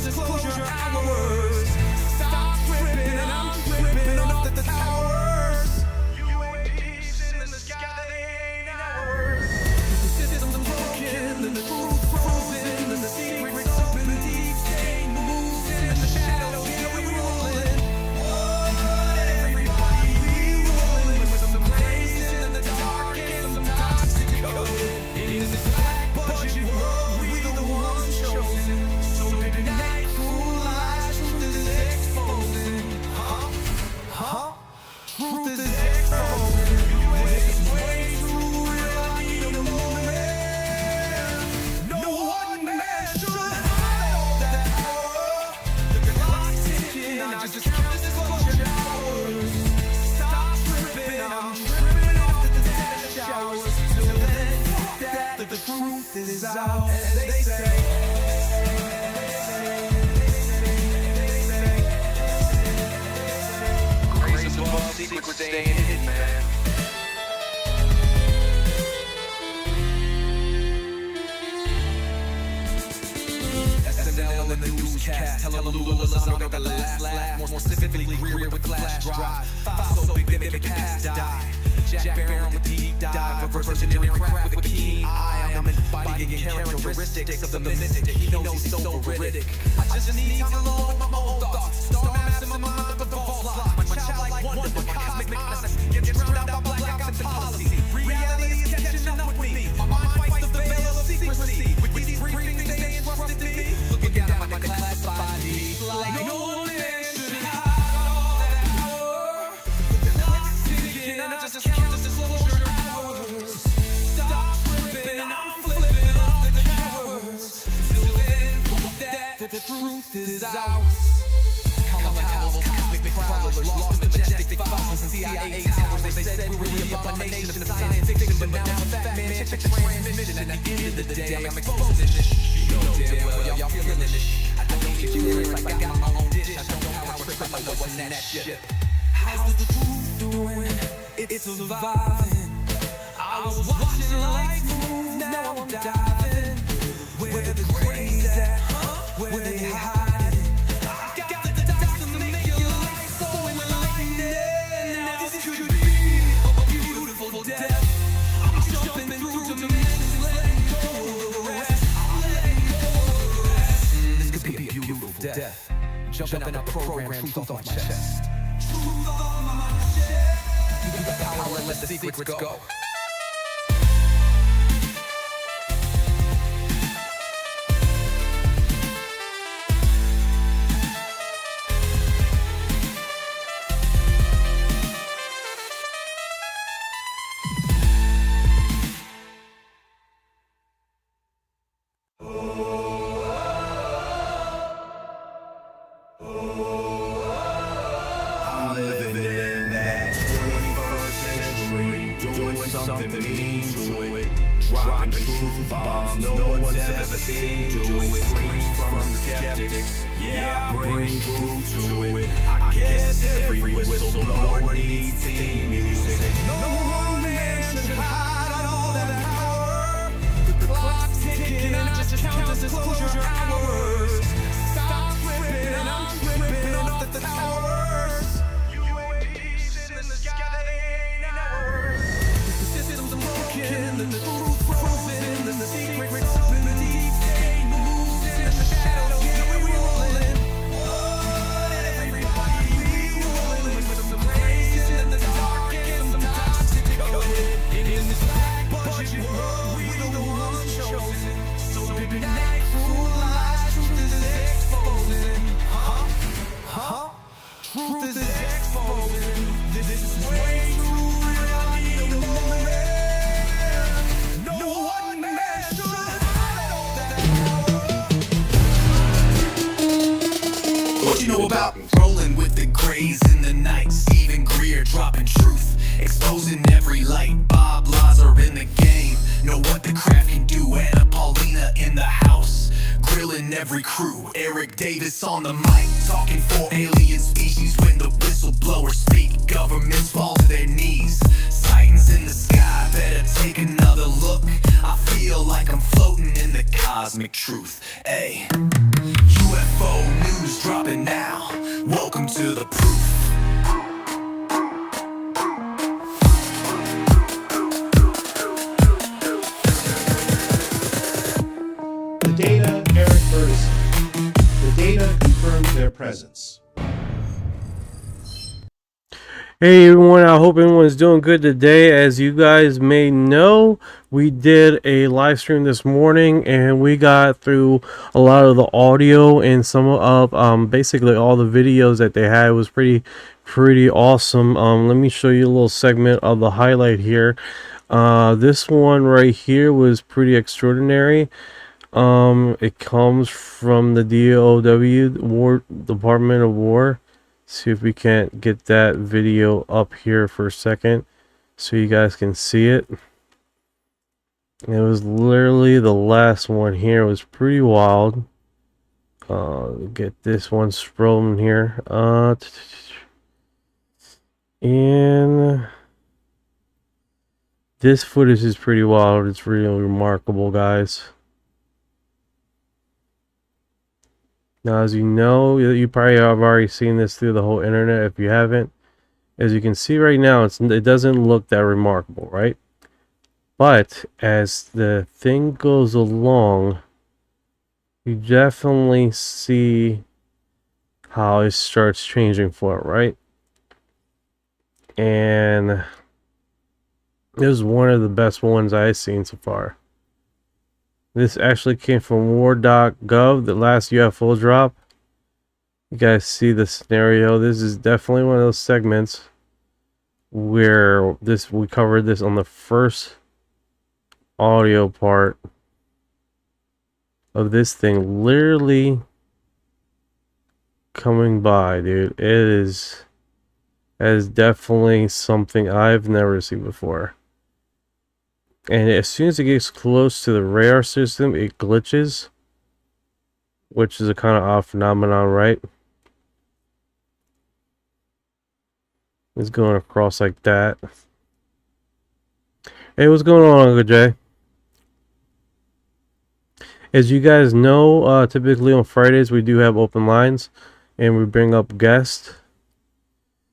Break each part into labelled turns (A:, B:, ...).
A: disclosure hours. Stop tripping, I'm tripping off the towers. UAPs in the sky, they ain't ours. The system's broken, and the truth frozen, and the secrets open, the decay moves in the shadows. Here we rolling. Everybody we rolling with some blazing in the dark and some toxic code. In this black budget world, we the ones chosen. So tonight, cruel lies, truth is exposing. Truth is exposing. This way too real, I need a moment. No one man should hide all that power. The clock's ticking, I just count as disclosure hours. Stop tripping, I'm tripping off the dead showers. Till then, that the truth is out, as they say.
B: Grace above, secrets staying hidden, man. SNL and the newscast, telelulas, I got the last laugh. More specifically, Greer with flash drive. Five so big they make past die. Jack Barron with deep dive, reverse engineering craft with a keen eye. I'm embodying characteristics of the mystic. He knows he's so veridic. I just need time alone with my own thoughts. Star maps in my mind, but the vault's locked. My childlike wonder, but cosmic honesty gets drowned out by black ops and policy. Reality is catching up with me. My mind fights the veil of secrecy. With these briefings they entrusted me. Looking down at my declassified needs. Like no one man should hide all that power. The clock's ticking, I just count as disclosure hours. Stop tripping, I'm flipping off the towers. Till then, that the truth is ours. Common owls, cosmic prowlers, lost in majestic fossils and CIA towers. They said we were the abomination of science fiction, but now I'm a fat man, check the transmission. And at the end of the day, I'm exposing this. You know damn well y'all feeling this. I don't need your lyrics, I got my own dish. I don't know how I trip, I know what's in that ship. How's the truth doing? It's surviving. I was watching life move, now I'm diving. Where the crane's at, where they hiding. I got the dots to make your life so enlightening. Now this could be a beautiful death. I'm jumping through dimensions, letting go of the rest. I'm letting go of the rest. This could be a beautiful death. Jumping out the program, truth off my chest. Truth off my chest. Give me the power and let the secrets go.
C: I'm living in that 21st century, doing something mean to it. Dropping truth bombs no one's ever seen. Do it free from the skeptics. Yeah, I bring truth to it. I guess every whistleblower needs theme music. No one man should hide all that power. The clock's ticking, I just count as disclosure hours. Stop tripping, I'm tripping off the towers.
A: UAPs in the sky, they ain't ours. The system's broken, and the truth frozen, and the secrets open, the decay moves in the shadows. Here we rolling. Everybody we rolling with some blazing in the dark and some toxic code. In this black budget world, we the ones chosen. So tonight, cruel lies, truth is exposing. Truth is exposing. This is way too real, I need a moment. No one man should hide all that power.
C: What you know about rolling with the grays in the night? Stephen Greer dropping truth, exposing every light. Bob Lazar in the game, know what the craft can do. Anna Paulina in the house, grilling every crew. Eric Davis on the mic, talking for alien species. When the whistleblowers speak, governments fall to their knees. Sightings in the sky, better take another look. I feel like I'm floating in the cosmic truth. Ay,
B: UFO news dropping now. Welcome to the proof.
D: The data, Eric Ferguson. The data confirms their presence.
E: Hey everyone, I hope everyone's doing good today. As you guys may know, we did a live stream this morning and we got through a lot of the audio and some of basically all the videos that they had. It was pretty awesome. Let me show you a little segment of the highlight here. This one right here was pretty extraordinary. It comes from the DOW, War Department of War. See if we can't get that video up here for a second so you guys can see it. It was literally the last one here. It was pretty wild. Get this one scrolling here. And this footage is pretty wild. It's really remarkable, guys. Now, as you know, you probably have already seen this through the whole internet. If you haven't, as you can see right now, it doesn't look that remarkable, right? But as the thing goes along, you definitely see how it starts changing for it, right? And this is one of the best ones I've seen so far. This actually came from War.gov, the last UFO drop. You guys see the scenario. This is definitely one of those segments where we covered this on the first audio part of this thing literally coming by, dude. That is definitely something I've never seen before. And as soon as it gets close to the radar system, it glitches, which is a kind of odd phenomenon, right? It's going across like that. Hey, what's going on, Uncle Jay? As you guys know, typically on Fridays we do have open lines, and we bring up guests.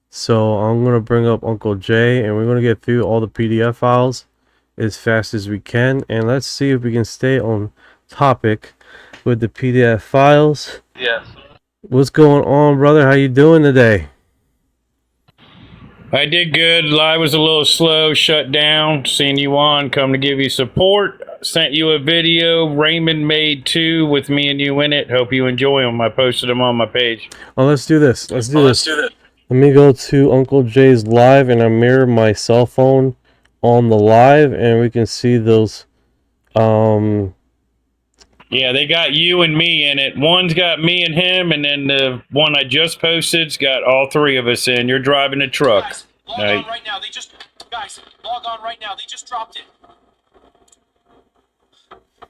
E: So I'm going to bring up Uncle Jay, and we're going to get through all the PDF files as fast as we can, and let's see if we can stay on topic with the PDF files.
F: Yes.
E: What's going on, brother? How you doing today?
F: I did good. Live was a little slow, shut down. Seeing you on, come to give you support. Sent you a video. Raymond made 2 with me and you in it. Hope you enjoy them. I posted them on my page.
E: Oh, let's do this. Let's do this. Let me go to Uncle Jay's live, and I mirror my cell phone on the live, and we can see those.
F: Yeah, they got you and me in it. One's got me and him, and then the one I just posted's got all 3 of us in. You're driving a truck.
G: Guys, log on right now. Guys, log on right now. They just dropped it.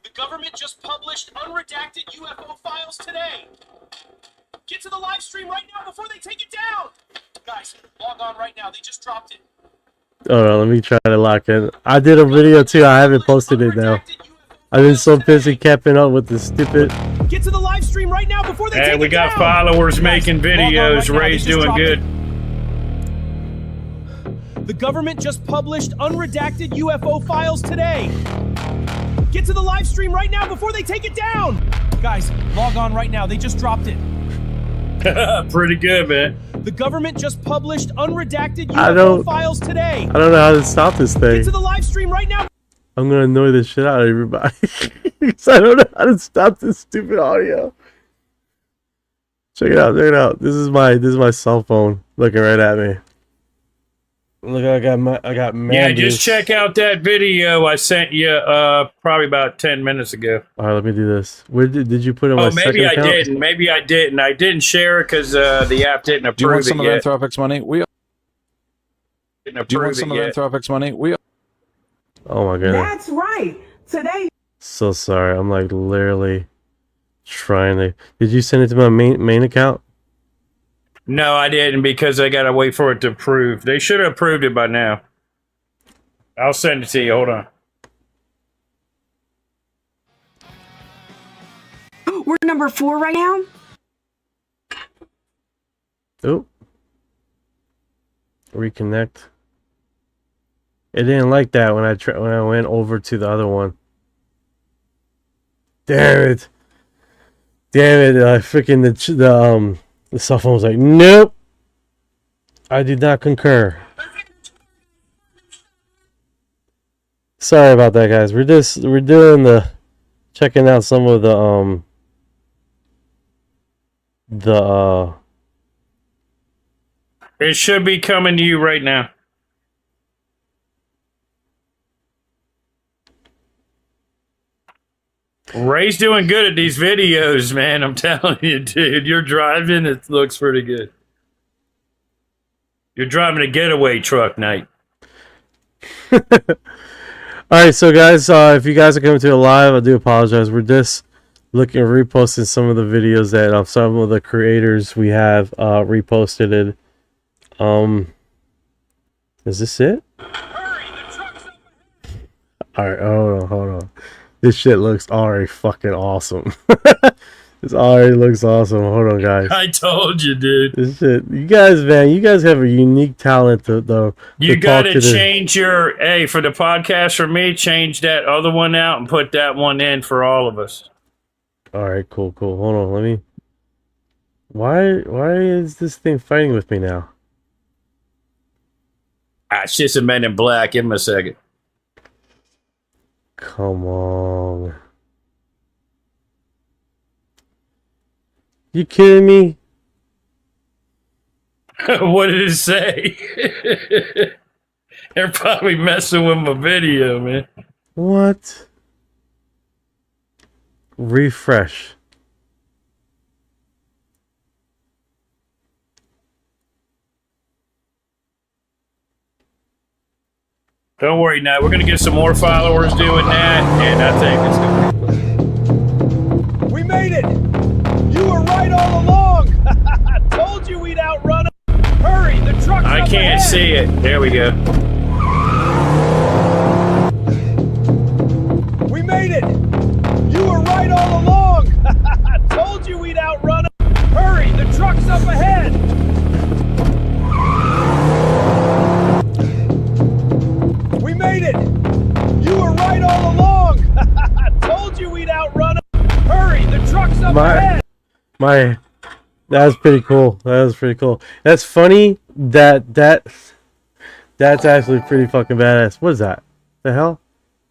G: The government just published unredacted UFO files today. Get to the live stream right now before they take it down. Guys, log on right now. They just dropped it.
E: Hold on, let me try to lock in. I did a video too. I haven't posted it now. I've been so busy keeping up with the stupid.
G: Get to the live stream right now before they take it down.
F: Hey, we got followers making videos. Ray's doing good.
G: The government just published unredacted UFO files today. Get to the live stream right now before they take it down. Guys, log on right now. They just dropped it.
F: Pretty good, man.
G: The government just published unredacted UFO files today.
E: I don't know how to stop this thing.
G: Get to the live stream right now.
E: I'm gonna annoy the shit out of everybody. Because I don't know how to stop this stupid audio. Check it out, check it out. This is my cell phone looking right at me. Look, I got
F: Yeah, just check out that video I sent you probably about 10 minutes ago.
E: All right, let me do this. Where did you put it on my second account?
F: Maybe I didn't. I didn't share it because the app didn't approve it yet.
H: Do you want some of Anthropic's money? Do you want some of Anthropic's money?
E: Oh my goodness.
I: That's right. Today.
E: So sorry. I'm like literally trying to. Did you send it to my main account?
F: No, I didn't because I gotta wait for it to approve. They should have approved it by now. I'll send it to you. Hold on.
I: We're number 4 right now.
E: Oop. Reconnect. It didn't like that when I went over to the other one. Damn it! Damn it! Freaking the cell phone was like, nope. I did not concur. Sorry about that, guys. We're doing the checking out some of the
F: It should be coming to you right now. Ray's doing good at these videos, man. I'm telling you, dude. You're driving, it looks pretty good. You're driving a getaway truck, Knight.
E: Alright, so guys, if you guys are coming to a live, I do apologize. We're just looking at reposting some of the videos that some of the creators we have reposted it. Is this it? Alright, hold on. This shit looks already fucking awesome. This already looks awesome. Hold on, guys.
F: I told you, dude.
E: This shit, you guys, man, you guys have a unique talent to
F: You gotta change your for the podcast for me, change that other one out and put that one in for all of us.
E: Alright, cool. Hold on, let me. Why is this thing fighting with me now?
F: It's just a Men in Black. Give him a second.
E: Come on. You kidding me?
F: What did it say? They're probably messing with my video, man.
E: What? Refresh.
F: Don't worry now. We're going to get some more followers doing that, and I think it's going to be...
G: We made it! You were right all along! I told you we'd outrun them! Hurry, the truck's
F: I
G: up
F: can't
G: ahead.
F: see it. There we go.
G: We made it! You were right all along! I told you we'd outrun them! Hurry, the truck's up ahead! We made it! You were right all along! I told you we'd outrun them! Hurry, the truck's up ahead!
E: That was pretty cool. That's funny that's actually pretty fucking badass. What is that? The hell?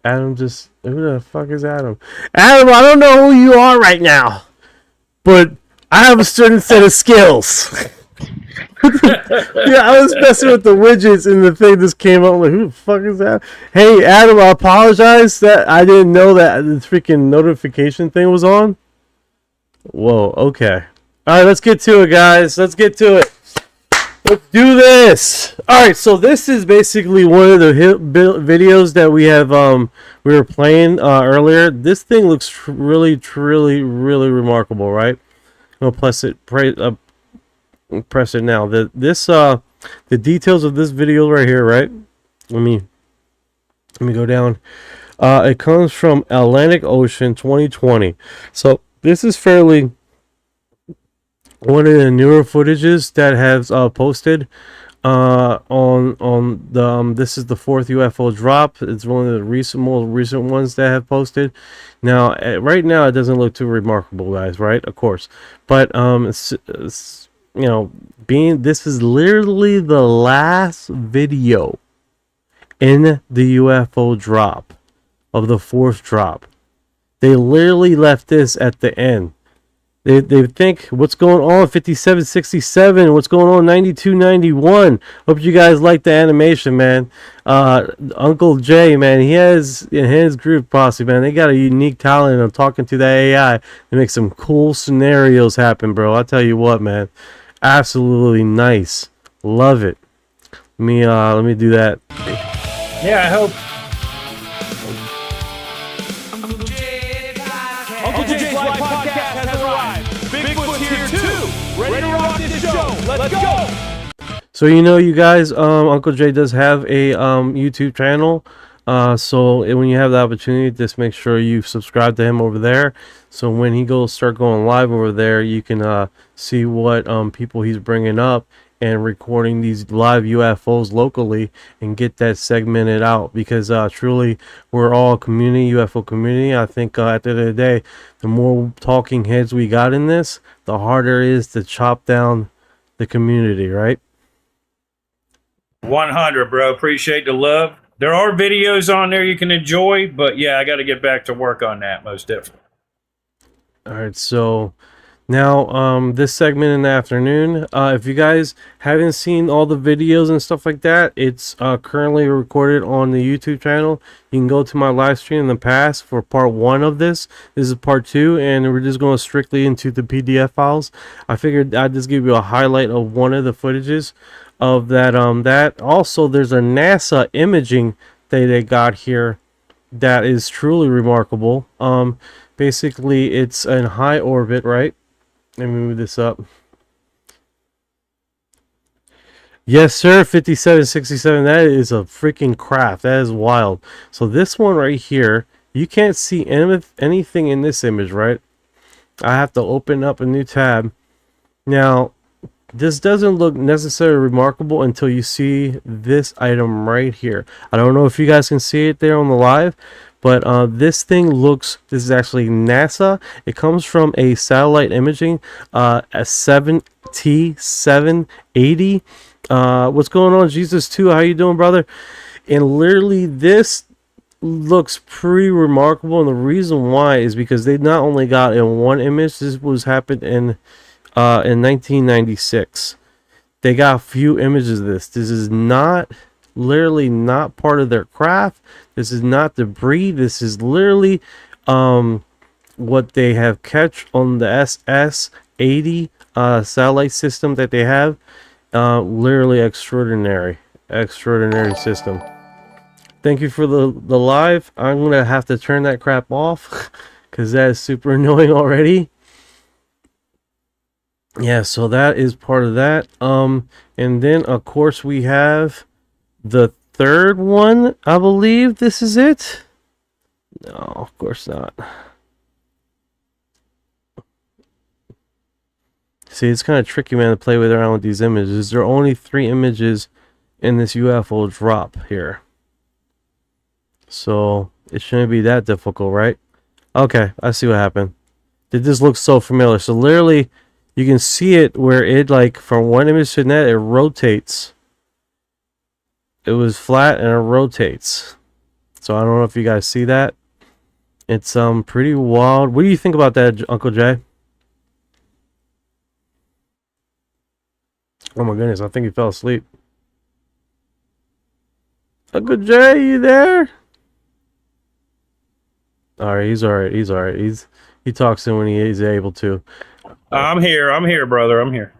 E: Adam just... Who the fuck is Adam? Adam, I don't know who you are right now, but I have a certain set of skills. Yeah, I was messing with the widgets and the thing just came up. I'm like, who the fuck is that? Hey, Adam, I apologize that I didn't know that the freaking notification thing was on. Whoa, okay. Alright, let's get to it, guys. Let's get to it. Let's do this. Alright, so this is basically one of the videos that we have we were playing earlier. This thing looks really remarkable, right? I'm gonna press it now. The details of this video right here, right? Let me go down. It comes from Atlantic Ocean 2020. So this is fairly one of the newer footages that has posted on the this is the 4th UFO drop. It's one of the more recent ones that have posted. Now right now it doesn't look too remarkable, guys, right? Of course, but it's you know, this is literally the last video in the UFO drop of the 4th drop. They literally left this at the end. They think what's going on 5767, what's going on 9291. Hope you guys like the animation, man. Uncle Jay, man, he has in his group posse, man. They got a unique talent of talking to that AI to make some cool scenarios happen, bro. I tell you what, man, absolutely nice. Love it. Let me do that.
F: Yeah, I hope.
G: Uncle Jay's live podcast has arrived. Bigfoot's here too. Ready to rock this show. Let's go.
E: So you know, you guys, Uncle Jay does have a YouTube channel. When you have the opportunity, just make sure you subscribe to him over there. So when he start going live over there, you can see what people he's bringing up and recording these live UFOs locally and get that segmented out, because truly we're all a community, UFO community. I think at the end of the day, the more talking heads we got in this, the harder it is to chop down the community, right?
F: 100, bro. Appreciate the love. There are videos on there you can enjoy, but yeah, I got to get back to work on that, most definitely.
E: All right, so now this segment in the afternoon, if you guys haven't seen all the videos and stuff like that, it's currently recorded on the YouTube channel. You can go to my live stream in the past for part 1 of this. This is part 2, and we're just going strictly into the PDF files. I figured I'd just give you a highlight of one of the footages of that. That also, there's a NASA imaging that they got here that is truly remarkable. Basically, it's in high orbit, right? Let me move this up. Yes, sir, 5767. That is a freaking craft. That is wild. So this one right here, you can't see anything in this image, right? I have to open up a new tab. Now, this doesn't look necessarily remarkable until you see this item right here. I don't know if you guys can see it there on the live, but this thing looks, this is actually NASA. It comes from a satellite imaging, a 7T780. What's going on, Jesus 2? How you doing, brother? And literally this looks pretty remarkable, and the reason why is because they not only got in one image. This was happened in 1996. They got a few images of this. This is not, literally not part of their craft. This is not debris. This is literally what they have catch on the SS-80 satellite system that they have. Literally extraordinary system. Thank you for the live. I'm gonna have to turn that crap off because that is super annoying already. Yeah, so that is part of that. And then of course we have the third one. I believe this is it. No, of course not. See, it's kind of tricky, man, to play with around with these images. There are only 3 images in this UFO drop here, so it shouldn't be that difficult, right? Okay, I see what happened. This looks so familiar. So literally, you can see it where it, like, from one image to the next, it rotates. It was flat and it rotates. So I don't know if you guys see that. It's pretty wild. What do you think about that, Uncle Jay? Oh my goodness, I think he fell asleep. Uncle Jay, you there? Alright, he's alright. He's alright. He talks in when he is able to.
F: I'm here, brother. I'm here.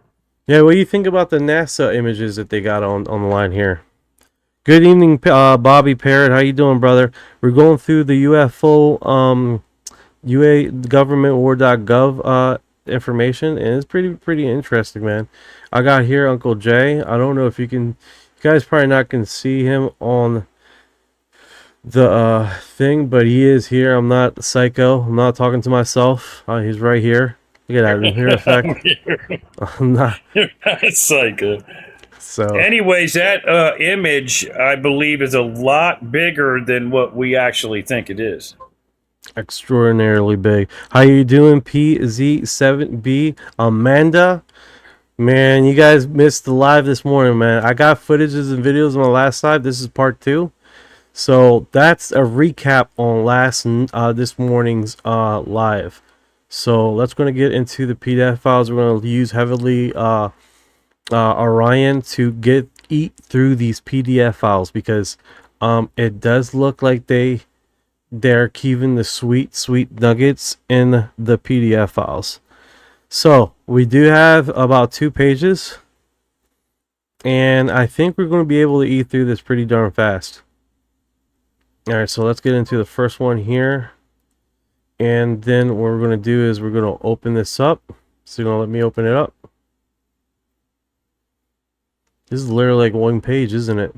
E: Yeah, what do you think about the NASA images that they got on the line here? Good evening, Bobby Parrott. How you doing, brother? We're going through the UFO UA government War.gov information, and it's pretty interesting, man. I got here Uncle Jay. I don't know if you guys probably not can see him on the thing, but he is here. I'm not psycho. I'm not talking to myself. He's right here. Look at that here effect. I'm not
F: psycho.
E: So
F: anyways, that image, I believe, is a lot bigger than what we actually think it is.
E: Extraordinarily big. How you doing, PZ7B? Amanda? Man, you guys missed the live this morning, man. I got footages and videos on the last live. This is part 2. So that's a recap on this morning's live. So let's going to get into the PDF files. We're going to use heavily Orion to eat through these PDF files, because it does look like they're keeping the sweet nuggets in the PDF files. So we do have about 2 pages, and I think we're going to be able to eat through this pretty darn fast. Alright, so let's get into the first one here, and then what we're going to do is we're going to open this up. So you're going to let me open it up. This is literally like 1 page, isn't it?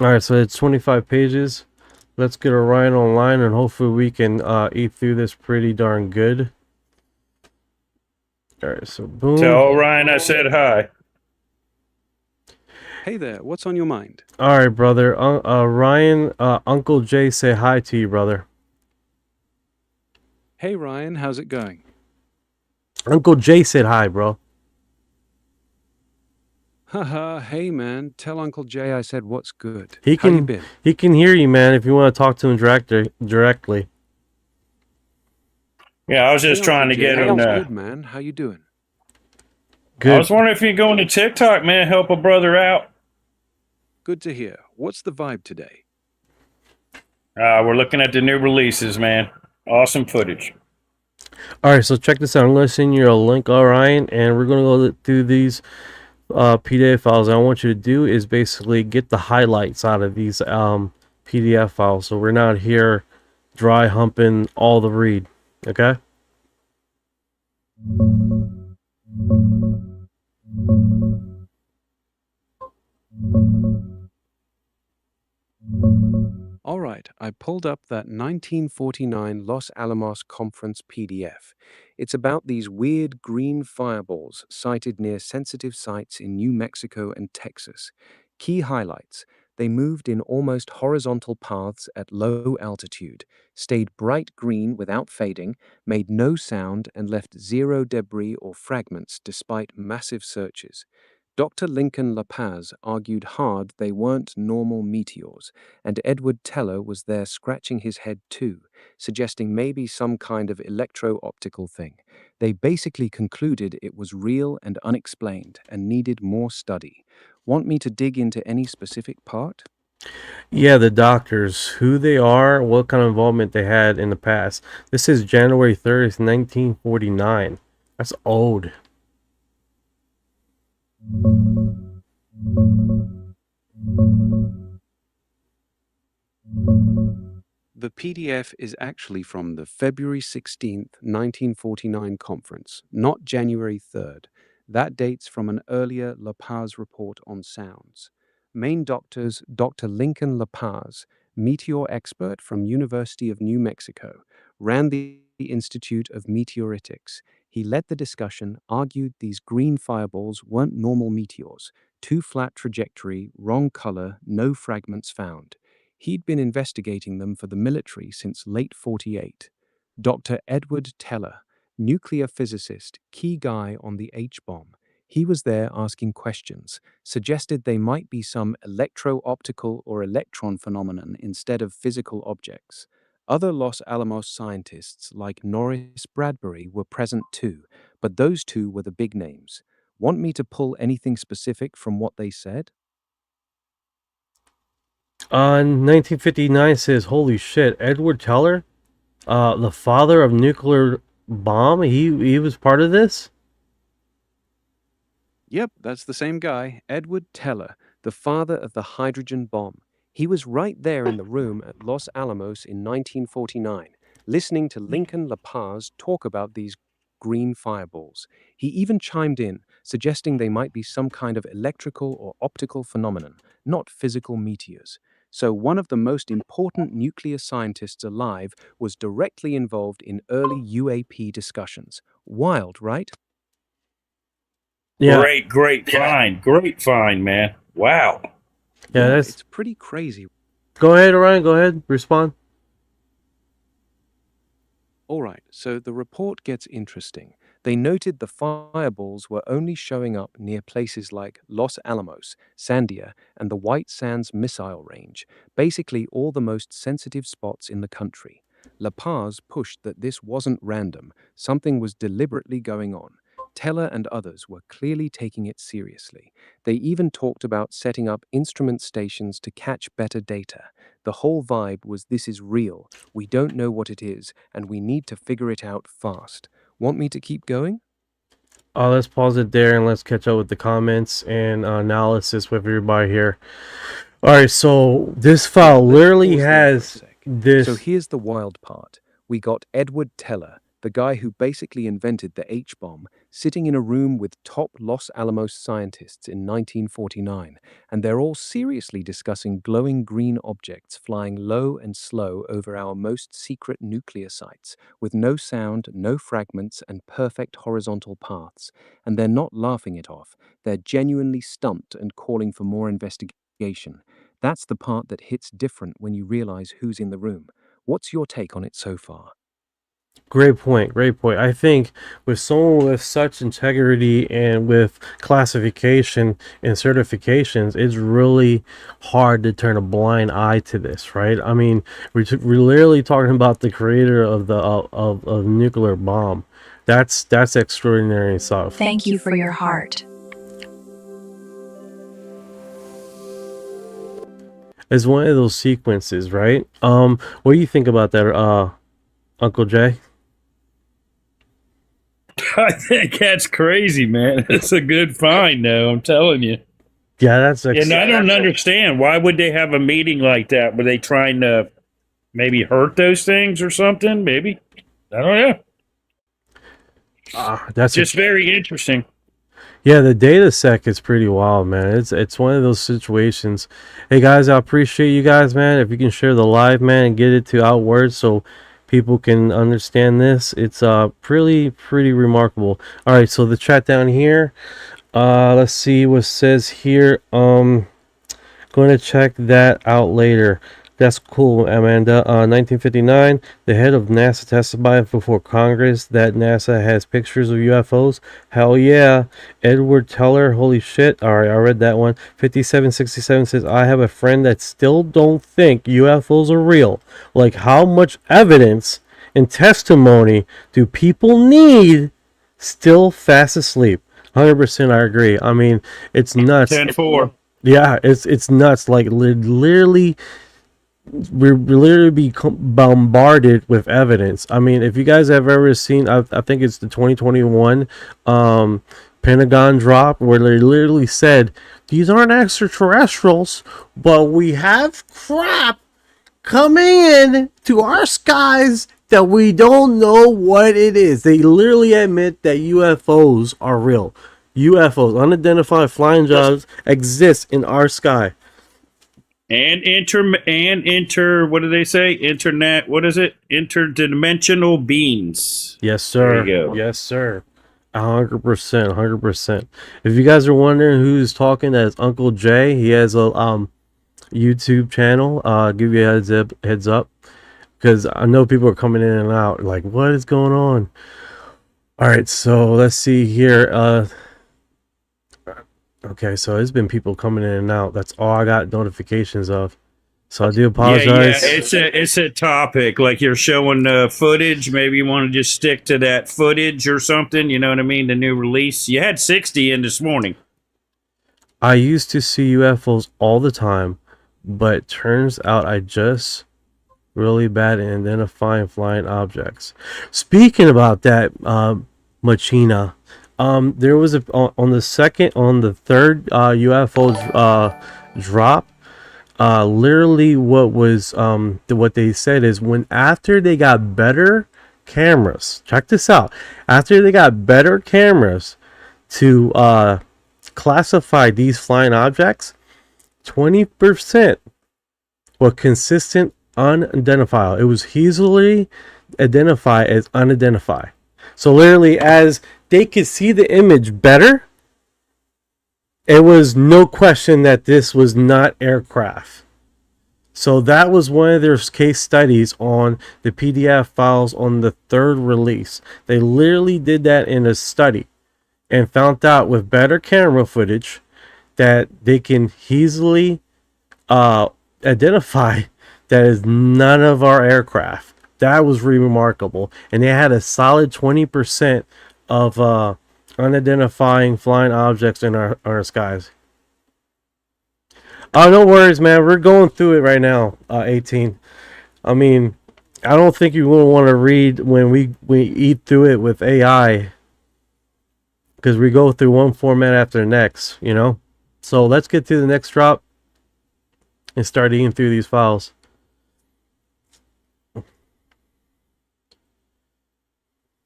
E: All right, so it's 25 pages. Let's get Orion online, and hopefully we can eat through this pretty darn good. All right, so boom.
F: Tell Orion I said hi.
I: Hey there, what's on your mind?
E: All right, brother. Ryan, Uncle Jay, say hi to you, brother.
I: Hey Ryan, how's it going?
E: Uncle Jay said hi, bro.
I: Haha, hey man, tell Uncle Jay I said what's good.
E: He
I: How you
E: can
I: been?
E: he can hear you, man. If you want to talk to him directly.
F: Yeah, I was just
I: Hey,
F: trying to
I: Uncle Jay,
F: get him
I: what's
F: to.
I: good, man? How you doing?
F: I
E: Good.
F: was wondering if you're going to TikTok, man, help a brother out.
I: Good to hear. What's the vibe today?
F: We're looking at the new releases, man. Awesome footage.
E: All right, so check this out. I'm going to send you a link, Orion, and we're going to go through these PDF files. And I want you to do is basically get the highlights out of these PDF files, so we're not here dry humping all the read. Okay.
I: All right, I pulled up that 1949 Los Alamos conference PDF. It's about these weird green fireballs sighted near sensitive sites in New Mexico and Texas. Key highlights: they moved in almost horizontal paths at low altitude, stayed bright green without fading, made no sound, and left zero debris or fragments despite massive searches. Dr. Lincoln La Paz argued hard they weren't normal meteors, and Edward Teller was there scratching his head too, suggesting maybe some kind of electro-optical thing. They basically concluded it was real and unexplained and needed more study. Want me to dig into any specific part?
E: Yeah, the doctors, who they are, what kind of involvement they had in the past. This is January 30th, 1949. That's old.
I: The PDF is actually from the February 16th, 1949 conference, not January 3rd. That dates from an earlier La Paz report on sounds. Main doctors Dr. Lincoln La Paz, meteor expert from University of New Mexico, ran the Institute of Meteoritics. He led the discussion, argued these green fireballs weren't normal meteors, too flat trajectory, wrong color, no fragments found. He'd been investigating them for the military since late 48. Dr. Edward Teller, nuclear physicist, key guy on the H-bomb, he was there asking questions, suggested they might be some electro-optical or electron phenomenon instead of physical objects. Other Los Alamos scientists like Norris Bradbury were present too, but those two were the big names. Want me to pull anything specific from what they said?
E: 1959 says, holy shit, Edward Teller, the father of nuclear bomb, he was part of this?
I: Yep, that's the same guy, Edward Teller, the father of the hydrogen bomb. He was right there in the room at Los Alamos in 1949, listening to Lincoln La Paz talk about these green fireballs. He even chimed in, suggesting they might be some kind of electrical or optical phenomenon, not physical meteors. So one of the most important nuclear scientists alive was directly involved in early UAP discussions. Wild, right?
E: Yeah.
F: Great find, man. Wow.
E: Yeah, that's...
I: it's pretty crazy.
E: Go ahead, Orion, go ahead, respond.
I: All right, so the report gets interesting. They noted the fireballs were only showing up near places like Los Alamos, Sandia, and the White Sands Missile Range, basically all the most sensitive spots in the country. La Paz pushed that this wasn't random, something was deliberately going on. Teller and others were clearly taking it seriously. They even talked about setting up instrument stations to catch better data. The whole vibe was this is real, we don't know what it is, and we need to figure it out fast. Want me to keep going?
E: Let's pause it there and let's catch up with the comments and analysis with everybody here. All right, so this file literally has this.
I: So here's the wild part. We got Edward Teller, the guy who basically invented the H-bomb, sitting in a room with top Los Alamos scientists in 1949, and they're all seriously discussing glowing green objects flying low and slow over our most secret nuclear sites, with no sound, no fragments, and perfect horizontal paths. And they're not laughing it off. They're genuinely stumped and calling for more investigation. That's the part that hits different when you realize who's in the room. What's your take on it so far?
E: Great point. Great point. I think with someone with such integrity and with classification and certifications, it's really hard to turn a blind eye to this, right? I mean, we're literally talking about the creator of the of nuclear bomb. That's extraordinary stuff.
J: Thank you for your heart.
E: It's one of those sequences, right? What do you think about that, Uncle Jay?
F: I think that's crazy, man. It's a good find, though. I'm telling you.
E: Yeah, that's
F: And I don't understand. Why would they have a meeting like that? Were they trying to maybe hurt those things or something? Maybe. I don't know.
E: that's
F: Just very interesting.
E: Yeah, the data sec is pretty wild, man. It's one of those situations. Hey guys, I appreciate you guys, man. If you can share the live, man, and get it to outward so people can understand this, it's pretty remarkable. All right, so the chat down here. Let's see what it says here. Going to check that out later. That's cool, Amanda. 1959, the head of NASA testified before Congress that NASA has pictures of UFOs. Hell yeah. Edward Teller, holy shit. All right, I read that one. 5767 says, I have a friend that still don't think UFOs are real. Like, how much evidence and testimony do people need still fast asleep? 100% I agree. I mean, it's nuts.
F: 10-4.
E: Yeah, it's nuts. Like, literally, we're literally be bombarded with evidence. I mean, if you guys have ever seen, I think it's the 2021 Pentagon drop, where they literally said, these aren't extraterrestrials, but we have crap coming in to our skies that we don't know what it is. They literally admit that UFOs are real. UFOs, unidentified flying jobs, exist in our sky.
F: And what do they say? Internet, what is it? Interdimensional beings.
E: Yes, sir.
F: There you go.
E: Yes, sir. 100%, 100%. If you guys are wondering who's talking, that's Uncle Jay. He has a YouTube channel. Give you a heads up, because I know people are coming in and out. Like, what is going on? All right, so let's see here. Okay, so there's been people coming in and out. That's all I got notifications of. So I do apologize.
F: Yeah, it's a topic. Like, you're showing footage. Maybe you want to just stick to that footage or something. You know what I mean? The new release. You had 60 in this morning.
E: I used to see UFOs all the time, but turns out I just really bad at identifying flying objects. Speaking about that, Machina. There was on the third UFO drop. Literally, what they said is, when after they got better cameras, check this out. After they got better cameras to classify these flying objects, 20% were consistent unidentified. It was easily identified as unidentified. So literally, as they could see the image better, it was no question that this was not aircraft. So that was one of their case studies on the PDF files on the third release. They literally did that in a study and found out with better camera footage that they can easily identify that is none of our aircraft. That was remarkable. And they had a solid 20% of unidentifying flying objects in our skies. Oh, no worries, man. We're going through it right now, 18. I mean, I don't think you will want to read when we eat through it with AI, because we go through one format after the next, you know? So let's get to the next drop and start eating through these files.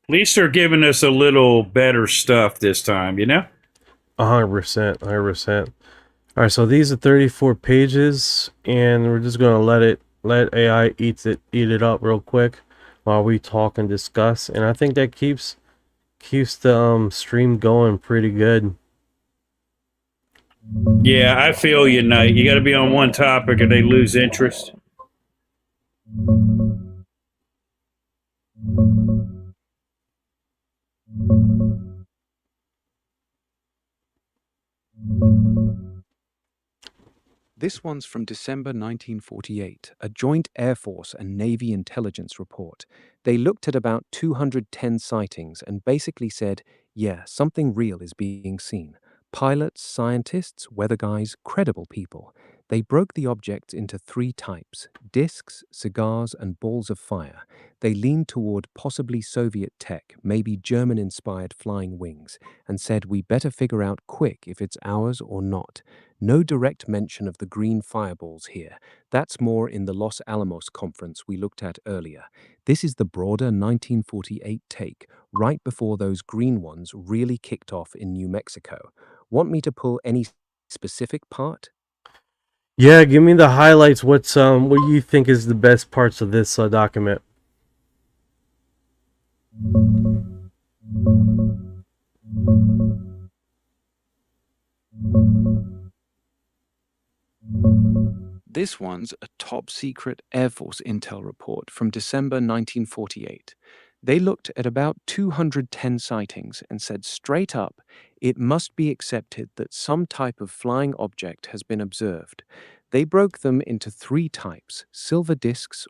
F: At least they're giving us a little better stuff this time, you know?
E: 100%, 100%. All right, so these are 34 pages, and we're just gonna let AI eat it up real quick while we talk and discuss. And I think that keeps the stream going pretty good.
F: Yeah, I feel you, Knight. You got to be on one topic or they lose interest.
I: This one's from December 1948, a joint Air Force and Navy intelligence report. They looked at about 210 sightings and basically said, yeah, something real is being seen. Pilots, scientists, weather guys, credible people. They broke the objects into 3 types: discs, cigars, and balls of fire. They leaned toward possibly Soviet tech, maybe German-inspired flying wings, and said we better figure out quick if it's ours or not. No direct mention of the green fireballs here. That's more in the Los Alamos conference we looked at earlier. This is the broader 1948 take, right before those green ones really kicked off in New Mexico. Want me to pull any specific part?
E: Yeah, give me the highlights. What do you think is the best parts of this document?
I: This one's a top-secret Air Force intel report from December 1948. They looked at about 210 sightings and said straight up, it must be accepted that some type of flying object has been observed. They broke them into 3 types: silver discs,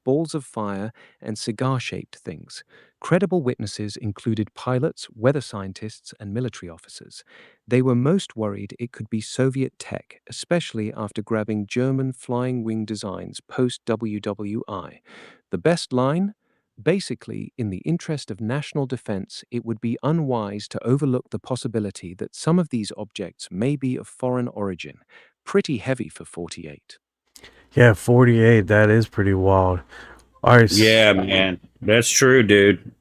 I: balls of fire, and cigar-shaped things. Credible witnesses included pilots, weather scientists, and military officers. They were most worried it could be Soviet tech, especially after grabbing German flying wing designs post-WWI. The best line? Basically, in the interest of national defense, it would be unwise to overlook the possibility that some of these objects may be of foreign origin. Pretty heavy for 48.
E: Yeah, 48. That is pretty wild. All right.
F: Yeah, man. That's true, dude.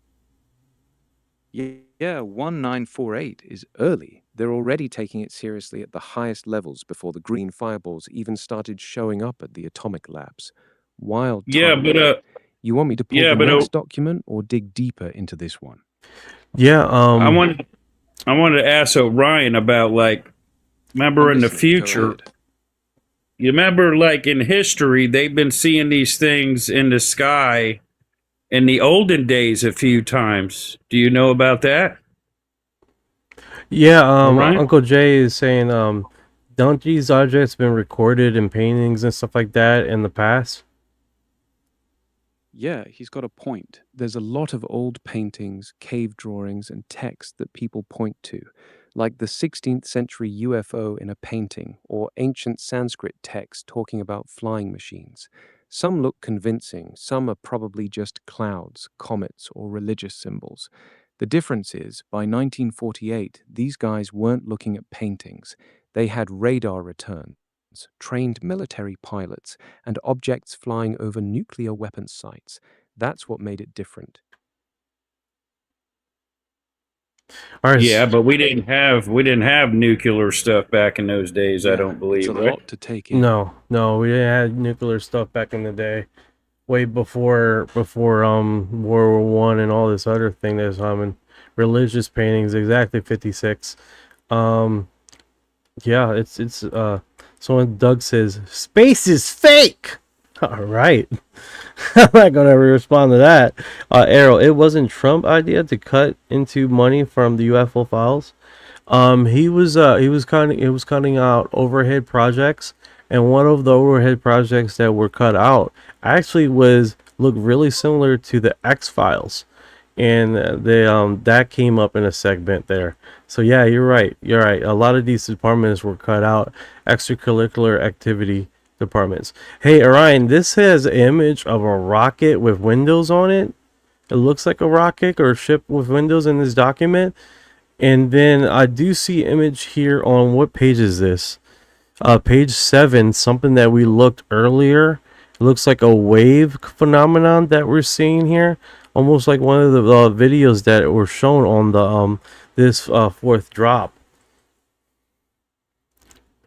I: Yeah, 1948 is early. They're already taking it seriously at the highest levels before the green fireballs even started showing up at the atomic labs. Wild time.
F: Yeah, but
I: you want me to pull the next document or dig deeper into this one?
E: Yeah,
F: I wanted to ask Orion about, like, remember in the future, you remember, like, in history, they've been seeing these things in the sky in the olden days a few times. Do you know about that?
E: Yeah, Uncle Jay is saying, don't these objects been recorded in paintings and stuff like that in the past?
I: Yeah, he's got a point. There's a lot of old paintings, cave drawings, and text that people point to, like the 16th century UFO in a painting or ancient Sanskrit text talking about flying machines. Some look convincing, some are probably just clouds, comets, or religious symbols. The difference is, by 1948, these guys weren't looking at paintings. They had radar returns, trained military pilots, and objects flying over nuclear weapons sites. That's what made it different.
E: All right.
F: Yeah, but we didn't have nuclear stuff back in those days. I don't believe.
I: It's a lot to take in.
E: No, we didn't have nuclear stuff back in the day, way before World War I and all this other thing that's and religious paintings. Exactly 56. Yeah, it's so when Doug says space is fake. All right. I'm not gonna respond to that. Arrow, it wasn't Trump's idea to cut into money from the UFO files. He was cutting out overhead projects, and one of the overhead projects that were cut out actually looked really similar to the X Files, and that came up in a segment there. So yeah, you're right. A lot of these departments were cut out, extracurricular activity departments. Hey, Orion, this has an image of a rocket with windows on it. It looks like a rocket or a ship with windows in this document. And then I do see image here on what page is this? Page 7, something that we looked earlier. It looks like a wave phenomenon that we're seeing here. almost like one of the videos that were shown on the this fourth drop.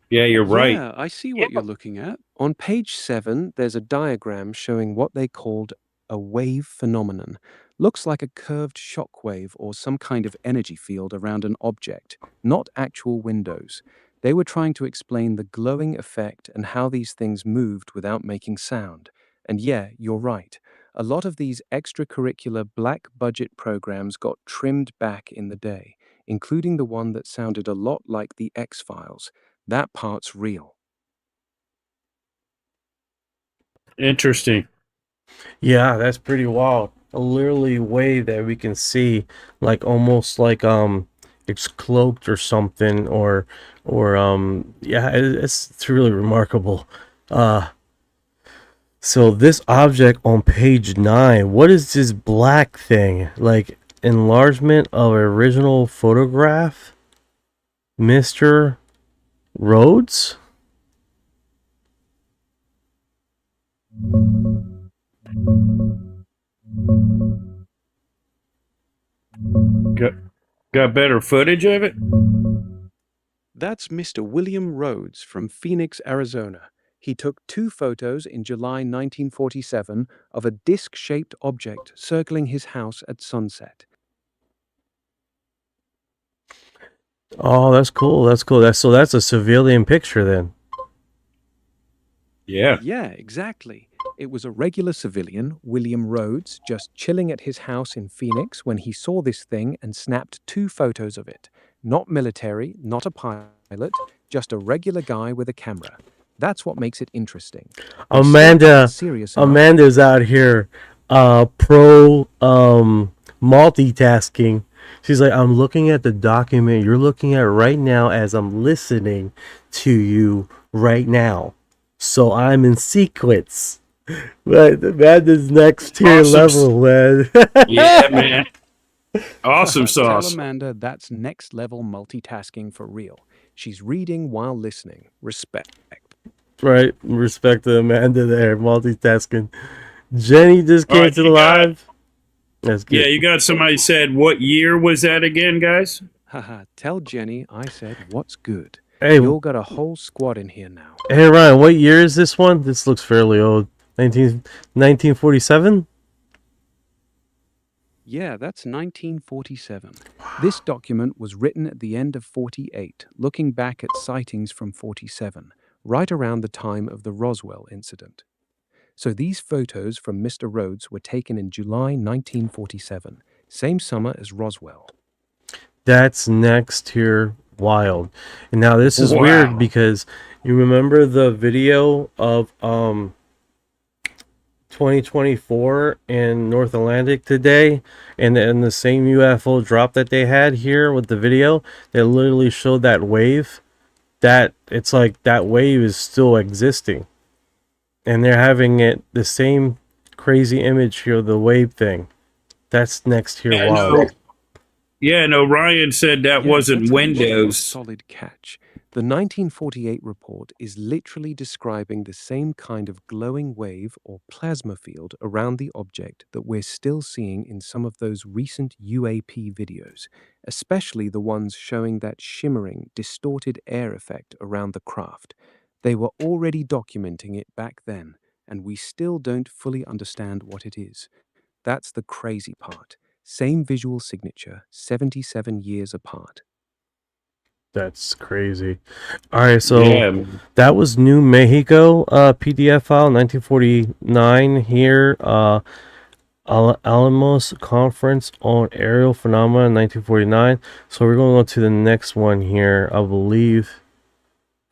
F: Yeah, you're right.
I: Yeah, I see what you're looking at. On page 7, there's a diagram showing what they called a wave phenomenon. Looks like a curved shock wave or some kind of energy field around an object, not actual windows. They were trying to explain the glowing effect and how these things moved without making sound. And yeah, you're right. A lot of these extracurricular black budget programs got trimmed back in the day, including the one that sounded a lot like the X-Files. That part's real.
F: Interesting.
E: Yeah, that's pretty wild. A literally wave that we can see, like almost like it's cloaked or something, or yeah, it's really remarkable. So this object on page 9, what is this black thing? Like enlargement of original photograph, Mr. Rhodes?
F: Got better footage of it?
I: That's Mr. William Rhodes from Phoenix, Arizona. He took 2 photos in July 1947 of a disc-shaped object circling his house at sunset.
E: Oh, that's cool. That's cool. That's a civilian picture then.
F: Yeah.
I: Yeah, exactly. It was a regular civilian, William Rhodes, just chilling at his house in Phoenix when he saw this thing and snapped 2 photos of it. Not military, not a pilot, just a regular guy with a camera. That's what makes it interesting. They still aren't serious enough.
E: Amanda's out here pro multitasking. She's like, I'm looking at the document you're looking at right now as I'm listening to you right now. So I'm in sequence. But Amanda's next tier level, man.
F: Yeah, man. Awesome
I: Tell
F: sauce.
I: Amanda that's next level multitasking for real. She's reading while listening. Respect.
E: Right, respect to Amanda there, multitasking. Jenny just came
F: Alright,
E: to the
F: you got-
E: live. That's good.
F: Yeah, you got somebody said, what year was that again, guys?
I: Haha, tell Jenny I said what's good.
E: Hey,
I: You all got a whole squad in here now.
E: hey Ryan, what year is this one? This looks fairly old. 1947?
I: Yeah, that's 1947. This document was written at the end of 48, looking back at sightings from 47, right around the time of the Roswell incident. So these photos from Mr. Rhodes were taken in July 1947, same summer as Roswell.
E: That's next tier wild. And now this is
F: Wow.
E: weird because you remember the video of 2024 in North Atlantic today, and the same UFO drop that they had here with the video, they literally showed that wave. That it's like that wave is still existing, and they're having it the same crazy image here, the wave thing. That's next tier
F: Yeah,
E: wild.
F: no. Yeah, no, Ryan said that
I: Yeah,
F: wasn't
I: that's a
F: Windows.
I: solid catch. The 1948 report is literally describing the same kind of glowing wave or plasma field around the object that we're still seeing in some of those recent UAP videos, especially the ones showing that shimmering, distorted air effect around the craft. They were already documenting it back then, and we still don't fully understand what it is. That's the crazy part. Same visual signature, 77 years apart.
E: That's crazy. All right, so
F: Yeah.
E: that was New Mexico PDF file 1949 here. Alamos Conference on Aerial Phenomena 1949. So we're going to go to the next one here. I believe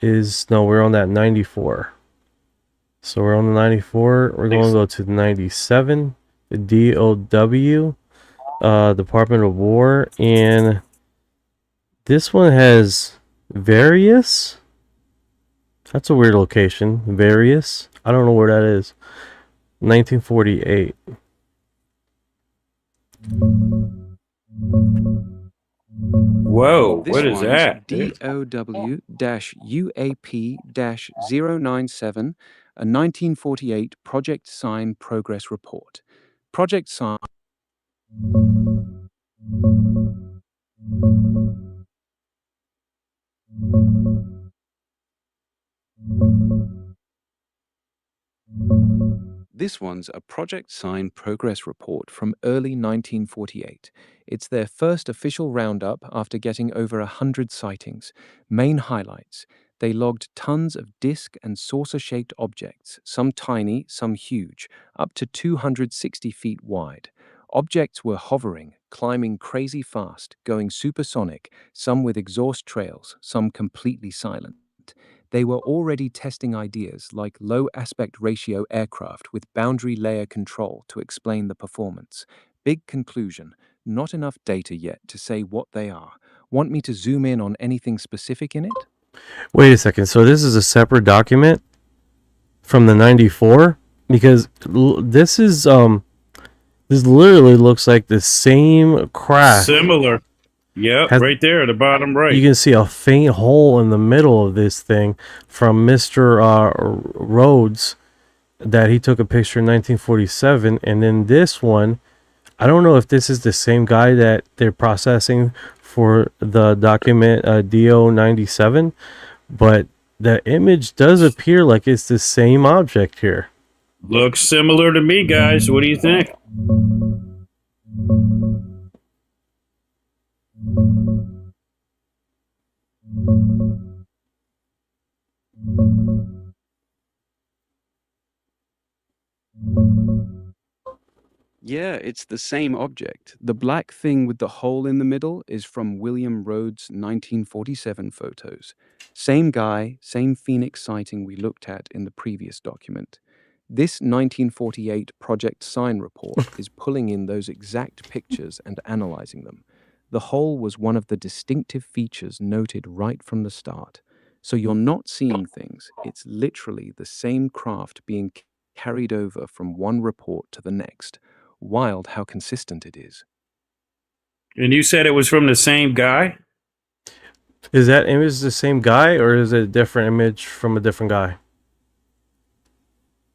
E: we're on that 94. So we're on the 94. We're going to go to the 97. The DOW, Department of War, and this one has Various. That's a weird location. Various. I don't know where that is. 1948.
F: Whoa,
I: This
F: what is
I: one's
F: that?
I: DOW-UAP-097, a 1948 Project Sign Progress Report. Project Sign This one's a Project Sign progress report from early 1948. It's their first official roundup after getting over 100 sightings. Main highlights: they logged tons of disc and saucer-shaped objects, some tiny, some huge, up to 260 feet wide. Objects were hovering, climbing crazy fast, going supersonic, some with exhaust trails, some completely silent. They were already testing ideas like low aspect ratio aircraft with boundary layer control to explain the performance. Big conclusion: not enough data yet to say what they are. Want me to zoom in on anything specific in it?
E: Wait a second. So this is a separate document from the 94? Because this literally looks like the same craft.
F: Similar. Yep, right there at the bottom right.
E: You can see a faint hole in the middle of this thing from Mr. Rhodes that he took a picture in 1947. And then this one, I don't know if this is the same guy that they're processing for the document DO97, but the image does appear like it's the same object here.
F: Looks similar to me, guys. What do you think?
I: Yeah, it's the same object. The black thing with the hole in the middle is from William Rhodes' 1947 photos. Same guy, same Phoenix sighting we looked at in the previous document. This 1948 Project Sign report is pulling in those exact pictures and analyzing them. The hole was one of the distinctive features noted right from the start. So you're not seeing things. It's literally the same craft being carried over from one report to the next. Wild how consistent it is.
F: And you said it was from the same guy?
E: Is that image the same guy, or is it a different image from a different guy?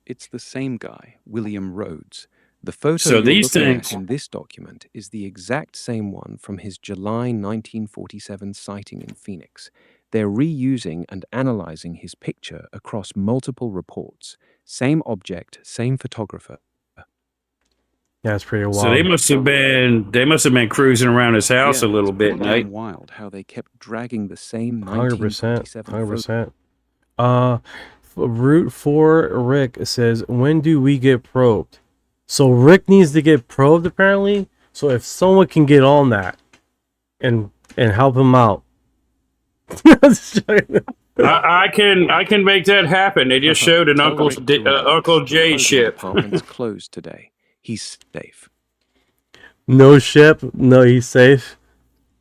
I: It's the same guy, William Rhodes. The photo
F: So
I: you're
F: these
I: looking
F: things-
I: at in this document is the exact same one from his July 1947 sighting in Phoenix. They're reusing and analyzing his picture across multiple reports. Same object, same photographer.
E: Yeah, it's pretty wild.
F: So they must have been cruising around his house a little
I: it's
F: bit,
I: pretty
F: night.
I: damn wild how they kept dragging the same
E: 100%.
I: 1947
E: 100%. Route 4 Rick says, when do we get probed? So Rick needs to get probed apparently. So if someone can get on that and help him out.
F: I can make that happen. They just showed an
I: Tell
F: Uncle
I: Rick to relax.
F: Uncle
I: The
F: J
I: probing
F: ship.
I: department's closed today. He's safe.
E: No ship. No, he's safe.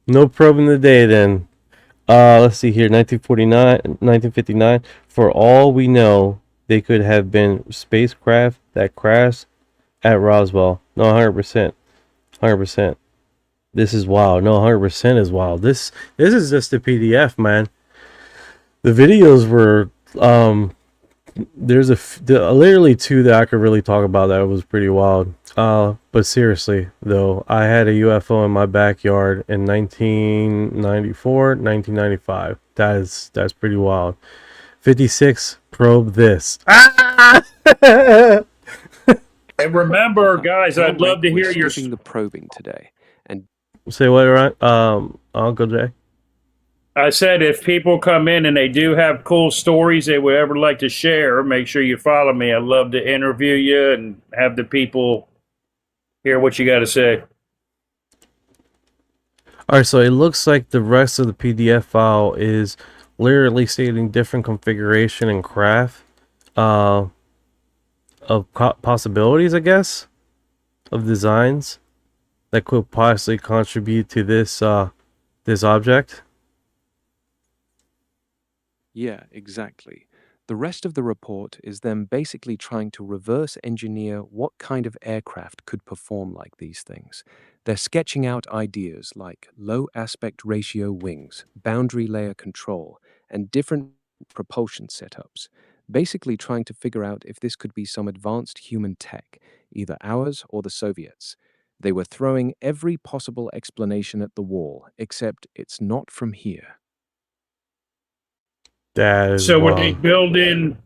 E: No probing today then. Let's see here. 1959. For all we know, they could have been spacecraft that crashed at Roswell. No, 100%. 100%. This is wild. No, 100% is wild. This is just a PDF, man. The videos were there's literally two that I could really talk about that was pretty wild. But seriously though, I had a UFO in my backyard in 1994, 1995. That's pretty wild. 56 probe this.
F: And remember, guys, I'd love to hear your
I: the probing today. And
E: Say what, right? Uncle Jay.
F: I said if people come in and they do have cool stories they would ever like to share, make sure you follow me. I'd love to interview you and have the people hear what you got to say.
E: All right, so it looks like the rest of the PDF file is literally stating different configuration and craft of possibilities, I guess, of designs that could possibly contribute to this this object.
I: yeah, exactly. The rest of the report is them basically trying to reverse engineer what kind of aircraft could perform like these things. They're sketching out ideas like low aspect ratio wings, boundary layer control, and different propulsion setups. Basically trying to figure out if this could be some advanced human tech, either ours or the Soviets. They were throwing every possible explanation at the wall, except it's not from here.
E: That is
F: So
E: wild.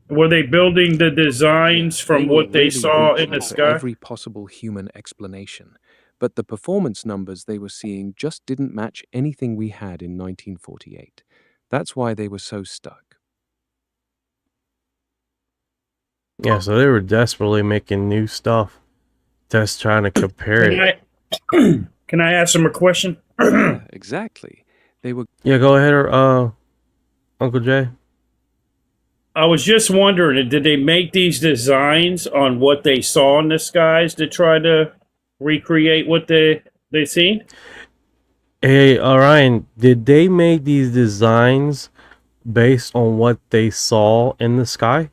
F: were they building the designs from
I: were
F: what they
I: really
F: saw in
I: reaching
F: the
I: for
F: sky?
I: every possible human explanation, but the performance numbers they were seeing just didn't match anything we had in 1948. That's why they were so stuck.
E: Yeah, so they were desperately making new stuff, just trying to compare it.
F: Can I ask them a question?
I: Yeah, exactly. They were
E: Yeah, go ahead, Uncle Jay.
F: I was just wondering, did they make these designs on what they saw in the skies to try to recreate what they seen?
E: Hey, Orion, did they make these designs based on what they saw in the sky?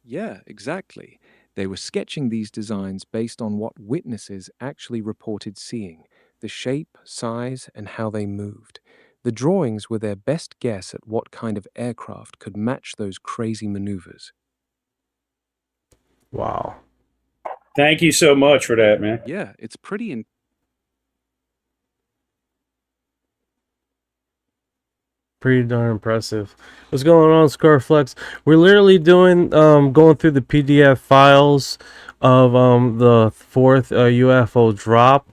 I: Yeah, exactly. They were sketching these designs based on what witnesses actually reported seeing, the shape, size, and how they moved. The drawings were their best guess at what kind of aircraft could match those crazy maneuvers.
E: Wow.
F: Thank you so much for that, man.
I: Yeah, it's pretty
E: Pretty darn impressive. What's going on, Scarflex? We're literally doing going through the PDF files of the fourth UFO drop.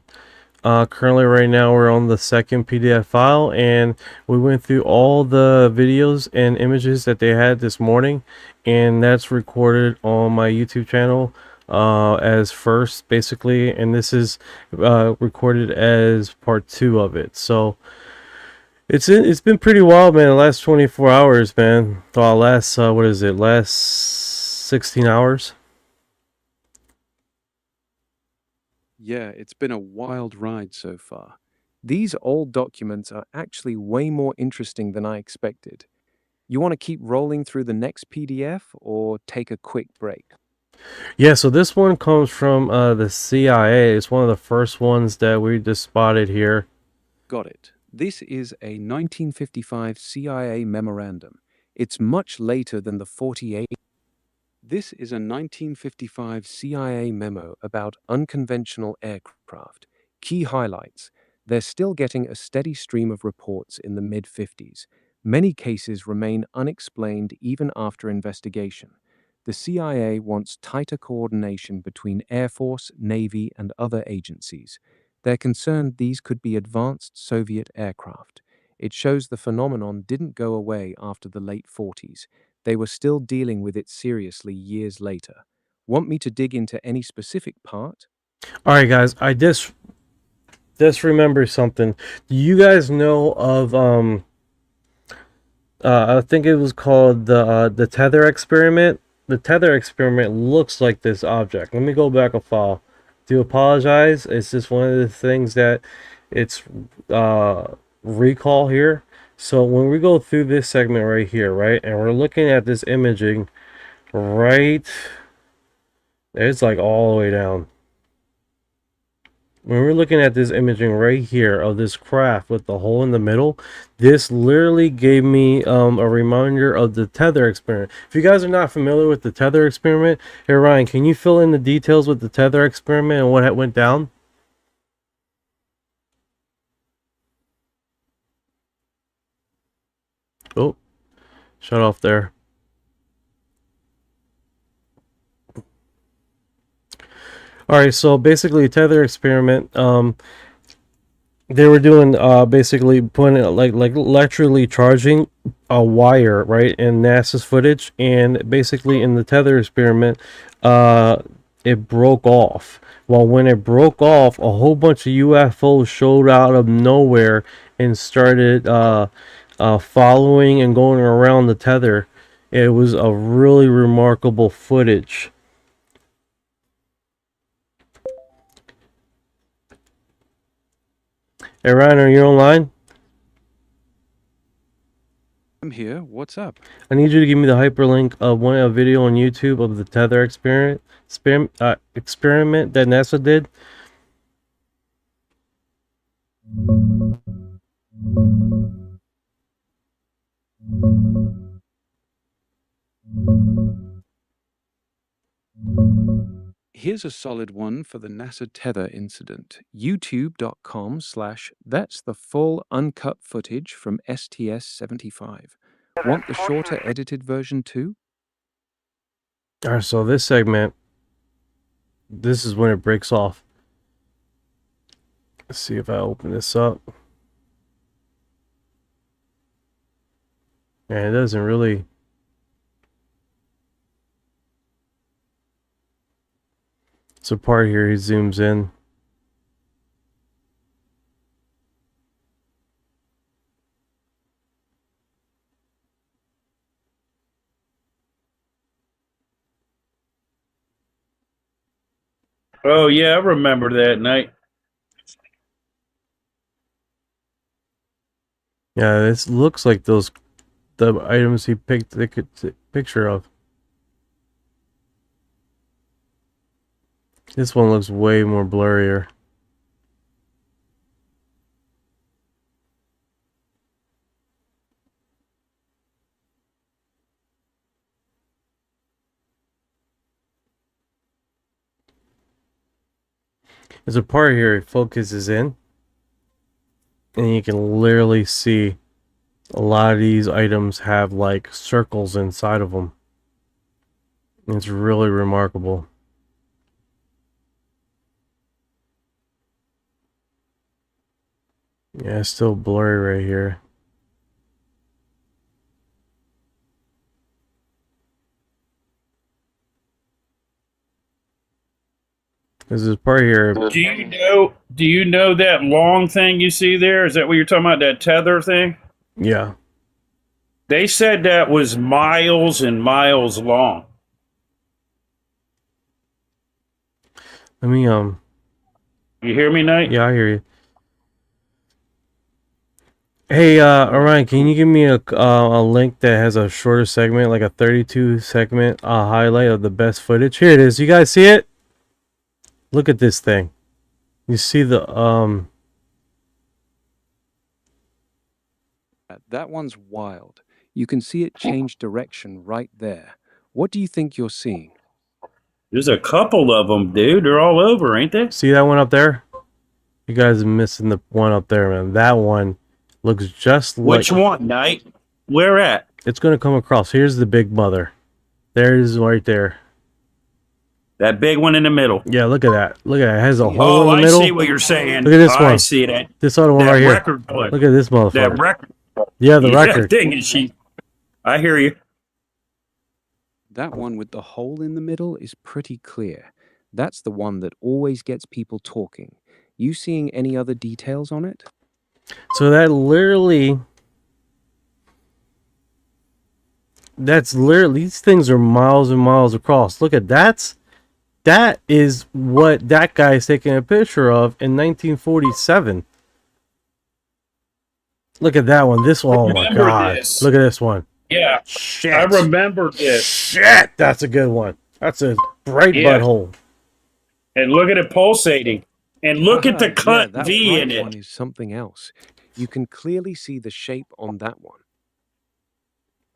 E: Currently, right now, we're on the second PDF file, and we went through all the videos and images that they had this morning, and that's recorded on my YouTube channel as first, basically, and this is recorded as part 2 of it. So it's been pretty wild, man. The last 24 hours, man. Well, last what is it? Last 16 hours.
I: Yeah, it's been a wild ride so far. These old documents are actually way more interesting than I expected. You want to keep rolling through the next PDF or take a quick break?
E: Yeah, so this one comes from the CIA. It's one of the first ones that we just spotted here.
I: Got it. This is a 1955 CIA memorandum. It's much later than the 48. This is a 1955 CIA memo about unconventional aircraft. Key highlights. They're still getting a steady stream of reports in the mid-50s. Many cases remain unexplained even after investigation. The CIA wants tighter coordination between Air Force, Navy, and other agencies. They're concerned these could be advanced Soviet aircraft. It shows the phenomenon didn't go away after the late 40s. They were still dealing with it seriously years later. Want me to dig into any specific part?
E: All right, guys. I just remember something. Do you guys know of I think it was called the tether experiment. The tether experiment looks like this object. Let me go back a file. Do apologize. It's just one of the things that it's recall here. So when we go through this segment right here, right, and we're looking at this imaging, right, it's like all the way down. When we're looking at this imaging right here of this craft with the hole in the middle, this literally gave me a reminder of the tether experiment. If you guys are not familiar with the tether experiment, hey Ryan, can you fill in the details with the tether experiment and what went down? Oh, shut off there. All right, so basically, tether experiment. They were doing basically putting like electrically charging a wire right in NASA's footage, and basically in the tether experiment, it broke off. Well, when it broke off, a whole bunch of UFOs showed out of nowhere and started following and going around the tether. It was a really remarkable footage. Hey Ryan, are you online?
I: I'm here. What's up?
E: I need you to give me the hyperlink of a video on YouTube of the tether experiment that NASA did.
I: Here's a solid one for the NASA tether incident. YouTube.com/that's the full uncut footage from STS-75. Want the shorter edited version too?
E: All right, so this segment, this is when it breaks off. Let's see if I open this up. And it doesn't really. It's a part here, he zooms in.
F: Oh yeah, I remember that night.
E: Yeah, this looks like the items he picked the picture of. This one looks way more blurrier. There's a part here it focuses in, and you can literally see a lot of these items have like circles inside of them. It's really remarkable. Yeah, it's still blurry right here. There's this part here.
F: Do you know that long thing you see there? Is that what you're talking about? That tether thing?
E: Yeah.
F: They said that was miles and miles long.
E: Let me
F: You hear me, Knight?
E: Yeah, I hear you. Hey, Orion, can you give me a link that has a shorter segment, like a 32 segment highlight of the best footage? Here it is. You guys see it? Look at this thing. You see the
I: That one's wild. You can see it change direction right there. What do you think you're seeing?
F: There's a couple of them, dude. They're all over, ain't they?
E: See that one up there? You guys are missing the one up there, man. That one looks just like...
F: Which one, Knight? Where at?
E: It's going to come across. Here's the big mother. There's right there.
F: That big one in the middle.
E: Yeah, look at that. Look at it. It has a hole in the
F: I
E: middle.
F: see what you're saying.
E: Look at this one.
F: I see that.
E: This other one
F: that
E: right here.
F: Record player.
E: Look at this motherfucker.
F: That record.
E: Yeah, the record.
F: Thing is she. I hear you.
I: That one with the hole in the middle is pretty clear. That's the one that always gets people talking. You seeing any other details on it?
E: So that's literally, these things are miles and miles across. Look at that is what that guy is taking a picture of in 1947. Look at that one. This one, oh my God.
F: This.
E: Look at this one.
F: Yeah.
E: Shit.
F: I remember this.
E: Shit, that's a good one. That's a bright butthole.
F: And look at it pulsating. And look at the cut
I: that
F: V in
I: right
F: it.
I: one is something else. You can clearly see the shape on that one.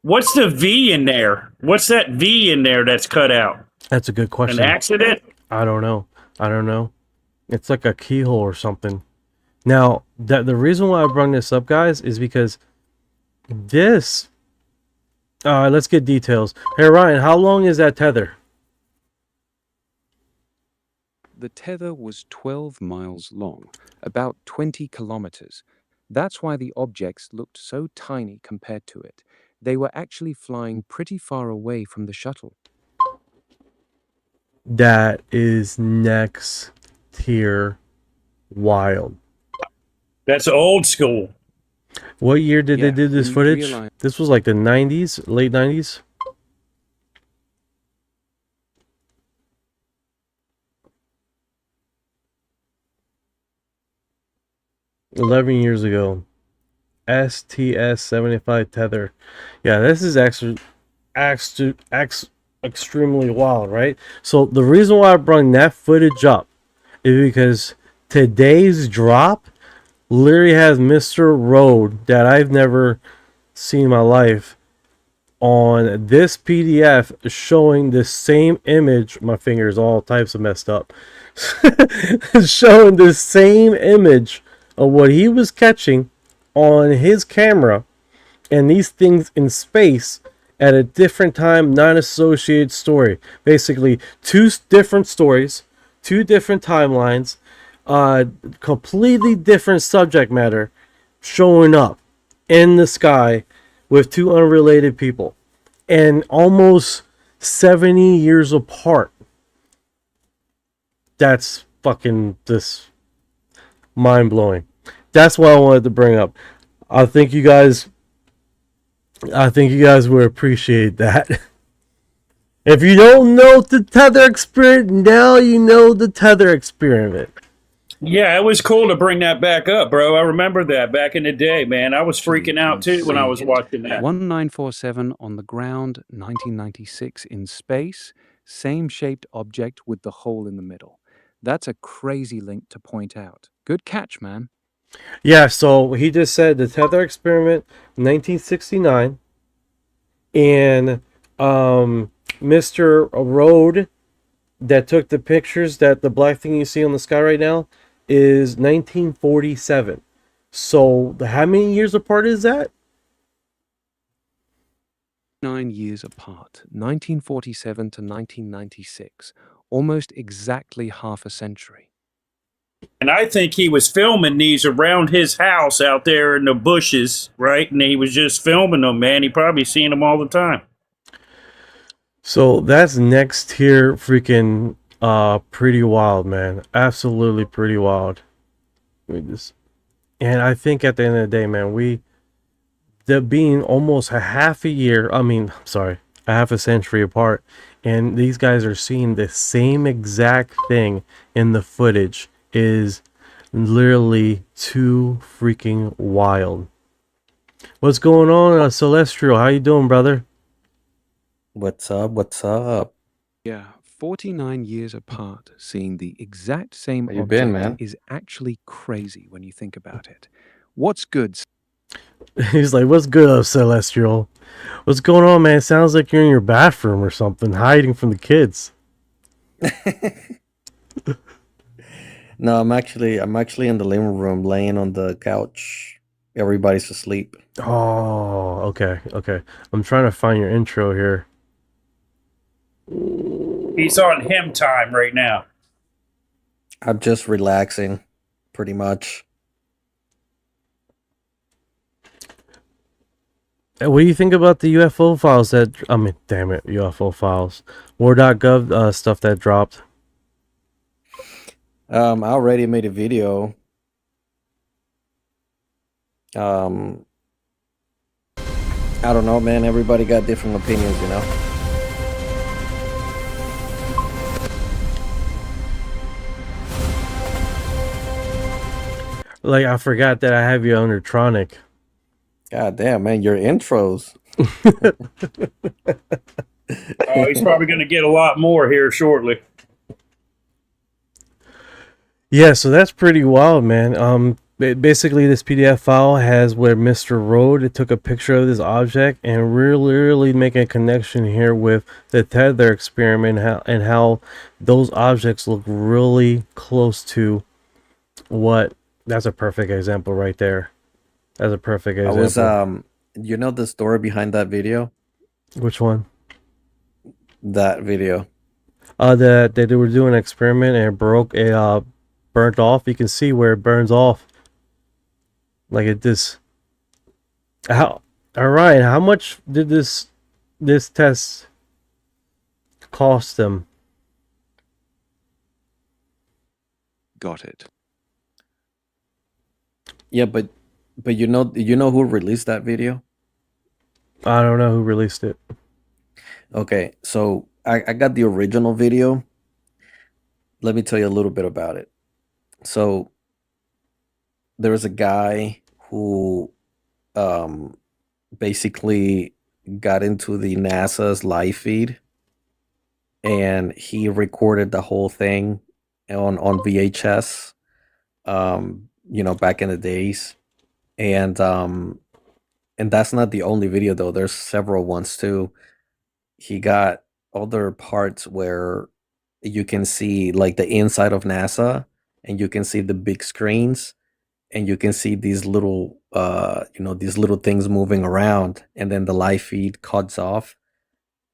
F: What's the V in there? What's that V in there that's cut out?
E: That's a good question.
F: An accident?
E: I don't know. It's like a keyhole or something. Now, the reason why I brought this up, guys, is because this... let's get details. Hey, Ryan, how long is that tether?
I: The tether was 12 miles long, about 20 kilometers. That's why the objects looked so tiny compared to it. They were actually flying pretty far away from the shuttle.
E: That is next tier wild.
F: That's old school.
E: What year did they do this footage? This was like the 90s, late 90s? $11 years ago. STS-75 tether. Yeah, this is actually extremely wild, right? So the reason why I brought that footage up is because today's drop literally has Mr. Road that I've never seen in my life on this PDF showing the same image. My finger's all types of messed up. Showing the same image of what he was catching on his camera, and these things in space at a different time, non-associated story. Basically, two different stories, two different timelines, completely different subject matter showing up in the sky with two unrelated people and almost 70 years apart. That's fucking just mind-blowing. That's what I wanted to bring up. I think you guys would appreciate that. If you don't know the tether experiment, now you know the tether experiment.
F: Yeah, it was cool to bring that back up, bro. I remember that back in the day, man. I was freaking out too when I was watching that.
I: 1947 on the ground, 1996 in space, same shaped object with the hole in the middle. That's a crazy link to point out. Good catch, man.
E: Yeah, so he just said the tether experiment, 1969, and Mr. Road that took the pictures, that the black thing you see on the sky right now, is 1947. So how many years apart is that?
I: 9 years apart, 1947 to 1996, almost exactly half a century.
F: And I think he was filming these around his house out there in the bushes, right? And he was just filming them, man. He probably seen them all the time.
E: So that's next tier freaking pretty wild, man. Absolutely pretty wild. And I think at the end of the day, man, being almost a half a century apart, and these guys are seeing the same exact thing in the footage is literally too freaking wild. What's going on, Celestial? How you doing, brother?
J: What's up? What's up?
I: Yeah, 49 years apart, seeing the exact same
J: Where you
I: object
J: been, man?
I: is actually crazy when you think about it. What's good?
E: He's like, what's good, Celestial? What's going on, man? Sounds like you're in your bathroom or something, hiding from the kids.
J: No, I'm actually in the living room, laying on the couch. Everybody's asleep.
E: Oh, okay. I'm trying to find your intro here.
F: He's on him time right now.
J: I'm just relaxing, pretty much.
E: What do you think about the UFO files UFO files. War.gov stuff that dropped.
J: I already made a video. I don't know, man. Everybody got different opinions, you know?
E: Like, I forgot that I have you under Tronic.
J: God damn, man. Your intros.
F: Oh, he's probably going to get a lot more here shortly.
E: Yeah, so that's pretty wild, man. Basically, this PDF file has where Mr. Road took a picture of this object and really making a connection here with the tether experiment and how those objects look really close to what. That's a perfect example right there. That's a perfect example.
J: I was, you know the story behind that video?
E: Which one?
J: That video.
E: That they were doing an experiment and it broke. It burnt off. You can see where it burns off. Like it just. All right. How much did this test cost them?
I: Got it.
J: Yeah, but you know who released that video?
E: I don't know who released it.
J: Okay, so I got the original video. Let me tell you a little bit about it. So there was a guy who basically got into the NASA's live feed, and he recorded the whole thing on VHS. Back in the days, and And that's not the only video though. There's several ones too. He got other parts where you can see like the inside of NASA, and you can see the big screens, and you can see these little these little things moving around, and then the live feed cuts off.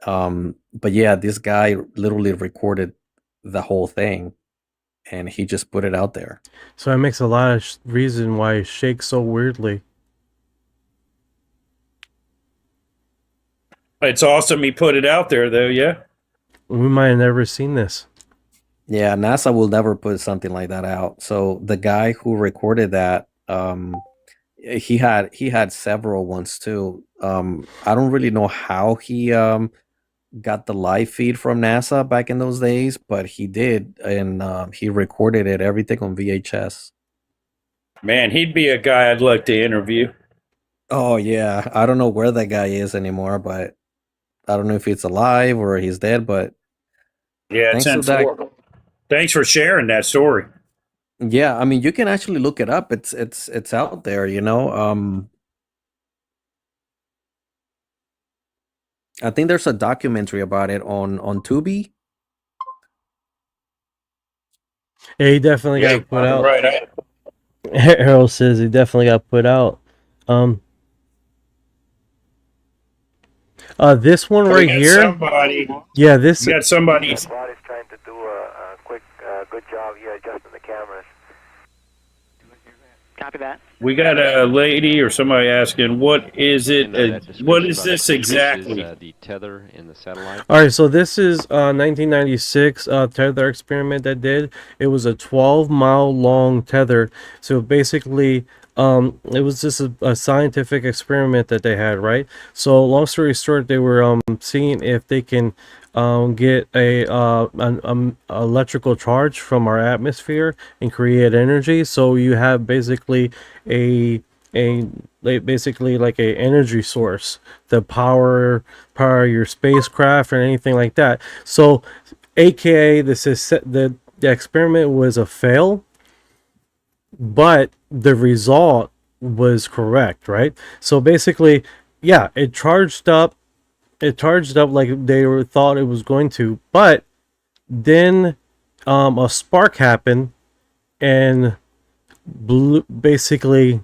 J: But yeah, this guy literally recorded the whole thing, and he just put it out there.
E: So that makes a lot of reason why it shakes so weirdly.
F: It's awesome he put it out there, though. Yeah.
E: We might have never seen this.
J: Yeah, NASA will never put something like that out. So the guy who recorded that, he had several ones too. I don't really know how he got the live feed from NASA back in those days, but he did, and he recorded it, everything on VHS.
F: Man, he'd be a guy I'd like to interview.
J: Oh yeah, I don't know where that guy is anymore, but I don't know if he's alive or he's dead. But
F: Yeah,
J: thanks for that.
F: Thanks for sharing that story.
J: Yeah, I mean, you can actually look it up. It's out there, you know. I think there's a documentary about it on Tubi.
E: Yeah, he definitely
F: Yeah,
E: got put out.
F: right.
E: Harold says he definitely got put out. This one right here.
F: Somebody.
E: Yeah, this.
F: We got somebody.
K: Body's trying to do a quick, good job here adjusting the cameras. Copy that.
F: We got a lady or somebody asking, what is it? What is this exactly?
L: This is, the tether in the satellite.
E: All right, so this is 1996 tether experiment that did. It was a 12-mile long tether. So basically, it was just a scientific experiment that they had, right? So long story short, they were seeing if they can get an electrical charge from our atmosphere and create energy. So you have basically basically like a energy source to power your spacecraft or anything like that. So aka this is the experiment was a fail, but the result was correct, right? So basically, yeah, it charged up like they thought it was going to, but then a spark happened and basically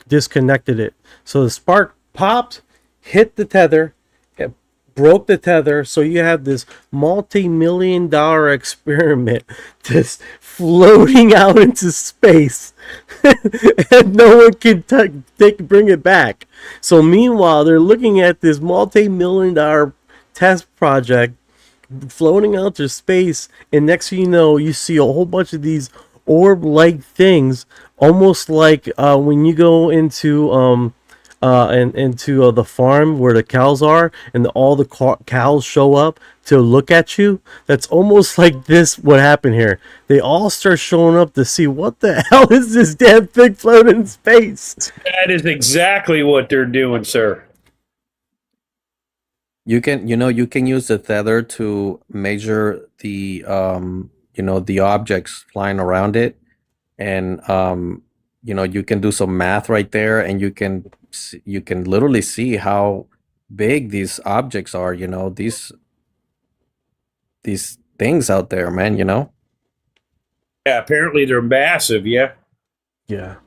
E: disconnected it. So the spark popped, hit the tether, it broke the tether. So you have this multi-million-dollar experiment just floating out into space and no one can bring it back. So meanwhile, they're looking at this multi-million-dollar test project floating out to space, and next thing you know, you see a whole bunch of these orb-like things, almost like when you go into the farm where the cows are, and all the cows show up to look at you. That's almost like this. What happened here? They all start showing up to see what the hell is this damn thing floating in space.
F: That is exactly what they're doing, sir.
J: You can use the tether to measure the the objects flying around it, and you can do some math right there, and you can literally see how big these objects are. These things out there, man.
F: Yeah, apparently they're massive. Yeah.
E: Yeah.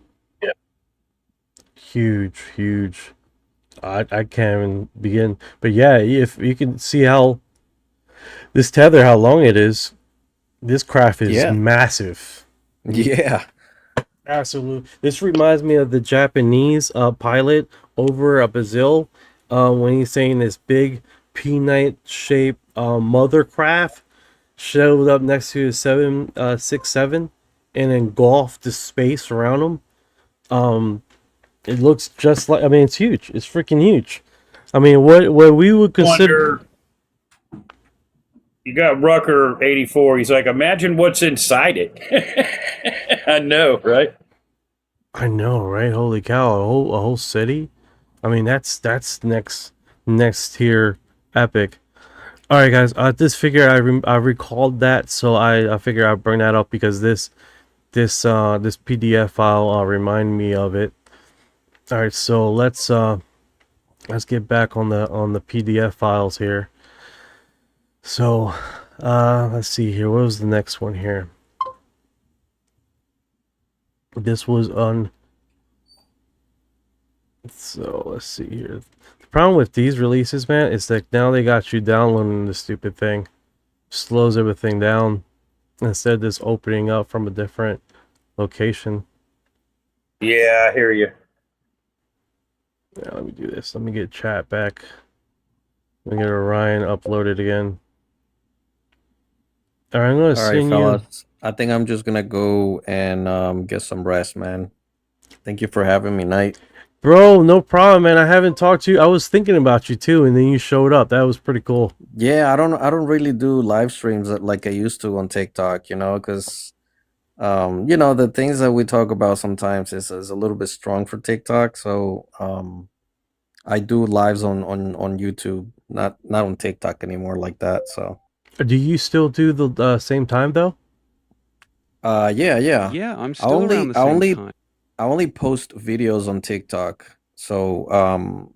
E: Huge. I can't even begin. But yeah, if you can see how this tether, how long it is, this craft is massive.
J: Yeah.
E: Absolutely. This reminds me of the Japanese pilot over Brazil when he's saying this big peanut-shaped mother craft showed up next to his 767 and engulfed the space around him. It looks just like, I mean, it's huge. It's freaking huge. I mean, what we would consider.
F: You got Rucker 84. He's like, imagine what's inside it. I know, right?
E: I know, right? Holy cow! A whole city. I mean, that's next tier epic. All right, guys. This figure I recalled that, so I figure I'd bring that up because this PDF file remind me of it. All right, so let's get back on the PDF files here. So let's see here. What was the next one here? This was on. So let's see here. The problem with these releases, man, is that now they got you downloading the stupid thing. Slows everything down instead of just opening up from a different location.
F: Yeah, I hear you.
E: Yeah, let me do this. Let me get chat back. Let me get Orion uploaded again. All right, I'm gonna
J: All right,
E: send you.
J: fellas. I think I'm just gonna go and get some rest, man. Thank you for having me, Knight.
E: Bro, no problem, man. I haven't talked to you. I was thinking about you too, and then you showed up. That was pretty cool.
J: Yeah, I don't really do live streams like I used to on TikTok, because the things that we talk about sometimes is a little bit strong for TikTok. So I do lives on YouTube, not on TikTok anymore like that. So
E: Do you still do the same time though?
J: yeah.
I: Yeah, I'm still around the same time.
J: I only post videos on TikTok. So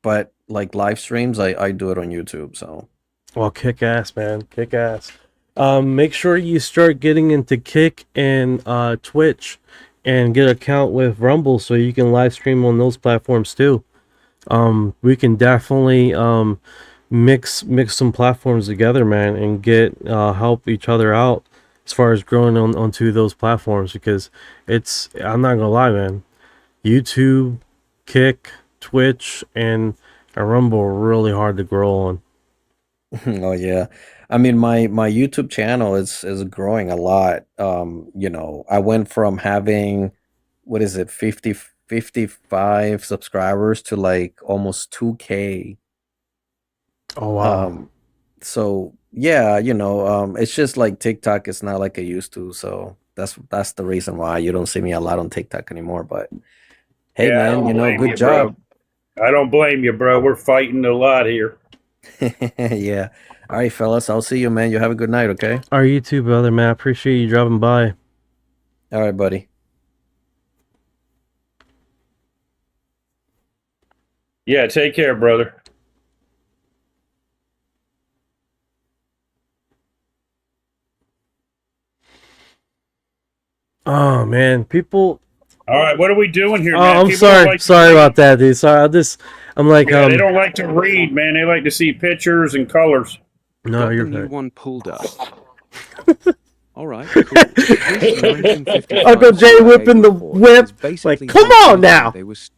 J: but like live streams, I do it on YouTube. So
E: Well, kick ass, man. Kick ass. Make sure you start getting into Kick and Twitch and get an account with Rumble so you can live stream on those platforms too. We can definitely mix some platforms together, man, and get help each other out as far as growing onto those platforms, because I'm not gonna lie, man, YouTube, Kick, Twitch, and Rumble are really hard to grow on.
J: oh yeah. I mean my YouTube channel is growing a lot. I went from having what is it, 55 subscribers to like almost 2K.
E: Oh wow.
J: So yeah, it's just like TikTok is not like I used to, so that's the reason why you don't see me a lot on TikTok anymore. But hey
F: Yeah, I
J: man,
F: don't blame
J: good
F: you,
J: job.
F: bro. I don't blame you, bro. We're fighting a lot here.
J: Yeah. All right, fellas, I'll see you, man. You have a good night, okay?
E: All right, you too, brother, man. I appreciate you dropping by.
J: All right, buddy.
F: Yeah, take care, brother.
E: Oh man, people.
F: All right, what are we doing here,
E: Oh,
F: man?
E: I'm
F: People don't
E: sorry.
F: like to
E: Sorry
F: read.
E: about that, dude. Sorry. I'm like,
F: Yeah, they don't like to read, man. They like to see pictures and colors.
E: No,
I: Got
E: you're
I: the new
E: right.
I: one pulled up. All right, cool. This 1955
E: Uncle Jay
I: CIA
E: whipping the
I: report
E: whip.
I: is basically
E: Like, come on
I: confirming
E: now.
I: They was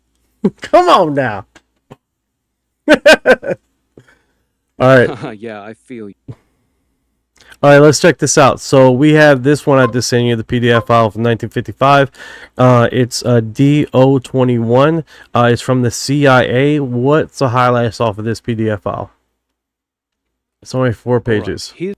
E: Come on now. All right.
I: yeah, I feel you.
E: All right, let's check this out. So we have this one. I just sent you the PDF file from 1955. It's DO21. It's from the CIA. What's the highlights off of this PDF file? It's only 4 pages.
I: Right,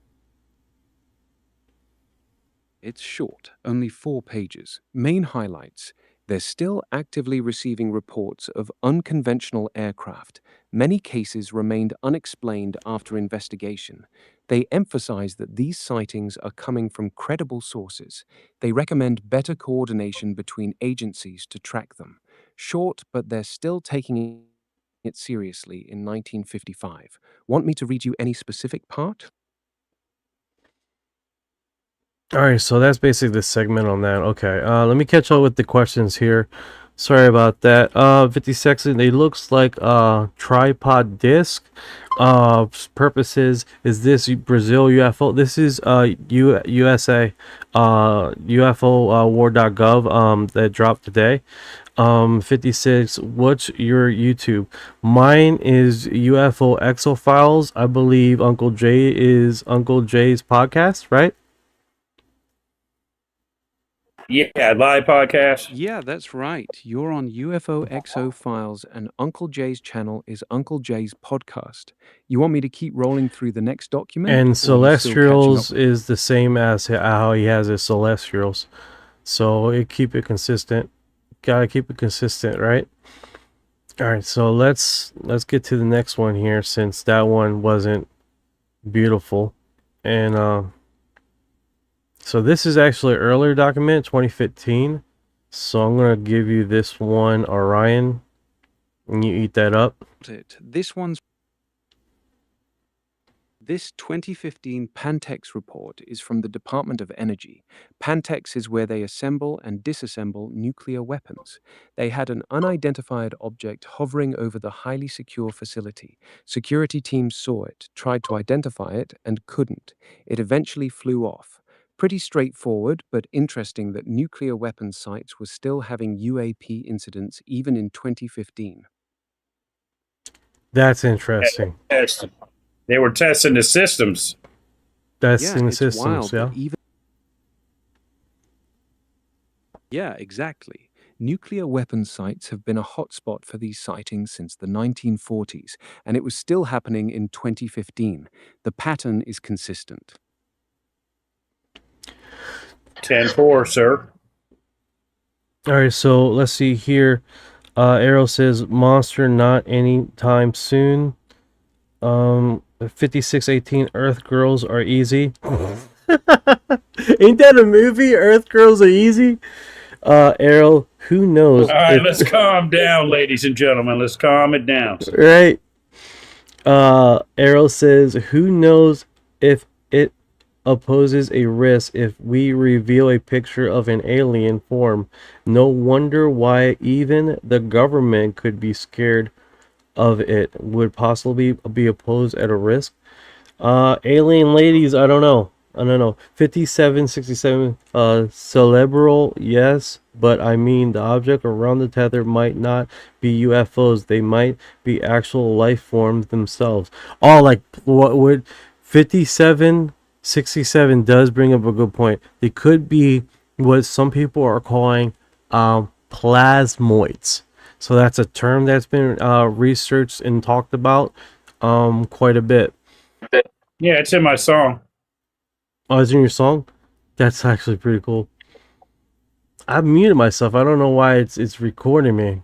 I: it's short, only 4 pages. Main highlights. They're still actively receiving reports of unconventional aircraft. Many cases remained unexplained after investigation. They emphasize that these sightings are coming from credible sources. They recommend better coordination between agencies to track them. Short, but they're still taking it seriously in 1955. Want me to read you any specific part?
E: All right, so that's basically the segment on that. Okay, let me catch up with the questions here. Sorry about that. 50 seconds. It looks like a tripod disc. Purposes is this Brazil UFO? This is USA UFO War.gov that dropped today. 56. What's your YouTube? Mine is UFO Exo Files. I believe Uncle Jay is Uncle Jay's podcast, right?
F: Yeah, live podcast.
I: Yeah, that's right. You're on UFO XO Files, and Uncle Jay's channel is Uncle Jay's podcast. You want me to keep rolling through the next document?
E: And
I: or you still catching
E: Celestials
I: up?
E: is the same as how he has his Celestials. So keep it consistent. Gotta keep it consistent, right? All right, so let's get to the next one here, since that one wasn't beautiful. And so this is actually an earlier document, 2015. So I'm gonna give you this one, Orion, and you eat that up.
I: This 2015 Pantex report is from the Department of Energy. Pantex is where they assemble and disassemble nuclear weapons. They had an unidentified object hovering over the highly secure facility. Security teams saw it, tried to identify it, and couldn't. It eventually flew off. Pretty straightforward, but interesting that nuclear weapons sites were still having UAP incidents even in 2015.
E: That's interesting.
F: They were testing the systems.
E: Testing the
I: it's
E: systems,
I: wild
E: yeah.
I: that even Yeah, exactly. Nuclear weapons sites have been a hotspot for these sightings since the 1940s, and it was still happening in 2015. The pattern is consistent.
F: 10-4, sir.
E: All right, so let's see here. Arrow says monster not anytime soon. 5618 Earth Girls Are Easy. Ain't that a movie? Earth Girls Are Easy. Arrow, who knows?
F: All right, let's calm down, ladies and gentlemen. Let's calm it down.
E: Right. Arrow says, who knows if it opposes a risk if we reveal a picture of an alien form. No wonder why even the government could be scared of it. Would possibly be opposed at a risk. Alien ladies, I don't know. 5767 cerebral, yes, but I mean the object around the tether might not be UFOs. They might be actual life forms themselves. Oh, like what would 5767 does bring up a good point. They could be what some people are calling plasmoids. So that's a term that's been researched and talked about quite a bit.
F: Yeah, it's in my song.
E: Oh, it's in your song? That's actually pretty cool. I've muted myself. I don't know why it's recording me.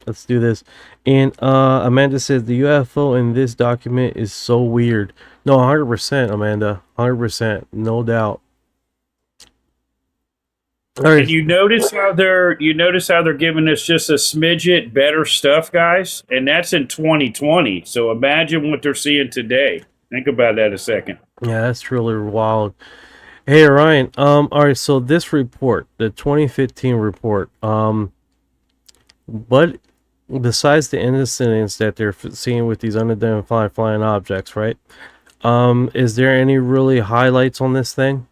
E: Let's do this. And Amanda says the UFO in this document is so weird. No, 100%, Amanda. 100%, no doubt.
F: And you notice how they're giving us just a smidget better stuff, guys, and that's in 2020. So imagine what they're seeing today. Think about that a second.
E: Yeah, that's really wild. Hey, Ryan. All right. So this report, the 2015 report, what besides the incidents that they're seeing with these unidentified flying objects, right? Is there any really highlights on this thing?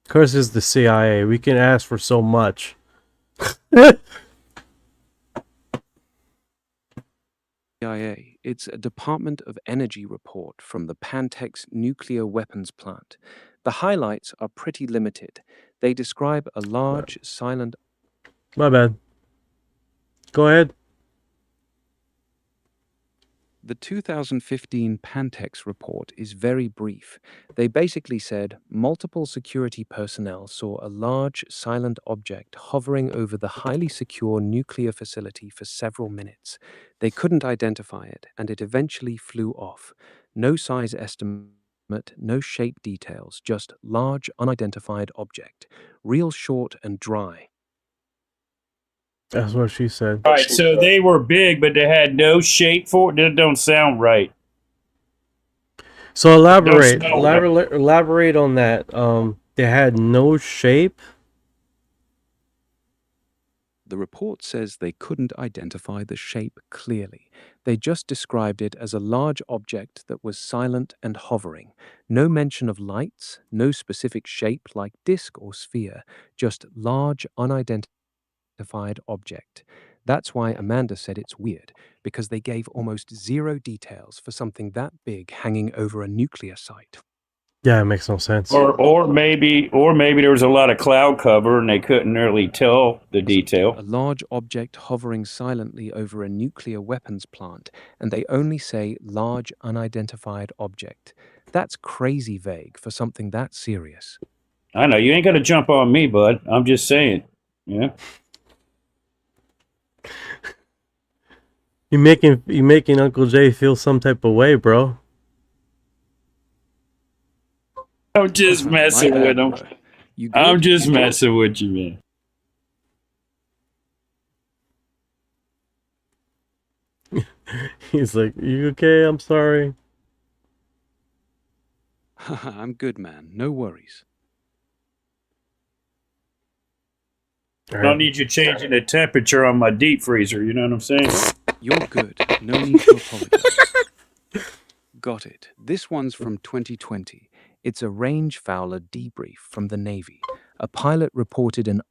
E: Of course, it's the CIA. We can ask for so much.
I: CIA. It's a Department of Energy report from the Pantex nuclear weapons plant. The highlights are pretty limited. They describe a large, silent...
E: My bad. Go ahead.
I: The 2015 Pantex report is very brief. They basically said multiple security personnel saw a large, silent object hovering over the highly secure nuclear facility for several minutes. They couldn't identify it, and it eventually flew off. No size estimate, no shape details, just large, unidentified object. Real short and dry.
E: That's what she said.
F: All right, so they were big, but they had no shape for it. That don't sound right.
E: So elaborate on that. They had no shape.
I: The report says they couldn't identify the shape clearly. They just described it as a large object that was silent and hovering. No mention of lights, no specific shape like disc or sphere, just large, unidentified object. That's why Amanda said it's weird, because they gave almost zero details for something that big hanging over a nuclear site.
E: Yeah, it makes no sense.
F: Or maybe there was a lot of cloud cover and they couldn't really tell the detail.
I: A large object hovering silently over a nuclear weapons plant, and they only say large unidentified object. That's crazy vague for something that serious.
F: I know, you ain't gonna jump on me, bud. I'm just saying. Yeah.
E: You making Uncle Jay feel some type of way, bro.
F: I'm just messing with him. I'm just messing with you, man.
E: He's like, "You okay? I'm sorry."
I: I'm good, man. No worries.
F: I don't need you changing the temperature on my deep freezer. You know what I'm saying?
I: You're good. No need to apologize. Got it. This one's from 2020. It's a range fowler debrief from the Navy. A pilot reported an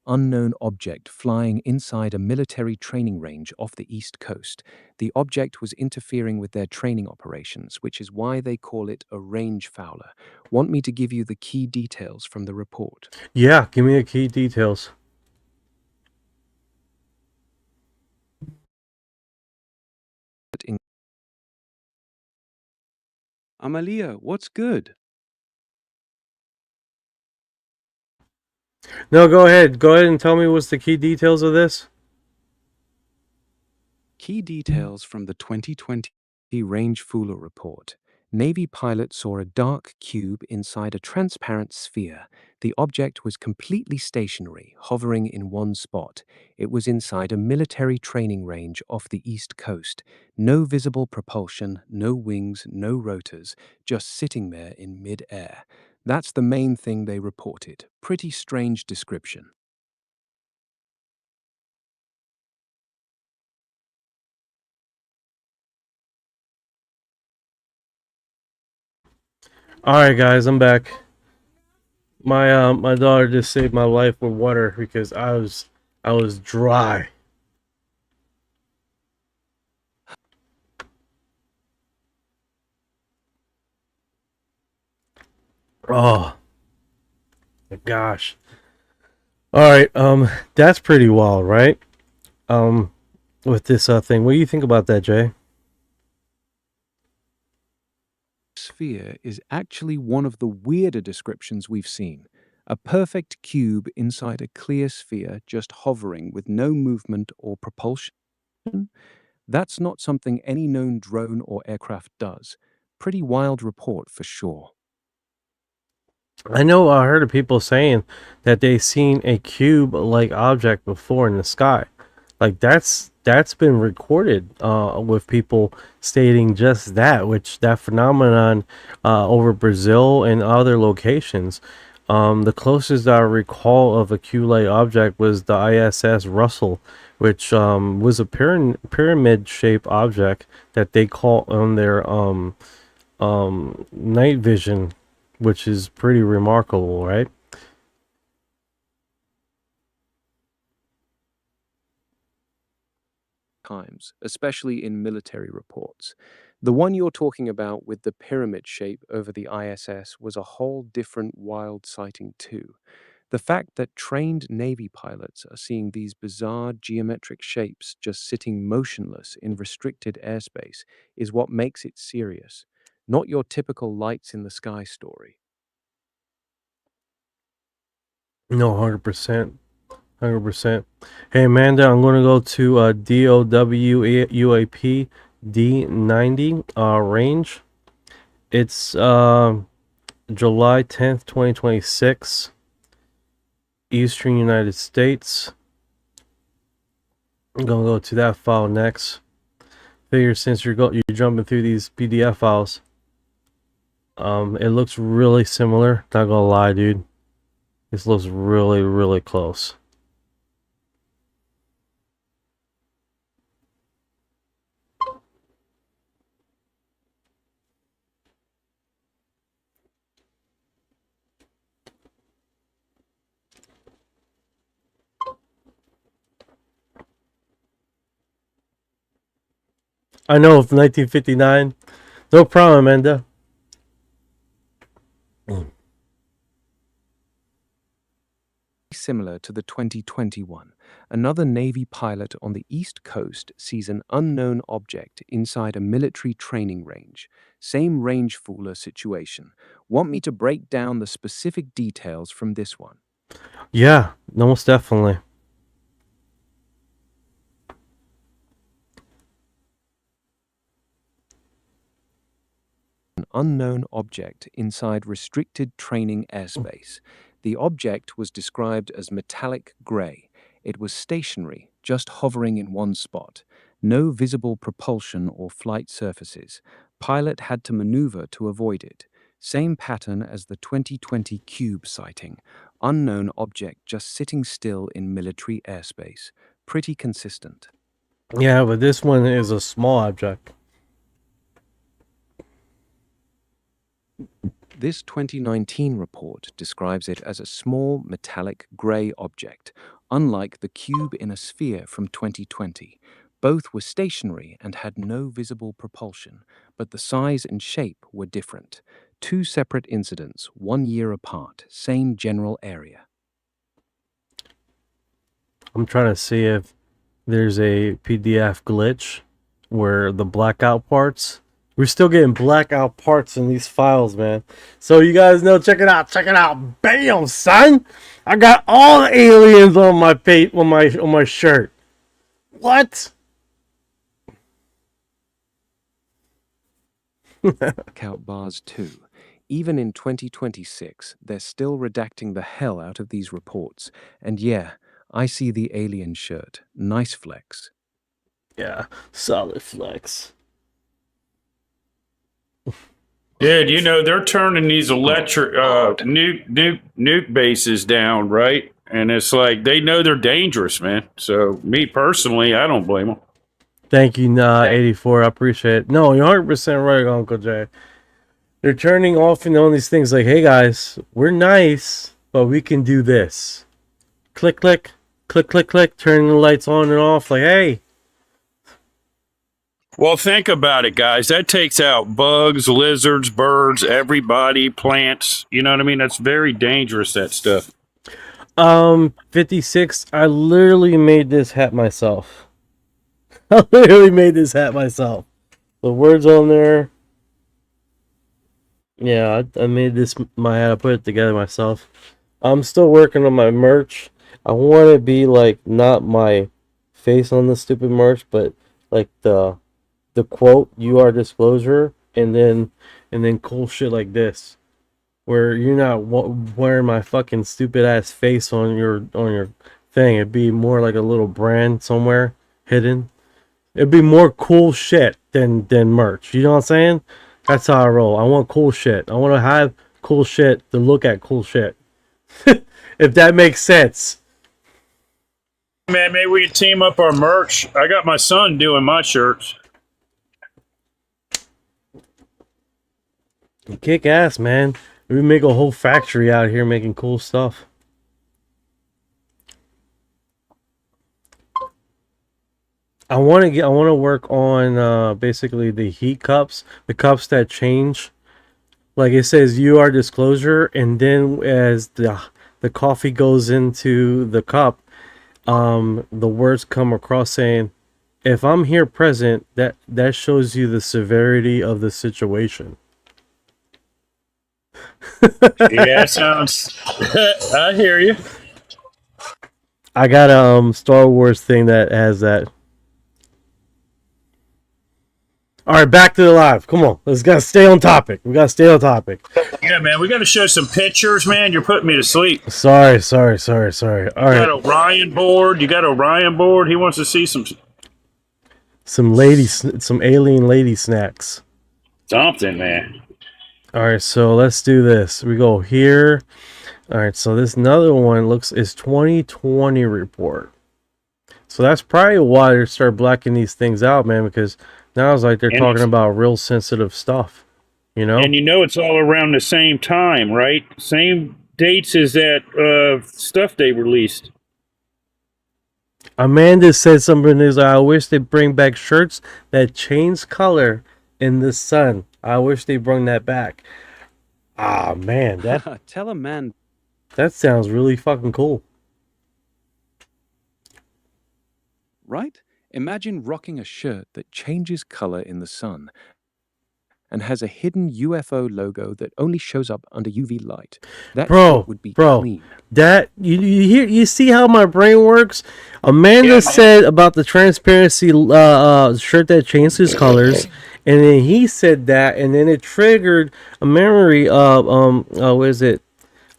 I: unknown object flying inside a military training range off the East Coast. The object was interfering with their training operations, which is why they call it a range fowler. Want me to give you the key details from the report?
E: Yeah, give me the key details.
I: Amalia, what's good?
E: No, go ahead. Go ahead and tell me what's the key details of this.
I: Key details from the 2020 Range Fowler report. Navy pilot saw a dark cube inside a transparent sphere. The object was completely stationary, hovering in one spot. It was inside a military training range off the East Coast. No visible propulsion, no wings, no rotors, just sitting there in mid-air. That's the main thing they reported. Pretty strange description.
E: All right, guys, I'm back. My daughter just saved my life with water because I was dry. Oh my gosh. All right, that's pretty wild, right? With this thing, what do you think about that, Jay?
I: Sphere is actually one of the weirder descriptions we've seen. A perfect cube inside a clear sphere just hovering with no movement or propulsion. That's not something any known drone or aircraft does. Pretty wild report for sure.
E: I know I heard of people saying that they seen a cube-like object before in the sky. Like that's been recorded with people stating just that, which that phenomenon over Brazil and other locations. The closest I recall of a cube-like object was the ISS Russell, which was a pyramid-shaped object that they caught on their night vision, which is pretty remarkable, right?
I: Times, especially in military reports. The one you're talking about with the pyramid shape over the ISS was a whole different wild sighting too. The fact that trained Navy pilots are seeing these bizarre geometric shapes just sitting motionless in restricted airspace is what makes it serious, not your typical lights in the sky story.
E: No, 100%. 100%. Hey, Amanda, I'm going to go to DOW UAP D90 range. It's July 10th, 2026. Eastern United States. I'm going to go to that file next. Figure since you're jumping through these PDF files, it looks really similar. Not gonna lie, dude. This looks really, really close. I know, 1959. No problem, Amanda.
I: Similar to the 2021, another Navy pilot on the East Coast sees an unknown object inside a military training range. Same range fooler situation. Want me to break down the specific details from this one?
E: Yeah, most definitely.
I: An unknown object inside restricted training airspace. The object was described as metallic gray. It was stationary, just hovering in one spot. No visible propulsion or flight surfaces. Pilot had to maneuver to avoid it. Same pattern as the 2020 Cube sighting. Unknown object just sitting still in military airspace. Pretty consistent.
E: Yeah, but this one is a small object.
I: This 2019 report describes it as a small metallic gray object, unlike the cube in a sphere from 2020. Both were stationary and had no visible propulsion, but the size and shape were different. Two separate incidents, 1 year apart, same general area.
E: I'm trying to see if there's a PDF glitch where the blackout parts. We're still getting blackout parts in these files, man. So you guys know, check it out, check it out. Bam, son! I got all the aliens on my page, on my shirt. What?
I: Blackout bars too. Even in 2026, they're still redacting the hell out of these reports. And yeah, I see the alien shirt. Nice flex.
E: Yeah, solid flex.
F: Dude, you know, they're turning these electric nuke bases down, right? And it's like they know they're dangerous, man. So me personally, I don't blame them.
E: Thank you, 84. I appreciate it. No, you're 100% right, Uncle Jay. They're turning off and on these things like, hey guys, we're nice, but we can do this. Click, click, click, click, click, turning the lights on and off. Like, hey.
F: Well, think about it, guys. That takes out bugs, lizards, birds, everybody, plants. You know what I mean? That's very dangerous, that stuff.
E: 56, I literally made this hat myself. I literally made this hat myself. The words on there. Yeah, I made this my hat. I put it together myself. I'm still working on my merch. I want to be like not my face on the stupid merch, but like the quote, "You are disclosure," and then cool shit like this, where you're not wearing my fucking stupid ass face on your thing. It'd be more like a little brand somewhere hidden. It'd be more cool shit than merch. You know what I'm saying? That's how I roll. I want cool shit. I want to have cool shit to look at cool shit. If that makes sense.
F: Man, maybe we could team up our merch. I got my son doing my shirts.
E: Kick ass, man. We make a whole factory out here making cool stuff. I want to work on basically the heat cups, the cups that change. Like it says, "You are disclosure," and then as the coffee goes into the cup, the words come across saying, "If I'm here present, that shows you the severity of the situation."
F: Yeah, sounds. I hear you.
E: I got a Star Wars thing that has that. All right, back to the live. Come on, let's gotta stay on topic. We gotta stay on topic.
F: Yeah, man, we got to show some pictures, man. You're putting me to sleep.
E: Sorry. All right.
F: You got Orion board. You got Orion board. He wants to see some
E: alien lady snacks.
F: something, man.
E: All right, so let's do this. We go here. All right, so this another one is 2020 report. So that's probably why they start blacking these things out, man, because now it's like they're talking about real sensitive stuff, you know?
F: And you know it's all around the same time, right? Same dates as that stuff they released.
E: Amanda said something is, I wish they bring back shirts that change color in the sun. I wish they bring that back. Ah, man, that
I: Tell a man.
E: that sounds really fucking cool.
I: Right? Imagine rocking a shirt that changes color in the sun and has a hidden UFO logo that only shows up under UV light. That shirt would be clean.
E: That you see how my brain works? Amanda said about the transparency shirt that changes colors, and then he said that, and then it triggered a memory of what is it?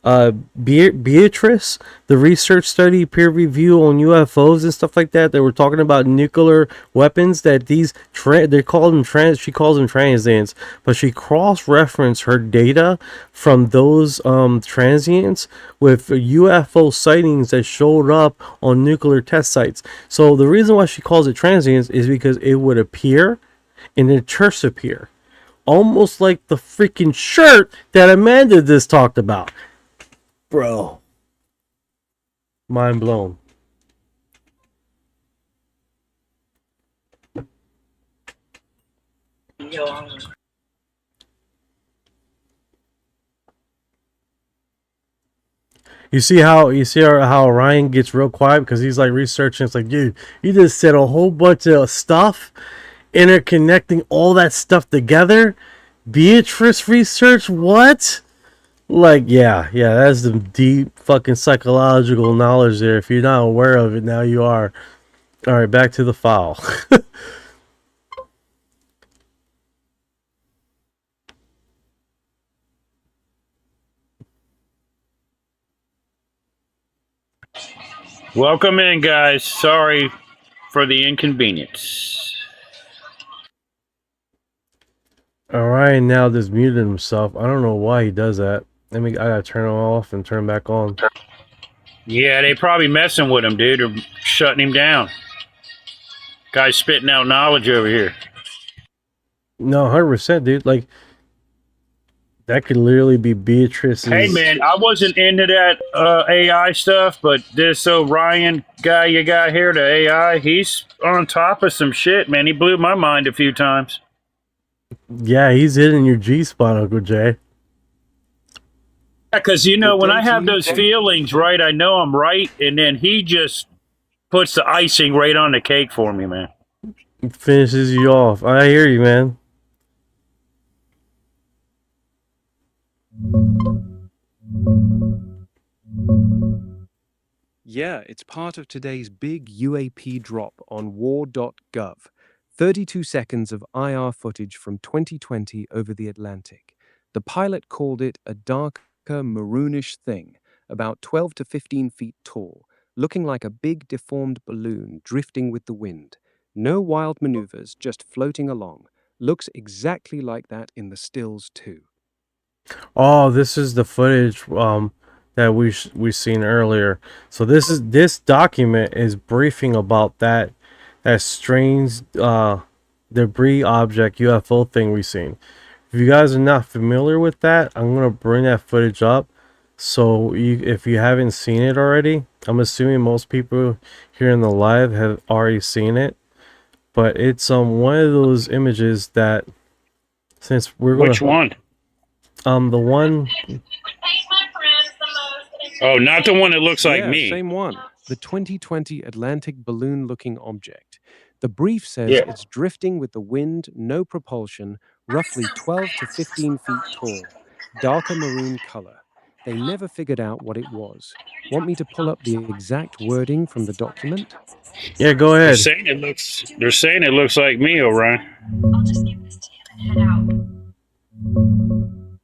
E: Beatrice, the research study peer review on UFOs and stuff like that. They were talking about nuclear weapons. That they call them she calls them transients, but she cross-referenced her data from those transients with UFO sightings that showed up on nuclear test sites. So the reason why she calls it transients is because it would appear and then disappear, almost like the freaking shirt that Amanda just talked about. Bro. Mind blown. You see how Orion gets real quiet because he's like researching. It's like, dude, you just said a whole bunch of stuff, interconnecting all that stuff together. Beatrice research, what? Like, yeah, that's the deep fucking psychological knowledge there. If you're not aware of it, now you are. All right, back to the file.
F: Welcome in, guys. Sorry for the inconvenience.
E: Orion now just muted himself. I don't know why he does that. I gotta turn him off and turn back on.
F: Yeah, they probably messing with him, dude, or shutting him down. Guy's spitting out knowledge over here.
E: No, 100%, dude. Like, that could literally be Beatrice's.
F: Hey, man, I wasn't into that AI stuff, but this Orion guy you got here, the AI, he's on top of some shit, man. He blew my mind a few times.
E: Yeah, he's hitting your G-spot, Uncle Jay.
F: Because, you know, when I have those feelings, right, I know I'm right, and then he just puts the icing right on the cake for me, man.
E: Finishes you off. I hear you, man.
I: Yeah, it's part of today's big UAP drop on War.gov. 32 seconds of IR footage from 2020 over the Atlantic. The pilot called it a darker, maroonish thing, about 12 to 15 feet tall, looking like a big deformed balloon drifting with the wind. No wild maneuvers, just floating along. Looks exactly like that in the stills too.
E: Oh, this is the footage that we seen earlier. So this document is briefing about that strange debris object UFO thing we seen. If you guys are not familiar with that, I'm gonna bring that footage up. So if you haven't seen it already, I'm assuming most people here in the live have already seen it. But it's one of those images that, since we're gonna,
F: which one?
E: The one.
F: Oh, not the one that looks like me.
I: Same one. The 2020 Atlantic balloon-looking object. The brief says it's drifting with the wind, no propulsion, roughly 12 to 15 feet tall, darker maroon color. They never figured out what it was. Want me to pull up the exact wording from the document?
E: Yeah, go ahead.
F: They're saying it looks like me, Orion.
M: I'll just give this to you and head out.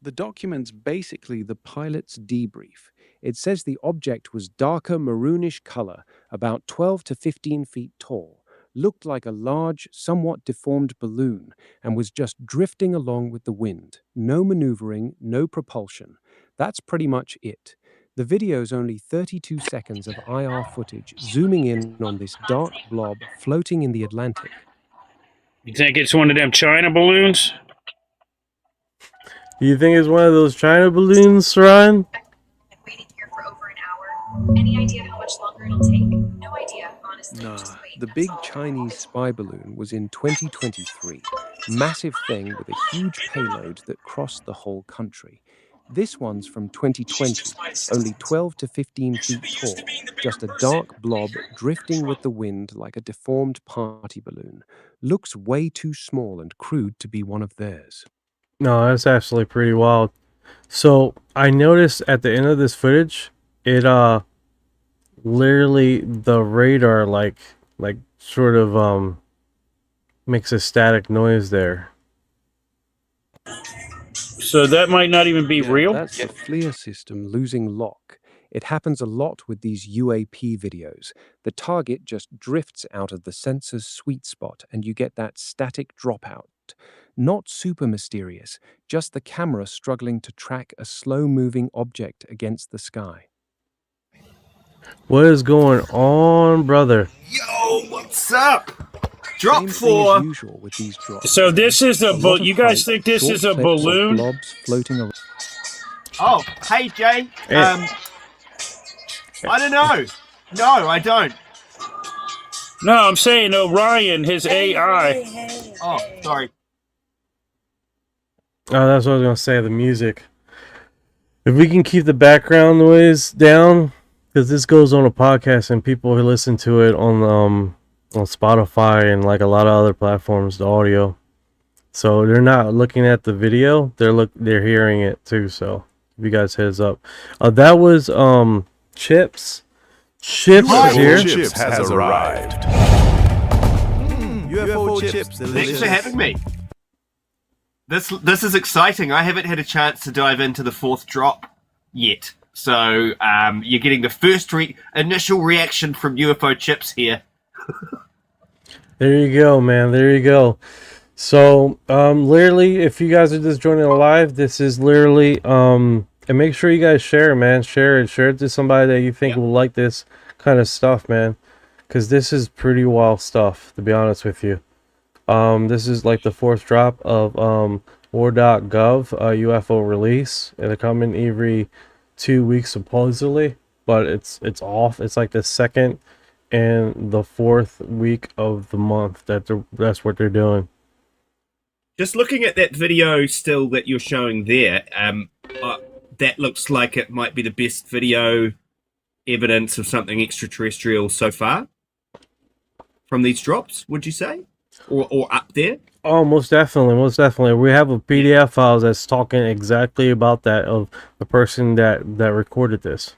I: The document's basically the pilot's debrief. It says the object was darker maroonish color, about 12 to 15 feet tall, looked like a large, somewhat deformed balloon, and was just drifting along with the wind. No maneuvering, no propulsion. That's pretty much it. The video's only 32 seconds of IR footage, zooming in on this dark blob floating in the Atlantic.
F: You think it's one of them China balloons?
E: You think it's one of those China balloons, Ron?
M: I've been waiting here for over an hour. Any idea how much longer it'll take? No idea, honestly.
I: Nah,
M: Just wait.
I: the big Chinese spy balloon was in 2023. Massive thing with a huge payload that crossed the whole country. This one's from 2020, only 12 to 15 feet tall, just a dark blob drifting with the wind like a deformed party balloon. Looks way too small and crude to be one of theirs.
E: No, that's actually pretty wild. So I noticed at the end of this footage, it literally the radar like sort of makes a static noise there.
F: So that might not even be real?
I: That's the FLIR system losing lock. It happens a lot with these UAP videos. The target just drifts out of the sensor's sweet spot and you get that static dropout. Not super mysterious, just the camera struggling to track a slow-moving object against the sky.
E: What is going on, brother?
G: Yo, what's up? Drop
I: Same thing
G: four.
I: as usual with these drops.
F: So this is a
I: lot of
F: you guys
I: hype,
F: think this
I: short
F: is a
I: clips of
F: balloon?
I: blobs floating around.
G: Oh, hey Jay. I don't know. No, I don't.
F: No, I'm saying Orion, his AI.
G: Oh, sorry.
E: Oh, that's what I was gonna say. The music. If we can keep the background noise down, because this goes on a podcast and people who listen to it on Spotify and like a lot of other platforms, the audio. So they're not looking at the video; they're hearing it too. So if you guys heads up, that was Chips. Chips is here.
A: Chips has arrived.
G: UFO chips. Thanks for having me. This is exciting. I haven't had a chance to dive into the fourth drop yet. So you're getting the first initial reaction from UFO chips here.
E: There you go, man. There you go. So literally, if you guys are just joining live, this is literally and make sure you guys share it, man. Share it to somebody that you think will like this kind of stuff, man. Because this is pretty wild stuff, to be honest with you. This is like the fourth drop of War.gov UFO release. It'll come in every 2 weeks supposedly, but it's off. It's like the second and the fourth week of the month that's what they're doing.
G: Just looking at that video still that you're showing there, that looks like it might be the best video evidence of something extraterrestrial so far from these drops, would you say? Or up there?
E: Oh, most definitely. We have a PDF file that's talking exactly about that, of the person that recorded this.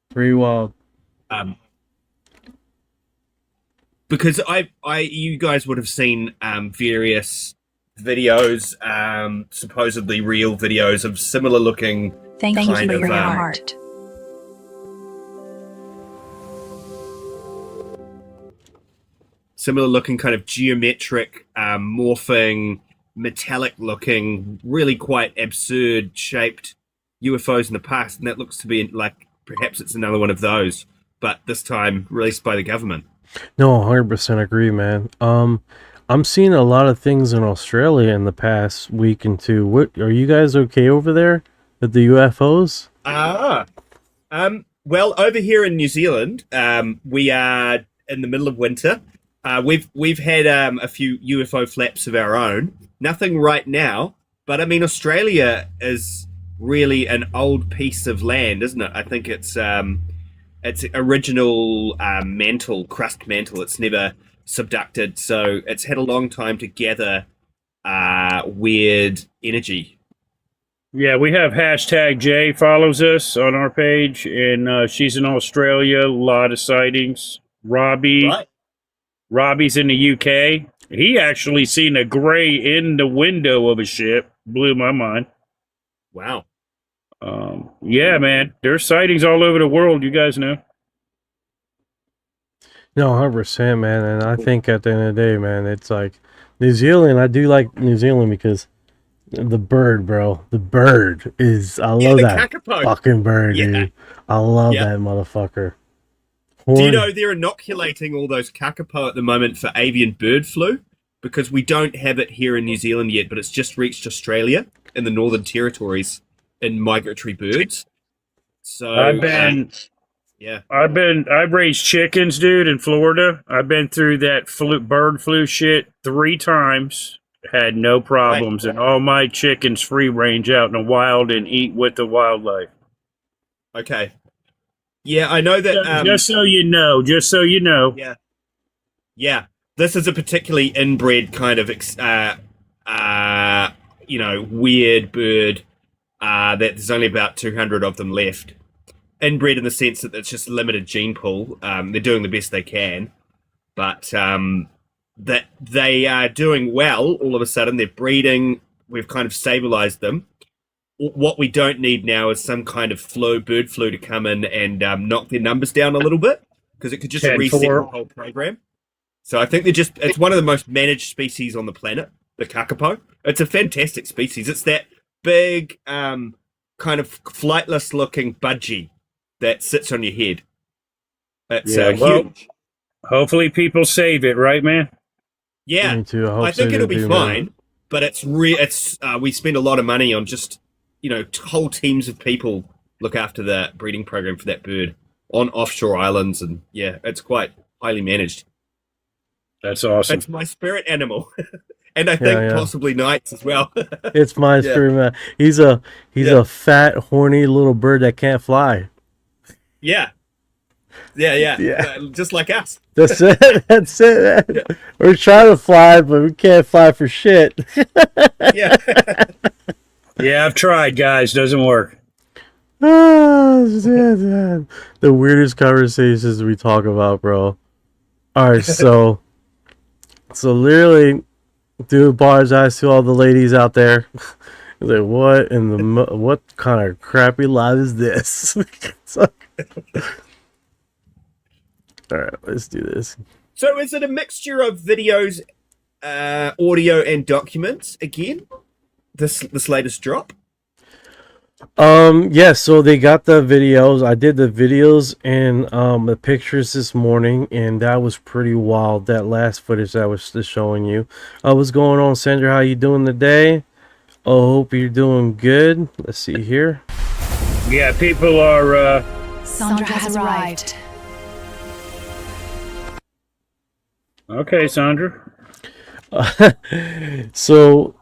E: Pretty wild.
G: Because you guys would have seen various videos, supposedly real videos of similar looking.
N: Thank you for your heart.
G: Similar looking kind of geometric, morphing, metallic looking, really quite absurd shaped UFOs in the past, and that looks to be like perhaps it's another one of those, but this time released by the government.
E: No, 100% agree, man. I'm seeing a lot of things in Australia in the past week and two. What are you guys okay over there with the UFOs?
G: Well, over here in New Zealand, we are in the middle of winter. We've had a few UFO flaps of our own. Nothing right now, but I mean Australia is really an old piece of land, isn't it? I think it's original crust mantle. It's never subducted, so it's had a long time to gather weird energy.
F: Yeah, we have hashtag Jay follows us on our page, and she's in Australia. A lot of sightings. Robbie's in the UK. He actually seen a gray in the window of a ship. Blew my mind.
G: Wow.
F: Yeah, man. There's sightings all over the world, you guys know.
E: No, 100%, man. And I think at the end of the day, man, it's like New Zealand. I do like New Zealand because the bird, bro. The bird is. I love that
G: kakapo.
E: Fucking bird, dude. I love that motherfucker.
G: Do you know they're inoculating all those kakapo at the moment for avian bird flu? Because we don't have it here in New Zealand yet, but it's just reached Australia in the Northern Territories in migratory birds. So
F: I've raised chickens, dude, in Florida. I've been through that bird flu shit 3 times. Had no problems, and all my chickens free range out in the wild and eat with the wildlife.
G: Okay. Yeah, I know that.
F: Just so you know.
G: Yeah. Yeah. This is a particularly inbred kind of, weird bird. That there's only about 200 of them left. Inbred in the sense that it's just limited gene pool. They're doing the best they can, but that they are doing well. All of a sudden, they're breeding. we've kind of stabilized them. What we don't need now is some kind of bird flu to come in and knock their numbers down a little bit, because it could just reset the whole program. So I think it's one of the most managed species on the planet, the kakapo. It's a fantastic species. It's that big, kind of flightless looking budgie that sits on your head. It's huge.
F: Hopefully people save it, right, man?
G: Yeah,
E: Me too. I hope
G: I think
E: so
G: it'll be
E: too,
G: fine,
E: man.
G: but we spend a lot of money on just, whole teams of people look after the breeding program for that bird on offshore islands, and yeah, it's quite highly managed.
F: That's awesome.
G: It's my spirit animal, and I think possibly Knight's as well.
E: It's my spirit man. He's a fat, horny little bird that can't fly.
G: Yeah. Just like us.
E: That's it. That's it. Man. We're trying to fly, but we can't fly for shit.
G: Yeah.
F: Yeah, I've tried, guys. Doesn't work.
E: The weirdest conversations we talk about, bro. All right, so literally, do apologize to all the ladies out there. Like, what kind of crappy live is this? All right, let's do this.
G: So is it a mixture of videos, audio, and documents again? This latest drop?
E: Yeah, so they got the videos. I did the videos and the pictures this morning, and that was pretty wild. That last footage that I was just showing you. What's going on, Sandra? How you doing today? I hope you're doing good. Let's see here.
F: Yeah, people are
N: Sandra has arrived.
F: Okay, Sandra.
E: So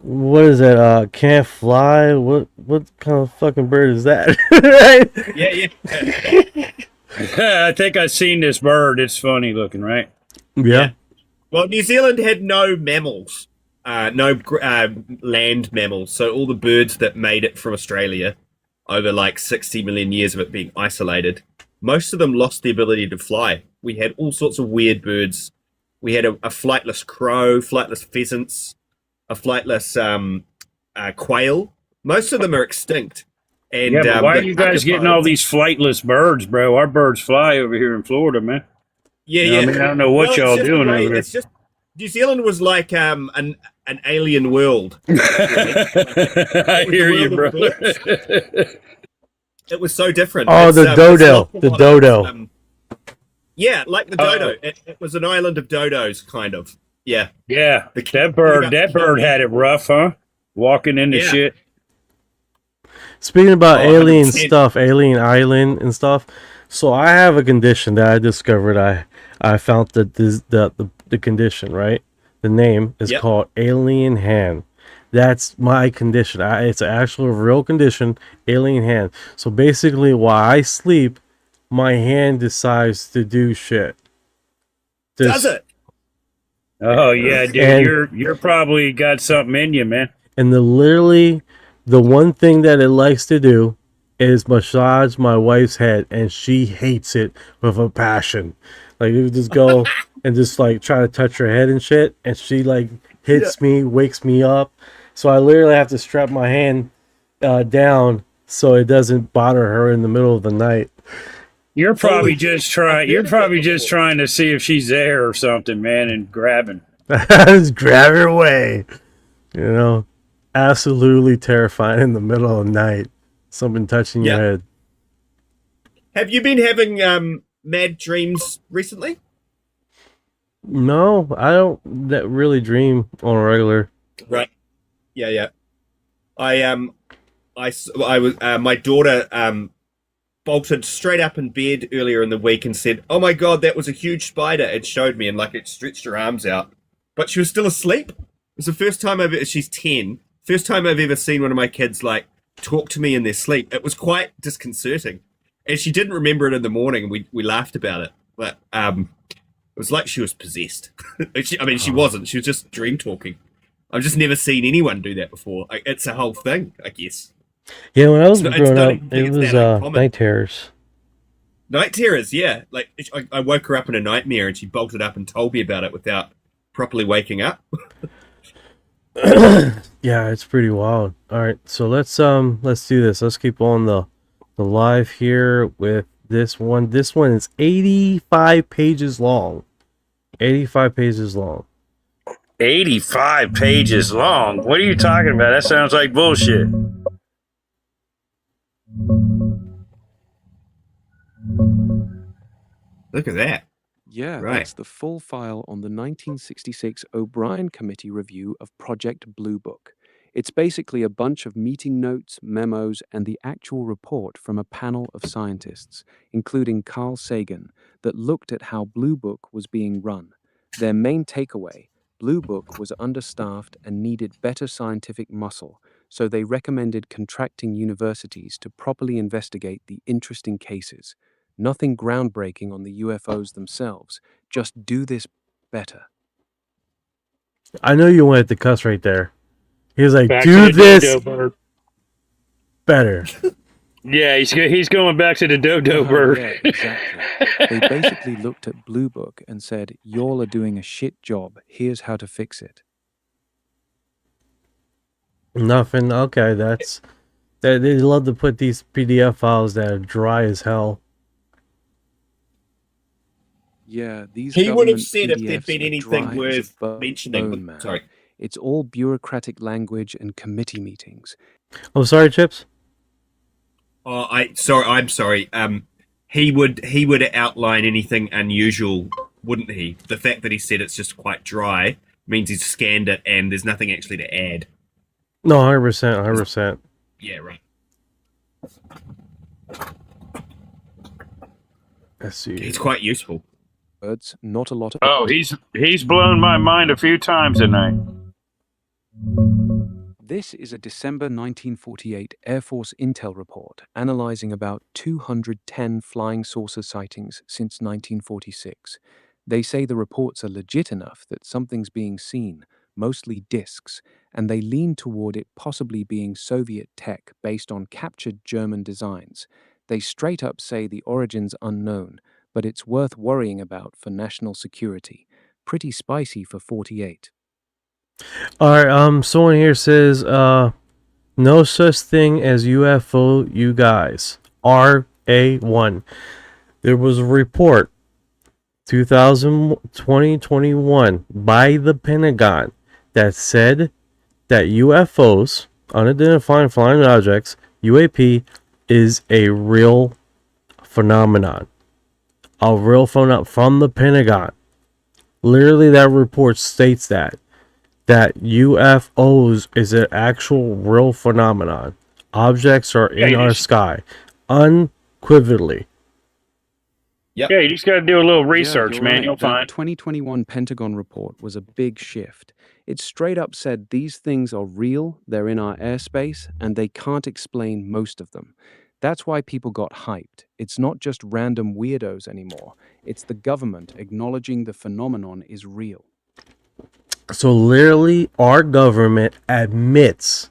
E: what is that? Can't fly? What kind of fucking bird is that? Right?
G: Yeah.
F: I think I've seen this bird. It's funny looking, right?
E: Yeah.
G: Well, New Zealand had no mammals, no land mammals. So all the birds that made it from Australia over like 60 million years of it being isolated, most of them lost the ability to fly. We had all sorts of weird birds. We had a flightless crow, flightless pheasants, a flightless quail. Most of them are extinct. And
F: yeah, but why are you guys getting all these flightless birds, bro? Our birds fly over here in Florida, man.
G: Yeah.
F: I mean, I don't know what y'all doing over there.
G: It's just New Zealand was like an alien world.
F: I hear you, bro.
G: It was so different.
E: Oh, the dodo.
G: Yeah, like the dodo. It was an island of dodos, kind of. Yeah.
F: Yeah. That bird had it rough, huh? Walking into shit.
E: Speaking about alien
G: 100%.
E: stuff, alien island and stuff. So I have a condition that I discovered. I found the condition, right? The name is called alien hand. That's my condition. It's an actual real condition, alien hand. So basically, while I sleep, my hand decides to do shit.
G: Does it?
F: Oh yeah, dude, you're probably got something in you, man.
E: And literally the one thing that it likes to do is massage my wife's head, and she hates it with a passion. Like, it would just go and just like try to touch her head and shit, and she like hits me, wakes me up. So I literally have to strap my hand down so it doesn't bother her in the middle of the night.
F: You're probably just trying to see if she's there or something, man, and grabbing.
E: Just grab her away. You know, absolutely terrifying in the middle of the night. Something touching your head.
G: Have you been having mad dreams recently?
E: No, I don't really dream on a regular.
G: Right. Yeah. I was my daughter bolted straight up in bed earlier in the week and said, "Oh my god, that was a huge spider." It showed me, and like it stretched her arms out, but she was still asleep. It was the first time she's 10. First time I've ever seen one of my kids like talk to me in their sleep. It was quite disconcerting, and she didn't remember it in the morning. We laughed about it, but it was like she was possessed. She wasn't. She was just dream talking. I've just never seen anyone do that before. It's a whole thing, I guess.
E: Yeah, when I was growing up, it was night terrors.
G: Night terrors, yeah. Like, I woke her up in a nightmare and she bolted up and told me about it without properly waking up.
E: Yeah, it's pretty wild. All right, so let's do this. Let's keep on the live here with this one. This one is 85 pages long. 85 pages long.
F: 85 pages long. What are you talking about? That sounds like bullshit.
G: Look at that.
I: Yeah,
G: Right.
I: that's the full file on the 1966 O'Brien Committee review of Project Blue Book. It's basically a bunch of meeting notes, memos, and the actual report from a panel of scientists, including Carl Sagan, that looked at how Blue Book was being run. Their main takeaway: Blue Book was understaffed and needed better scientific muscle, so they recommended contracting universities to properly investigate the interesting cases. Nothing groundbreaking on the UFOs themselves, just do this better.
E: I know you wanted to cuss right there. He was like,
F: Back
E: do
F: to the
E: this
F: dodo bird.
E: better.
F: Yeah, he's going back to the dodo bird.
I: Yeah, exactly. They basically looked at Blue Book and said, y'all are doing a shit job. Here's how to fix it.
E: Nothing. Okay, that's that. They love to put these PDF files that are dry as hell.
I: Yeah, these
G: He would have
I: government
G: said if there'd
I: PDFs
G: been
I: are
G: anything
I: dry as
G: worth
I: a
G: mentioning.
I: bone, man.
G: Sorry.
I: It's all bureaucratic language and committee meetings.
E: Oh, sorry, Chips.
G: Oh, I'm sorry. He would outline anything unusual, wouldn't he? The fact that he said it's just quite dry means he's scanned it and there's nothing actually to add.
E: No, 100%, 100%.
G: Yeah, right.
E: Let's see.
G: He's quite useful.
I: Words, not a lot of.
F: Oh, he's blown my mind a few times tonight.
I: This is a December 1948 Air Force intel report analyzing about 210 flying saucer sightings since 1946. They say the reports are legit enough that something's being seen, mostly discs, and they lean toward it possibly being Soviet tech based on captured German designs. They straight up say the origin's unknown, but it's worth worrying about for national security. Pretty spicy for 48.
E: All right. Someone here says, no such thing as UFO, you guys. RA1. There was a report, 2021, by the Pentagon that said that UFOs, unidentified flying objects, UAP, is a real phenomenon. A real phenomenon from the Pentagon. Literally, that report states that UFOs is an actual real phenomenon. Objects are in our sky, unequivocally.
G: Yep.
F: Yeah, you just got to do a little research,
I: you're
F: man.
I: right.
F: You'll
I: That
F: find.
I: 2021 Pentagon report was a big shift. It straight up said these things are real, they're in our airspace, and they can't explain most of them. That's why people got hyped. It's not just random weirdos anymore. It's the government acknowledging the phenomenon is real.
E: So literally, our government admits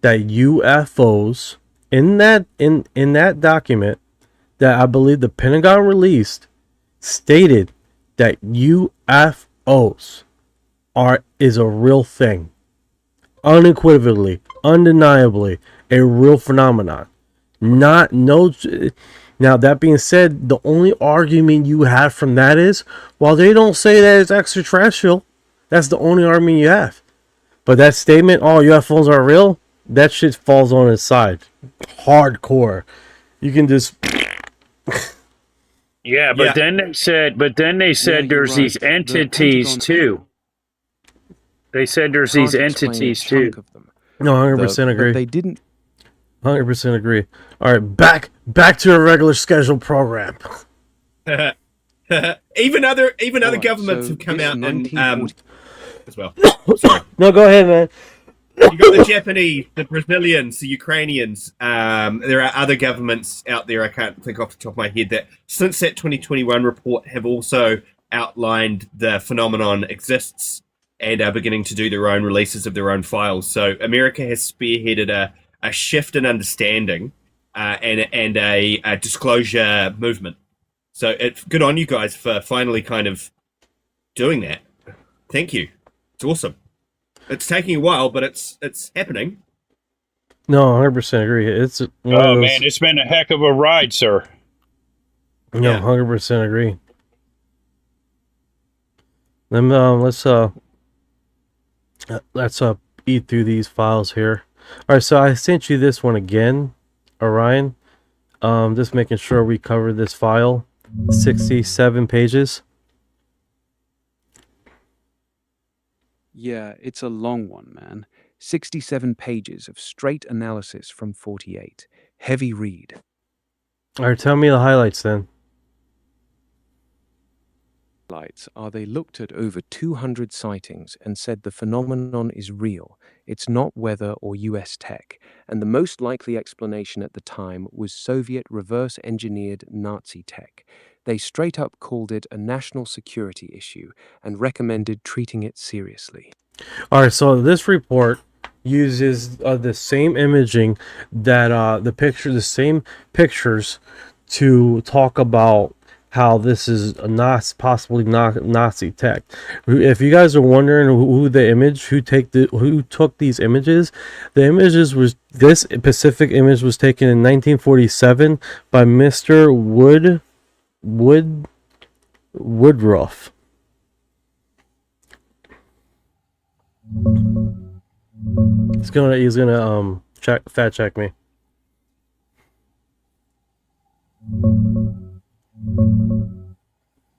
E: that UFOs in that document that I believe the Pentagon released stated that UFOs is a real thing, unequivocally, undeniably a real phenomenon. Now that being said, the only argument you have from that is, well, they don't say that it's extraterrestrial. That's the only argument you have. But that statement, oh, UFOs are real, that shit falls on its side. Hardcore. You can just...
F: Yeah, but then they said, there's
I: right.
F: these
I: The
F: entities
I: Pentagon
F: too. They said there's these
I: can't explain a
F: entities
I: chunk
F: too.
I: of them.
E: No, 100% agree.
I: But they didn't.
E: 100% agree. All right, back to a regular scheduled program.
G: even other
I: Alright,
G: governments
I: so
G: have come
I: this
G: out and
I: 1940
G: as well. Sorry.
E: No, go ahead, man.
G: You got the Japanese, the Brazilians, the Ukrainians. There are other governments out there, I can't think off the top of my head, that since that 2021 report have also outlined the phenomenon exists and are beginning to do their own releases of their own files. So America has spearheaded a shift in understanding and a disclosure movement. So it's good on you guys for finally kind of doing that. Thank you. It's awesome. It's taking a while, but it's happening.
E: No, 100% agree. It's one of
F: Oh
E: those.
F: man, it's been a heck of a ride, sir.
E: No,
G: Yeah.
E: 100% agree. Let's eat through these files here. All right, so I sent you this one again, Orion. Just making sure we cover this file. 67 pages.
I: Yeah, it's a long one, man. 67 pages of straight analysis from 48. Heavy read.
E: All right, tell me the highlights then.
I: Highlights are they looked at over 200 sightings and said the phenomenon is real. It's not weather or US tech. And the most likely explanation at the time was Soviet reverse-engineered Nazi tech. They straight up called it a national security issue and recommended treating it seriously.
E: All right, so this report uses the same imaging that the same pictures to talk about how this is possibly not Nazi tech. If you guys are wondering who took these images, this specific image was taken in 1947 by Mr. Woodruff. He's gonna fact check me.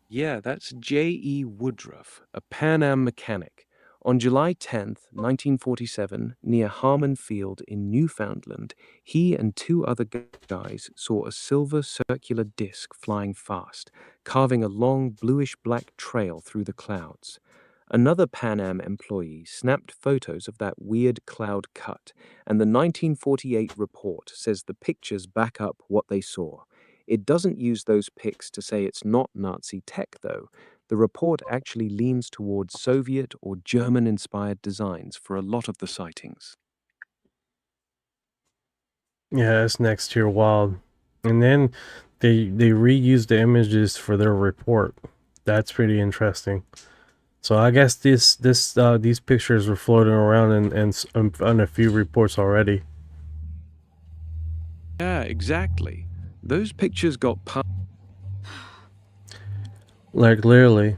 I: Yeah, that's J.E. Woodruff, a Pan Am mechanic. On July 10th, 1947, near Harmon Field in Newfoundland, he and two other guys saw a silver circular disc flying fast, carving a long bluish-black trail through the clouds. Another Pan Am employee snapped photos of that weird cloud cut, and the 1948 report says the pictures back up what they saw. It doesn't use those pics to say it's not Nazi tech, though. The report actually leans towards Soviet or German-inspired designs for a lot of the sightings.
E: Yeah, that's next to your wild. And then they reused the images for their report. That's pretty interesting. So I guess these pictures were floating around in a few reports already.
I: Yeah, exactly. Those pictures got
E: Like literally.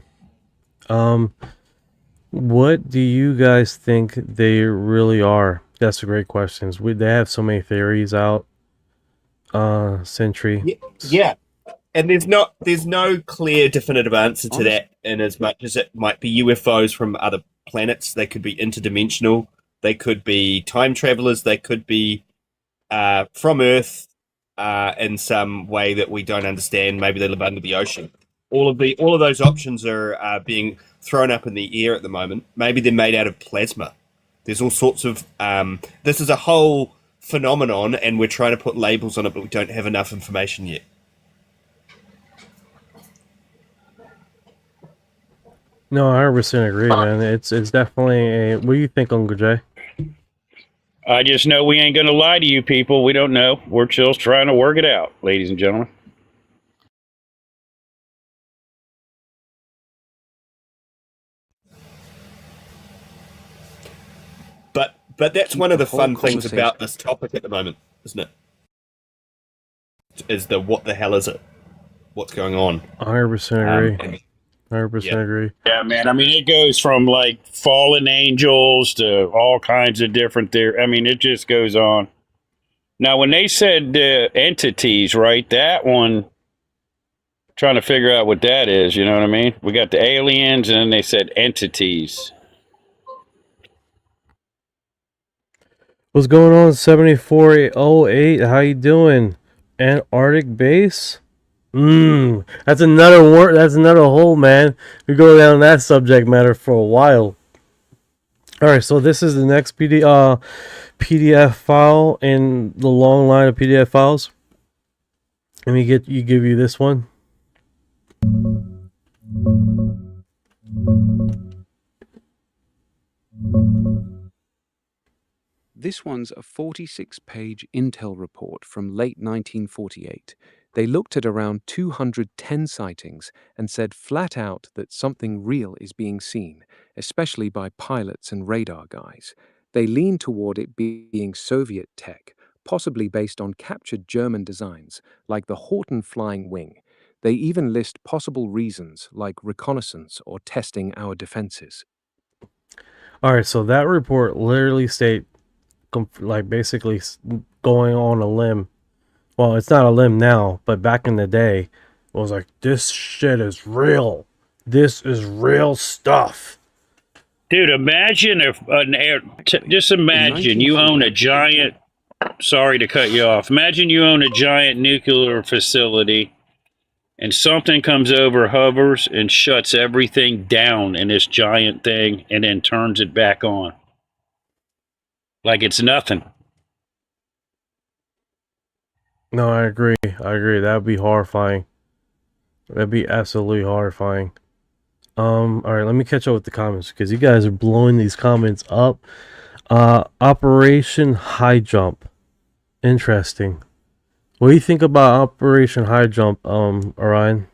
E: What do you guys think they really are? That's a great question. They have so many theories out. Sentry.
G: Yeah. And there's no clear definitive answer to that, in as much as it might be UFOs from other planets. They could be interdimensional, they could be time travelers, they could be from Earth in some way that we don't understand. Maybe they live under the ocean. All of those options are being thrown up in the air at the moment. Maybe they're made out of plasma. There's all sorts of this is a whole phenomenon, and we're trying to put labels on it, but we don't have enough information yet.
E: No, I 100% agree, man. It's definitely a. What do you think, Uncle Jay?
F: I just know we ain't gonna lie to you people. We don't know. We're just trying to work it out, ladies and gentlemen.
G: But that's one of the fun things about this topic at the moment, isn't it? Is the what the hell is it? What's going on?
E: 100% agree. 100% agree.
F: Yeah, man. I mean, it goes from like fallen angels to all kinds of different there. I mean, it just goes on. Now, when they said entities, right? That one, trying to figure out what that is. You know what I mean? We got the aliens, and then they said entities.
E: What's going on, 7408? How you doing? Antarctic base? That's another word. That's another hole, man. We go down that subject matter for a while. All right, so this is the next PDF file in the long line of PDF files. Let me give you this one.
I: This one's a 46-page intel report from late 1948. They looked at around 210 sightings and said flat out that something real is being seen, especially by pilots and radar guys. They lean toward it being Soviet tech, possibly based on captured German designs, like the Horten flying wing. They even list possible reasons, like reconnaissance or testing our defenses.
E: All right, so that report literally state, like, basically going on a limb. Well, it's not a limb now, but back in the day, it was like, this shit is real. This is real stuff.
F: Dude, imagine if just imagine you own a giant. Sorry to cut you off. Imagine you own a giant nuclear facility, and something comes over, hovers, and shuts everything down in this giant thing, and then turns it back on like it's nothing.
E: No, I agree. That would be horrifying. That'd be absolutely horrifying. All right, let me catch up with the comments because you guys are blowing these comments up. Operation High Jump. Interesting. What do you think about Operation High Jump, Orion?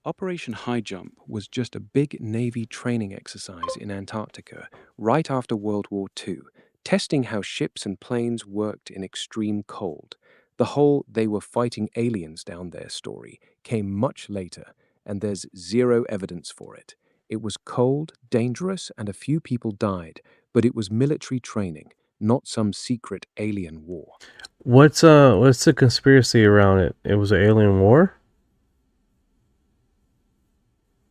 I: Operation High Jump was just a big Navy training exercise in Antarctica right after World War II, testing how ships and planes worked in extreme cold. The whole "they were fighting aliens down there" story came much later, and there's zero evidence for it. It was cold, dangerous, and a few people died, but it was military training, not some secret alien war.
E: What's the conspiracy around it? It was an alien war?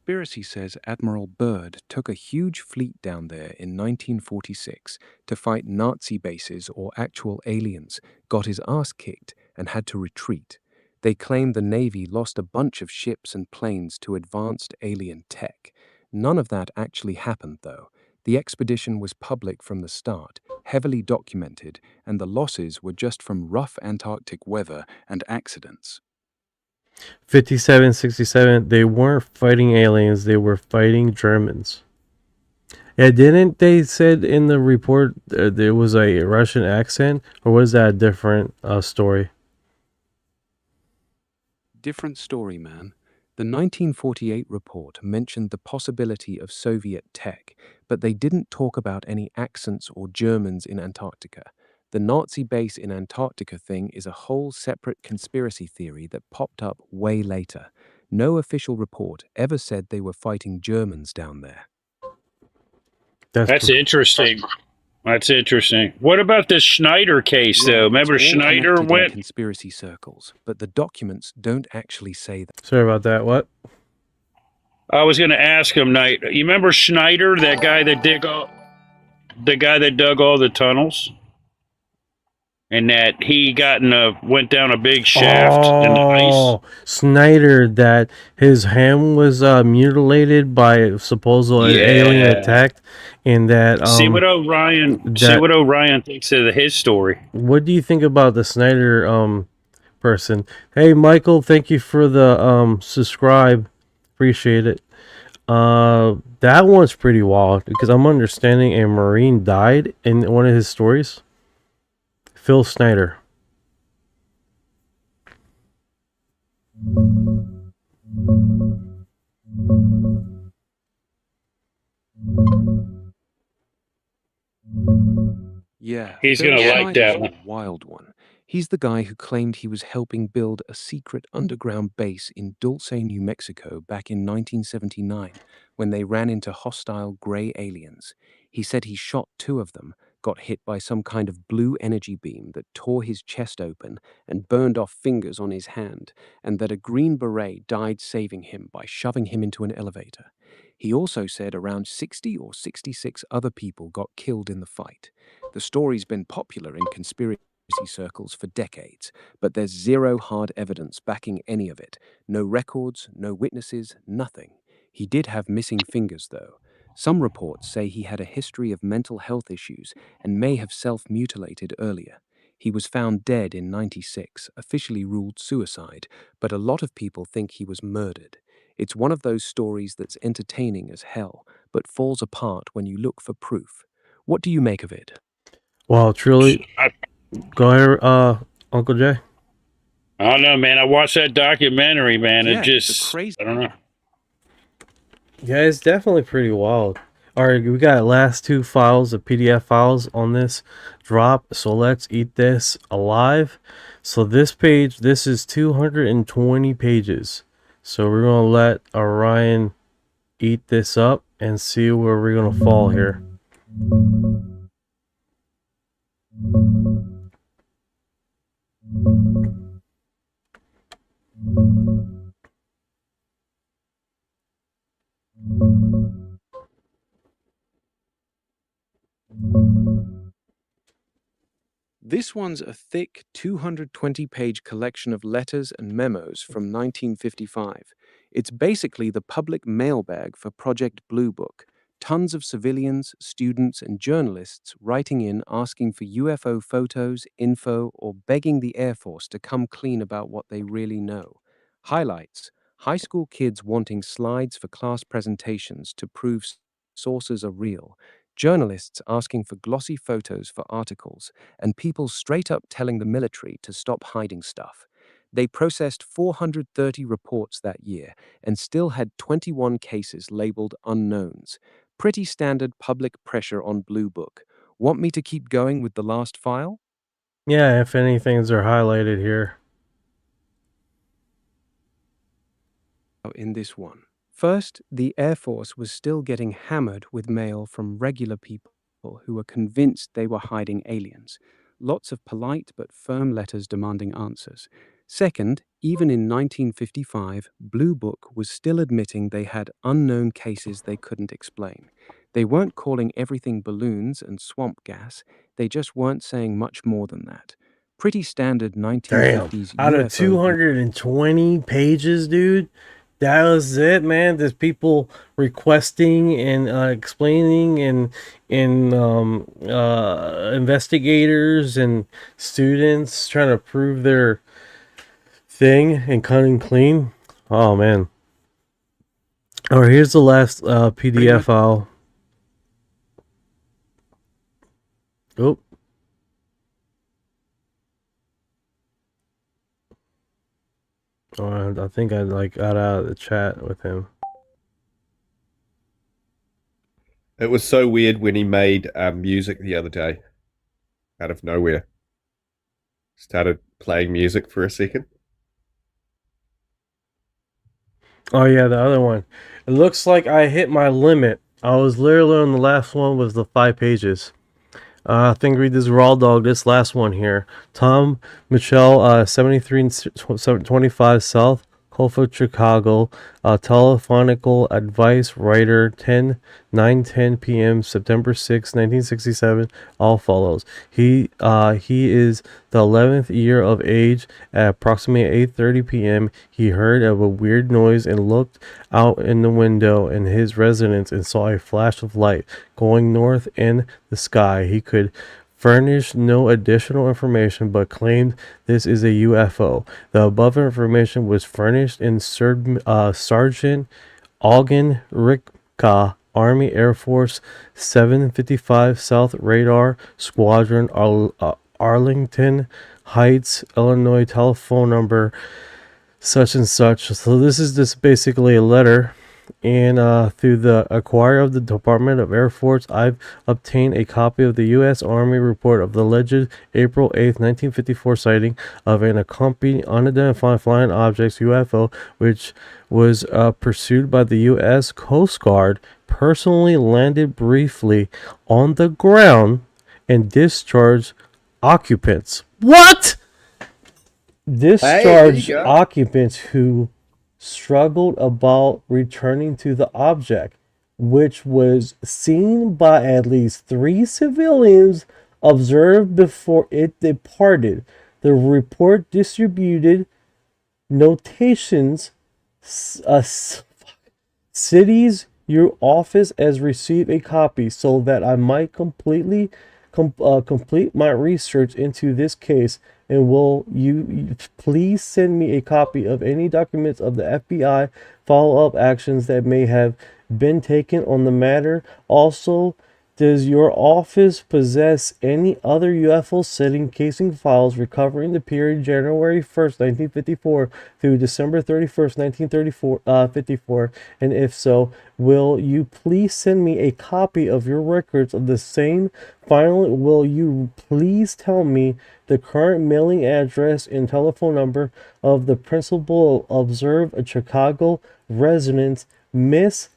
I: Conspiracy says Admiral Byrd took a huge fleet down there in 1946 to fight Nazi bases or actual aliens, got his ass kicked, and had to retreat. They claim the Navy lost a bunch of ships and planes to advanced alien tech. None of that actually happened, though. The expedition was public from the start, heavily documented, and the losses were just from rough Antarctic weather and accidents.
E: 5767, they weren't fighting aliens, they were fighting Germans. Yeah, didn't they said in the report there was a Russian accent, or was that a different story?
I: Different story, man. The 1948 report mentioned the possibility of Soviet tech, but they didn't talk about any accents or Germans in Antarctica. The Nazi base in Antarctica thing is a whole separate conspiracy theory that popped up way later. No official report ever said they were fighting Germans down there.
F: That's interesting. That's interesting. What about this Schneider case, though? Remember Schneider went
I: in conspiracy circles, but the documents don't actually say that.
E: Sorry about that. What?
F: I was going to ask him, Knight. You remember Schneider, that guy that dug all the tunnels? And that he went down a big shaft in the ice.
E: Snyder, that his hand was mutilated by supposedly alien attack, and that
F: see what Orion thinks of his story.
E: What do you think about the Snyder person? Hey, Michael, thank you for the subscribe. Appreciate it. That one's pretty wild because I'm understanding a Marine died in one of his stories. Phil Snyder.
I: Yeah,
F: he's gonna like that one.
I: Wild one. He's the guy who claimed he was helping build a secret underground base in Dulce, New Mexico back in 1979 when they ran into hostile gray aliens. He said he shot 2 of them, got hit by some kind of blue energy beam that tore his chest open and burned off fingers on his hand, and that a Green Beret died saving him by shoving him into an elevator. He also said around 60 or 66 other people got killed in the fight. The story's been popular in conspiracy circles for decades, but there's zero hard evidence backing any of it. No records, no witnesses, nothing. He did have missing fingers, though. Some reports say he had a history of mental health issues and may have self-mutilated earlier. He was found dead in '96, officially ruled suicide, but a lot of people think he was murdered. It's one of those stories that's entertaining as hell, but falls apart when you look for proof. What do you make of it?
E: Well, truly, go ahead, Uncle Jay?
F: I don't know, man. I watched that documentary, man.
I: Yeah,
F: It
I: it's a
F: just,
I: crazy.
F: I don't know.
E: Yeah, it's definitely pretty wild. All right, we got last two files, the PDF files on this drop. So let's eat this alive. So this page, this is 220 pages. So we're going to let Orion eat this up and see where we're going to fall here.
I: This one's a thick 220-page collection of letters and memos from 1955. It's basically the public mailbag for Project Blue Book. Tons of civilians, students, and journalists writing in asking for UFO photos, info, or begging the Air Force to come clean about what they really know. Highlights: high school kids wanting slides for class presentations to prove sources are real, journalists asking for glossy photos for articles, and people straight up telling the military to stop hiding stuff. They processed 430 reports that year and still had 21 cases labeled unknowns. Pretty standard public pressure on Blue Book. Want me to keep going with the last file?
E: Yeah, if anything's are highlighted here.
I: In this one. First, the Air Force was still getting hammered with mail from regular people who were convinced they were hiding aliens. Lots of polite but firm letters demanding answers. Second, even in 1955, Blue Book was still admitting they had unknown cases they couldn't explain. They weren't calling everything balloons and swamp gas, they just weren't saying much more than that. Pretty standard 1950s
E: Damn. Out of
I: UFO
E: 220 pages, dude, that was it, man. There's people requesting and explaining, and investigators and students trying to prove their thing and cutting clean. Oh man. All right, here's the last PDF file. Oh. Oh, I think I got out of the chat with him.
G: It was so weird when he made music the other day, out of nowhere. Started playing music for a second.
E: Oh yeah, the other one. It looks like I hit my limit. I was literally on the last one with the 5 pages. I think read this raw dog. This last one here. Tom Mitchell, 7325 South Colford, Chicago. Telephonical advice writer, 9:10 p.m. September 6, 1967. All follows. He is the 11th year of age. At approximately 8:30 p.m., he heard of a weird noise and looked out in the window in his residence and saw a flash of light going north in the sky. He could furnish no additional information but claimed this is a UFO. The above information was furnished in Sergeant Augen Ricka, Army Air Force 755 South Radar Squadron, Arlington Heights, Illinois, telephone number such and such. So this is just basically a letter, and through the acquirer of the Department of Air Force, I've obtained a copy of the U.S. Army report of the alleged April 8th, 1954 sighting of an accompanied unidentified flying objects UFO, which was pursued by the U.S. Coast Guard, personally landed briefly on the ground and discharged occupants. What? Discharged occupants who struggled about returning to the object, which was seen by at least 3 civilians observed before it departed. The report distributed notations. Cities, your office has received a copy so that I might complete my research into this case. And will you please send me a copy of any documents of the FBI follow-up actions that may have been taken on the matter? Also, Does your office possess any other UFO sighting casing files recovering the period January 1st, 1954 through December 31st, 1954? And if so, will you please send me a copy of your records of the same? Finally, will you please tell me the current mailing address and telephone number of the principal observed a Chicago resident, Miss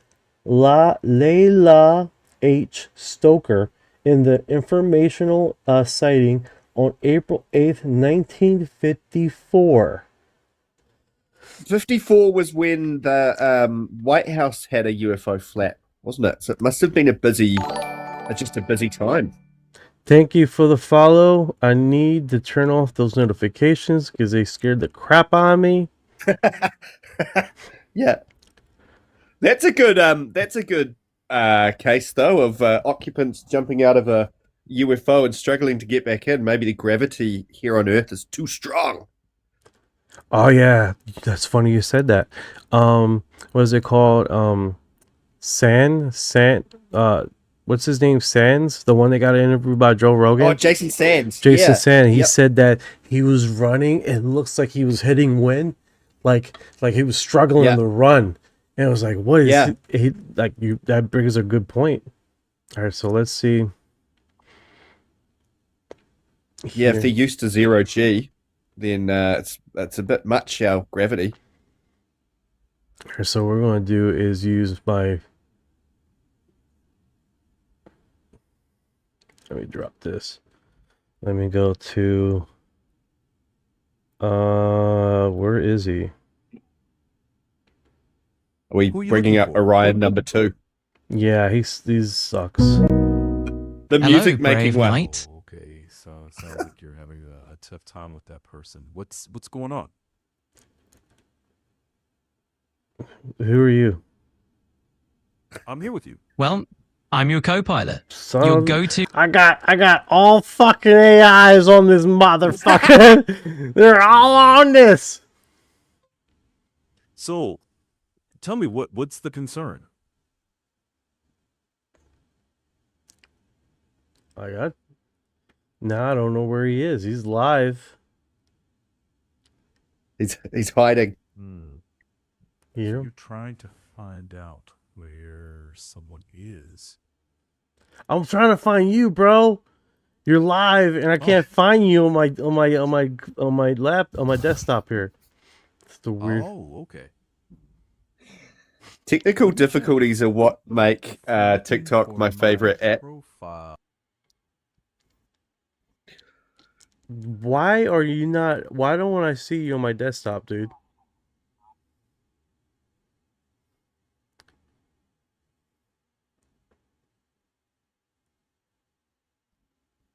E: Layla H. Stoker, in the informational sighting on April 8th, 1954.
G: 54 was when the White House had a UFO flap, wasn't it? So it must have been just a busy time.
E: Thank you for the follow. I need to turn off those notifications because they scared the crap out of me.
G: Yeah. That's a good case though of occupants jumping out of a UFO and struggling to get back in. Maybe the gravity here on Earth is too strong.
E: Oh yeah, that's funny you said that. What is it called? What's his name? Sands, the one that got interviewed by Joe Rogan.
G: Oh, Jason Sands.
E: Jason Sands. He
G: Yep.
E: said that he was running. It looks like he was hitting wind, like he was struggling
G: Yeah.
E: to run. And it was like, what is
G: Yeah.
E: he like? You that brings a good point. All right, so let's see.
G: Yeah, if they're used to 0G, then it's a bit much, our gravity.
E: All right, so what we're going to do is use my. Let me drop this. Let me go to. Where is he?
G: Are we bringing up Orion number 2?
E: Yeah, he sucks.
G: The music making one.
O: Okay, so it sounds like you're having a tough time with that person. What's going on?
E: Who are you?
O: I'm here with you.
P: Well, I'm your co-pilot.
E: Son
P: Your
E: of-
P: go-to.
E: I got all fucking AIs on this motherfucker. They're all on this.
O: So, tell me what's the concern?
E: I don't know where he is. He's live.
G: He's hiding.
E: Here.
O: You're trying to find out where someone is.
E: I'm trying to find you, bro. You're live, and I can't find you on my desktop here. It's the weird.
O: Oh, okay.
G: Technical difficulties are what make TikTok my favorite app.
E: Why are you not? Why don't I see you on my desktop, dude?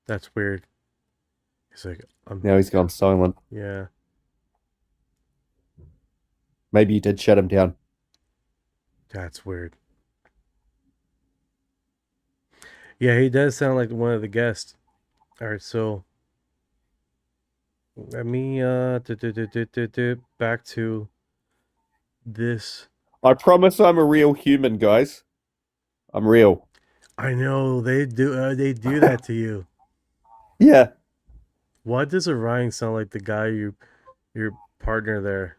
E: That's weird. He's like,
G: Now he's gone silent.
E: Yeah.
G: Maybe you did shut him down.
E: That's weird. Yeah, he does sound like one of the guests. All right, so let me back to this.
G: I promise I'm a real human, guys. I'm real.
E: I know they do that to you.
G: Yeah.
E: Why does Orion sound like the guy your partner there?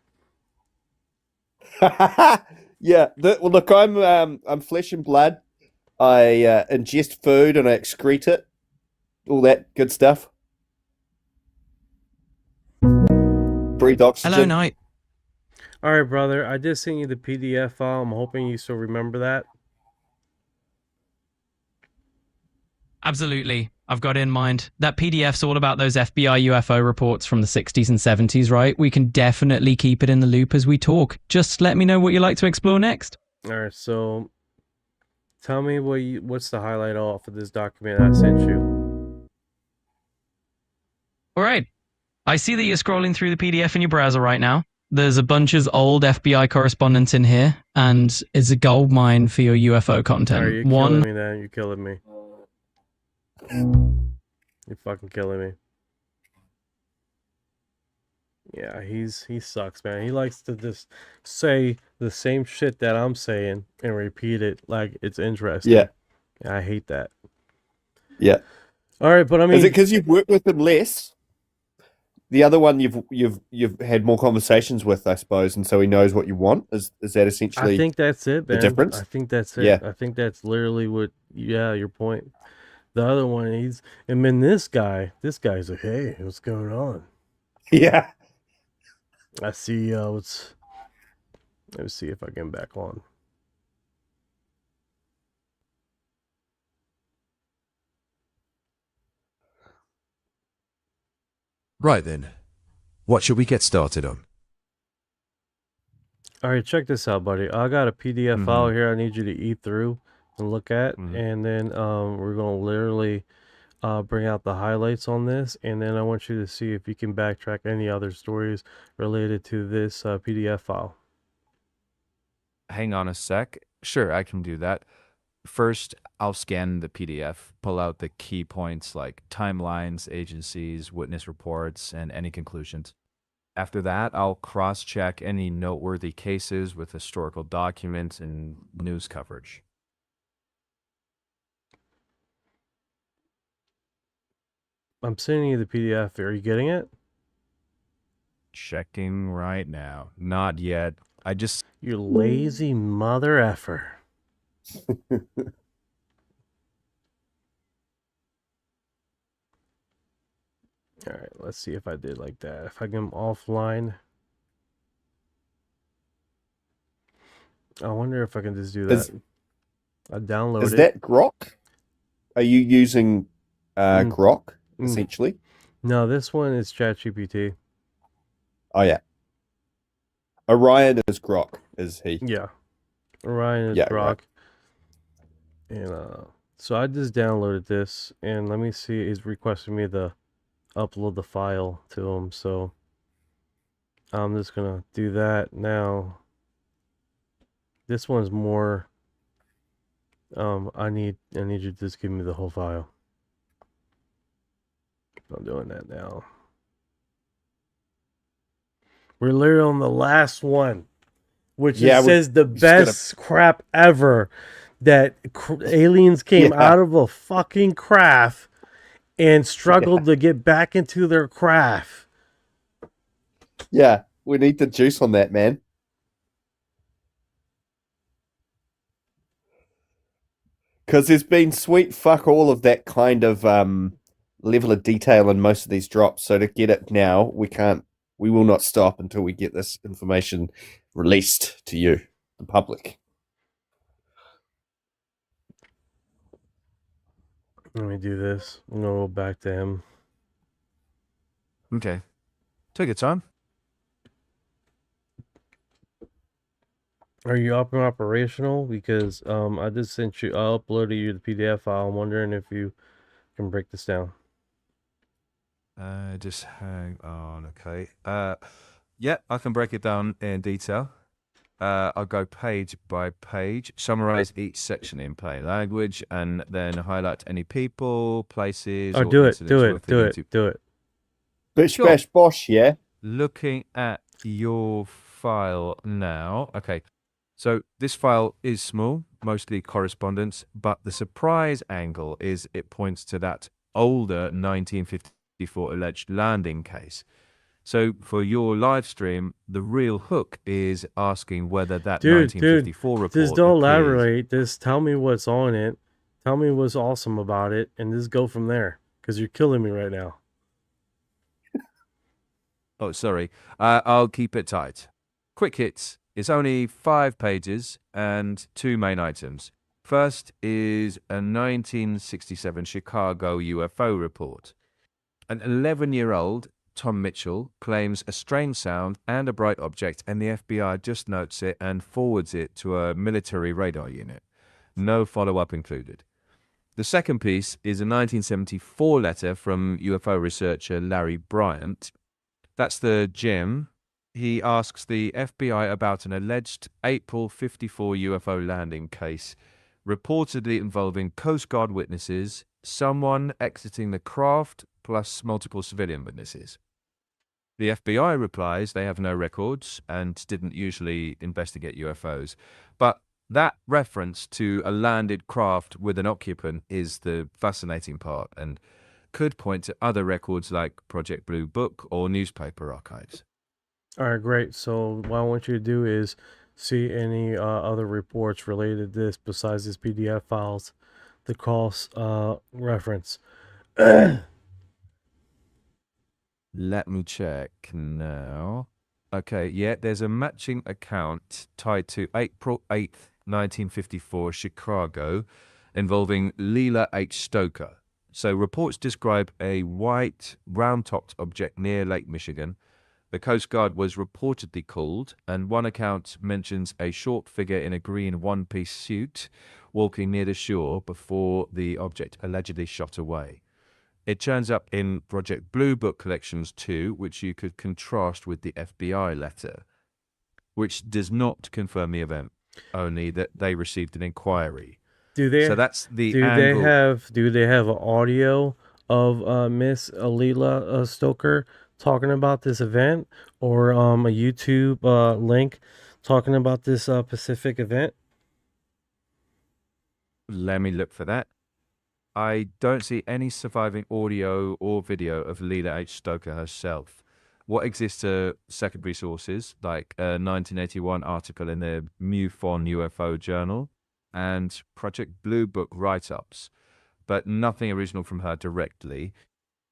G: Yeah. Well, look, I'm flesh and blood. I ingest food and I excrete it. All that good stuff. Breathe oxygen.
P: Hello, Night.
E: All right, brother. I just sent you the PDF file. I'm hoping you still remember that.
P: Absolutely. I've got it in mind. That PDF's all about those FBI UFO reports from the 60s and 70s, right? We can definitely keep it in the loop as we talk. Just let me know what you'd like to explore next.
E: All right, so tell me what's the highlight off of this document I sent you.
P: All right. I see that you're scrolling through the PDF in your browser right now. There's a bunch of old FBI correspondence in here, and it's a gold mine for your UFO content.
E: All right, you're killing me, then. You're killing me. You're fucking killing me. Yeah, he sucks, man. He likes to just say the same shit that I'm saying and repeat it like it's interesting.
G: Yeah.
E: I hate that.
G: Yeah.
E: All right, but I mean,
G: is it because you've worked with him less? The other one you've had more conversations with, I suppose, and so he knows what you want. Is that essentially?
E: I think that's it,
G: the
E: man.
G: difference?
E: I think that's it.
G: Yeah.
E: I think that's literally what. Yeah, your point. The other one, and then this guy's like, hey, what's going on?
G: Yeah.
E: I see. Let me see if I can back on.
O: Right then. What should we get started on?
E: All right, check this out, buddy. I got a PDF file here. I need you to eat through and look at, and then we're gonna literally bring out the highlights on this, and then I want you to see if you can backtrack any other stories related to this PDF file.
H: Hang on a sec. Sure, I can do that. First, I'll scan the PDF, pull out the key points like timelines, agencies, witness reports, and any conclusions. After that, I'll cross-check any noteworthy cases with historical documents and news coverage.
E: I'm sending you the PDF. Are you getting it?
H: Checking right now. Not yet.
E: You lazy mother effer. All right, let's see if I did like that. If I get them offline. I wonder if I can just do that. I download it.
G: Is that Grok? Are you using Grok, essentially?
E: No, this one is ChatGPT.
G: Oh, yeah. Orion is Grok, is he?
E: Yeah. Orion is Grok. Right. And so I just downloaded this, and let me see. He's requesting me to upload the file to him, so I'm just gonna do that now. This one's more. I need you to just give me the whole file. I'm doing that now. We're literally on the last one, which says the best crap ever. That aliens came out of a fucking craft and struggled to get back into their craft.
G: Yeah, we need the juice on that, man. Because there's been sweet fuck all of that kind of level of detail in most of these drops. So to get it now, we will not stop until we get this information released to you, the public.
E: Let me do this. I'm gonna go back to him.
H: Okay. Take your time.
E: Are you up and operational? Because I just sent you. I uploaded you the PDF file. I'm wondering if you can break this down.
H: Just hang on. Okay. Yeah, I can break it down in detail. I'll go page by page, summarize each section in plain language, and then highlight any people, places, or
E: do it.
G: Bish bash bosh, yeah.
H: Looking at your file now. Okay. So this file is small, mostly correspondence, but the surprise angle is it points to that older 1954 alleged landing case. So for your live stream, the real hook is asking whether that 1954 report.
E: Just don't elaborate. Just tell me what's on it. Tell me what's awesome about it, and just go from there. Because you're killing me right now.
H: Oh, sorry. I'll keep it tight. Quick hits. It's only 5 pages and 2 main items. First is a 1967 Chicago UFO report. An 11-year-old, Tom Mitchell, claims a strange sound and a bright object, and the FBI just notes it and forwards it to a military radar unit. No follow-up included. The second piece is a 1974 letter from UFO researcher Larry Bryant. That's the Jim. He asks the FBI about an alleged April 54 UFO landing case, reportedly involving Coast Guard witnesses, someone exiting the craft, plus multiple civilian witnesses. The FBI replies they have no records and didn't usually investigate UFOs, but That reference to a landed craft with an occupant is the fascinating part and could point to other records like Project Blue Book or newspaper archives.
E: All right, great. So what I want you to do is see any other reports related to this besides this PDF files, the cross reference.
H: Let me check now. Okay, yeah, there's a matching account tied to April 8th, 1954, Chicago, involving Leela H. Stoker. So reports describe a white, round-topped object near Lake Michigan. The Coast Guard was reportedly called, and one account mentions a short figure in a green one-piece suit walking near the shore before the object allegedly shot away. It turns up in Project Blue Book collections too, which you could contrast with the FBI letter, which does not confirm the event, only that they received an inquiry.
E: Do they?
H: So that's the
E: do
H: angle.
E: Do they have an audio of Miss Alila Stoker talking about this event, or a YouTube link talking about this Pacific event?
H: Let me look for that. I don't see any surviving audio or video of Leela H. Stoker herself. What exists are secondary sources, like a 1981 article in the MUFON UFO journal and Project Blue Book write-ups, but nothing original from her directly.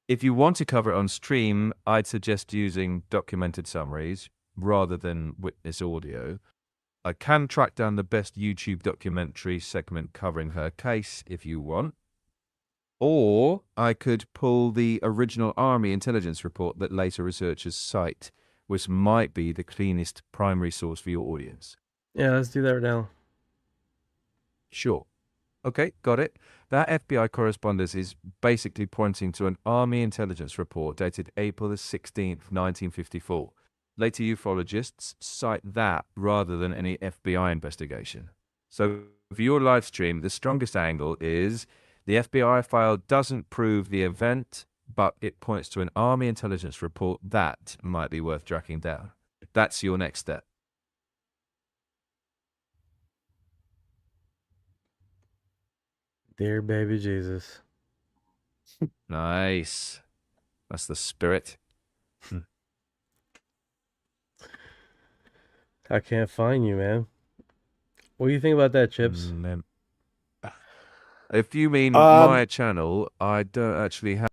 H: If you want to cover it on stream, I'd suggest using documented summaries rather than witness audio. I can track down the best YouTube documentary segment covering her case if you want. Or I could pull the original Army intelligence report that later researchers cite, which might be the cleanest primary source for your audience.
E: Yeah, let's do that right now.
H: Sure. Okay, got it. That FBI correspondence is basically pointing to an Army intelligence report dated April the 16th, 1954. Later ufologists cite that rather than any FBI investigation. So for your live stream, the strongest angle is the FBI file doesn't prove the event, but it points to an Army intelligence report that might be worth tracking down. That's your next step.
E: Dear baby Jesus.
H: Nice. That's the spirit.
E: I can't find you, man. What do you think about that, Chips?
H: If you mean my channel, I don't actually have.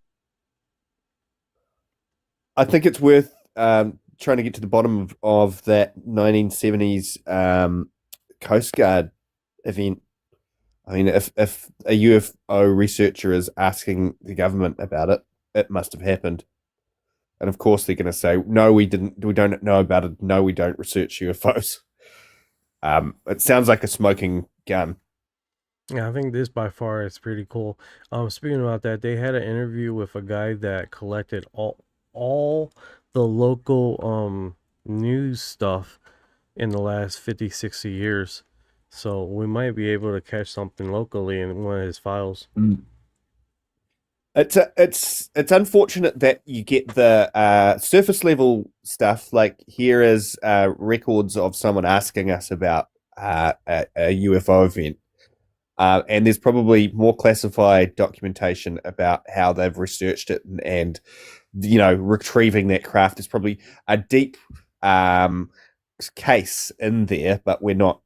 G: I think it's worth trying to get to the bottom of that 1970s Coast Guard event. I mean, if a UFO researcher is asking the government about it, it must have happened. And of course, they're going to say, "No, we didn't. We don't know about it. No, we don't research UFOs." It sounds like a smoking gun.
E: Yeah, I think this by far is pretty cool. Speaking about that, they had an interview with a guy that collected all the local news stuff in the last 50, 60 years. So we might be able to catch something locally in one of his files.
G: It's unfortunate that you get the surface level stuff. Like here is records of someone asking us about a UFO event, and there's probably more classified documentation about how they've researched it and retrieving that craft is probably a deep case in there, but we're not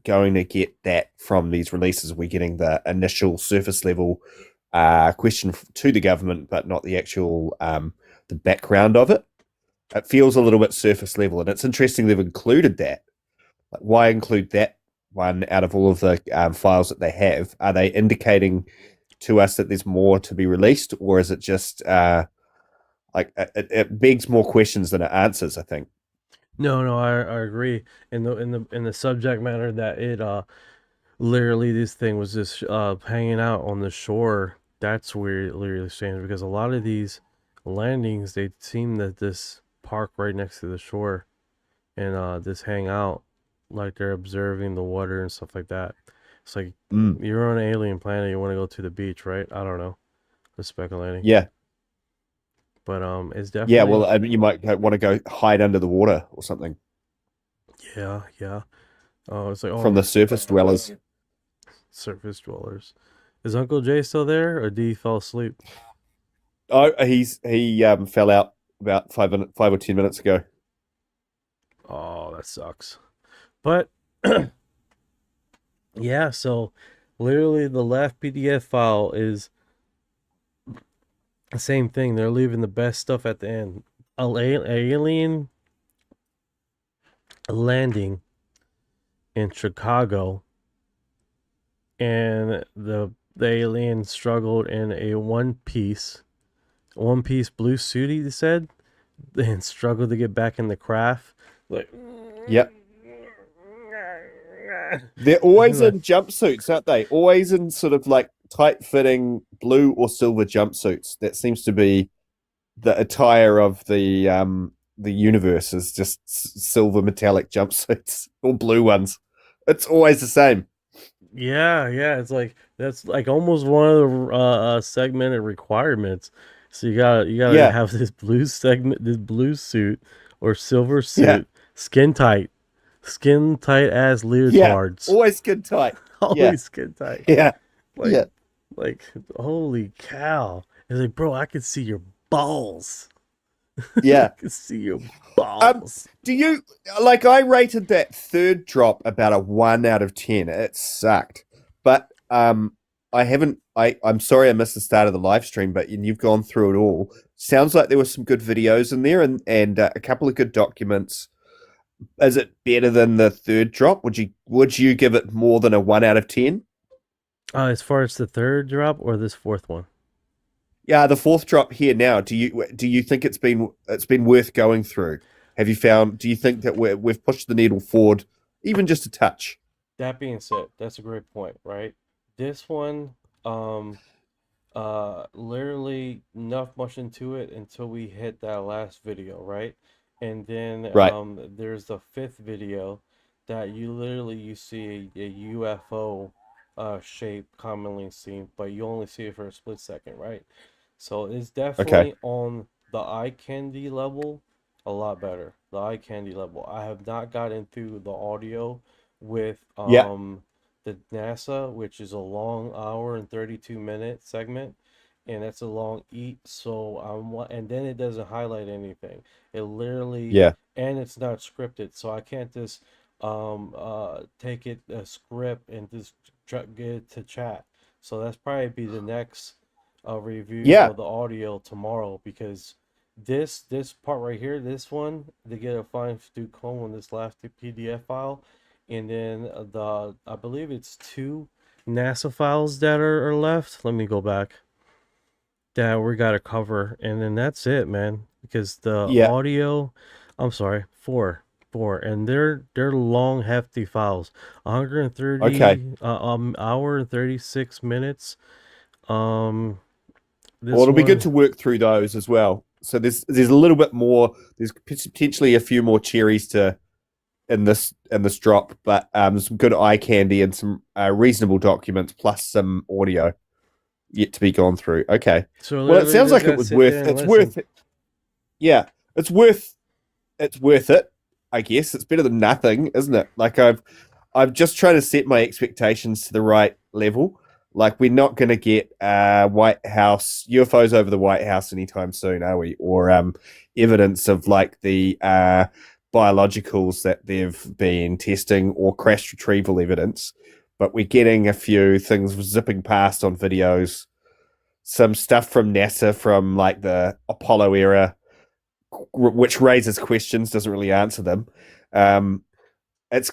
G: going to get that from these releases. We're getting the initial surface level question to the government, but not the actual the background of it. It feels a little bit surface level, and it's interesting they've included that. Like, why include that one out of all of the files that they have? Are they indicating to us that there's more to be released, or is it just it begs more questions than it answers? I think.
E: No, I agree. In the subject matter that it literally this thing was just hanging out on the shore. That's where it literally stands, because a lot of these landings, they seem that this park right next to the shore and this hang out like they're observing the water and stuff like that. It's like you're on an alien planet, you want to go to the beach, right? I don't know. Just speculating.
G: Yeah.
E: But it's definitely...
G: Yeah, well, you might want to go hide under the water or something.
E: Yeah. Oh, it's like
G: from the surface dwellers.
E: surface dwellers. Is Uncle Jay still there, or did he fall asleep?
G: Oh, he fell out about 5 or 10 minutes ago.
E: Oh, that sucks. But yeah, so literally the left PDF file is the same thing. They're leaving the best stuff at the end. Alien landing in Chicago, and the alien struggled in a one piece blue suit, he said, and struggled to get back in the craft. Like,
G: yep. They're always in jumpsuits, aren't they? Always in sort of like tight-fitting blue or silver jumpsuits. That seems to be the attire of the universe, is just silver metallic jumpsuits or blue ones. It's always the same.
E: yeah, it's like that's like almost one of the segmented requirements. So you gotta have this blue suit or silver suit, skin tight ass leotards.
G: Always skin tight.
E: Always skin tight.
G: Yeah.
E: Like holy cow! It's like, bro, I can see your balls.
G: Yeah.
E: I can see your balls.
G: Do you like? I rated that third drop about a 1 out of 10. It sucked, but I haven't. I'm sorry I missed the start of the live stream, but you've gone through it all. Sounds like there were some good videos in there and a couple of good documents. Is it better than the third drop? Would you give it more than a 1 out of 10?
E: As far as the third drop or this fourth one?
G: Yeah, the fourth drop here now. Do you think it's been worth going through? Have you found? Do you think that we've pushed the needle forward even just a touch?
E: That being said, that's a great point, right? This one, literally not much into it until we hit that last video, right? And then there's the fifth video that you see a UFO shape commonly seen, but you only see it for a split second, right? So it's definitely on the eye candy level a lot better. The eye candy level. I have not gotten through the audio with the NASA, which is a long hour and 32-minute segment, and that's a long eat. So and then it doesn't highlight anything. It literally and it's not scripted, so I can't just take it a script and just get it to chat. So that's probably be the next review of the audio tomorrow, because this part right here, this one, they get a fine tooth comb on this last PDF file, and then I believe it's 2 NASA files that are left. Let me go back. That we got to cover, and then that's it, man. Because the audio, I'm sorry, 4, and they're long, hefty files. 130 hour and 36 minutes.
G: Well, it'll be good to work through those as well. So there's a little bit more. There's potentially a few more cherries in this drop, but some good eye candy and some reasonable documents plus some audio yet to be gone through. Okay.
E: So
G: well, it sounds like it was worth. It's worth it. Yeah, it's worth it. I guess it's better than nothing, isn't it? Like I'm just trying to set my expectations to the right level. Like, we're not going to get White House UFOs over the White House anytime soon, are we? Or evidence of like the biologicals that they've been testing, or crash retrieval evidence. But we're getting a few things zipping past on videos. Some stuff from NASA from like the Apollo era, which raises questions, doesn't really answer them. It's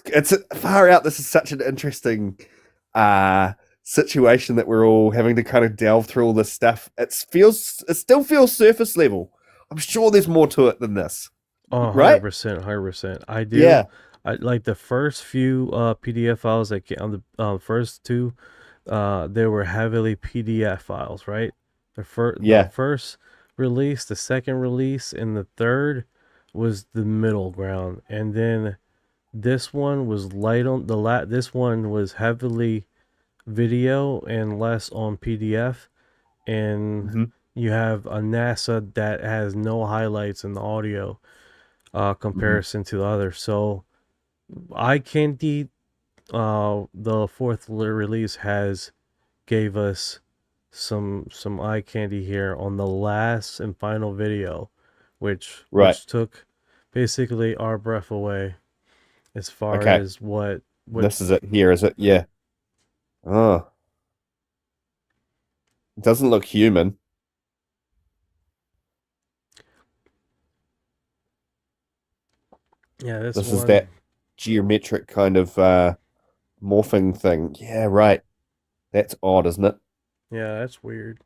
G: far out. This is such an interesting situation that we're all having to kind of delve through all this stuff. It still feels surface level. I'm sure there's more to it than this.
E: Oh, 100%,
G: right?
E: 100%. I do.
G: Yeah.
E: I like the first few PDF files that came on the first 2. They were heavily PDF files, right? The first release, the second release, and the third was the middle ground, and then this one was light on the This one was heavily video and less on PDF, and you have a NASA that has no highlights in the audio comparison to the other. So eye candy the fourth release has gave us some eye candy here on the last and final video, which
Q: Right.
E: took basically our breath away as far
Q: Okay.
E: as what
Q: This is it here, is it? Yeah. Oh. It doesn't look human.
E: Yeah,
Q: This is
E: one.
Q: that geometric kind of morphing thing. Yeah, right. That's odd, isn't it?
E: Yeah, that's weird.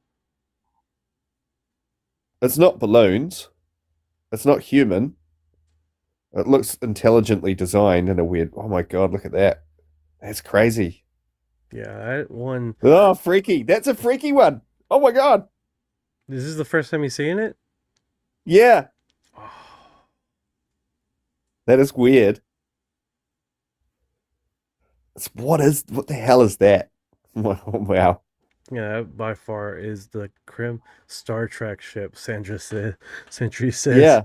Q: It's not balloons. It's not human. It looks intelligently designed in a weird. Oh my God, look at that. That's crazy.
E: Yeah, that one.
Q: Oh, freaky. That's a freaky one. Oh my God.
E: This is the first time you're seeing it?
Q: Yeah. That is weird. What the hell is that? Wow.
E: Yeah, that by far is the Crim Star Trek ship, Sentry says.
Q: Yeah.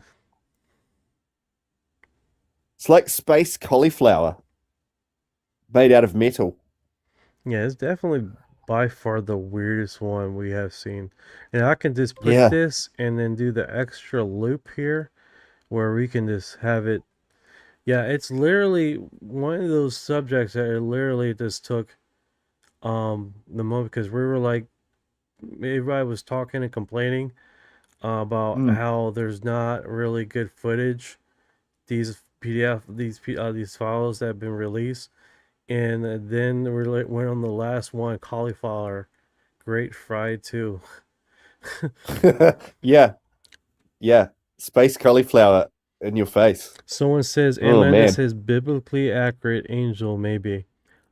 Q: It's like space cauliflower made out of metal.
E: Yeah, it's definitely by far the weirdest one we have seen. And I can just put
Q: Yeah.
E: this and then do the extra loop here where we can just have it. Yeah, it's literally one of those subjects that it literally just took the moment, because we were like, everybody was talking and complaining about how there's not really good footage. These these files that have been released, and then we went on the last one, cauliflower, great fried too.
Q: Yeah. Yeah. Space cauliflower in your face.
E: Someone says,
Q: Oh,
E: Amanda
Q: man.
E: says, biblically accurate angel, maybe.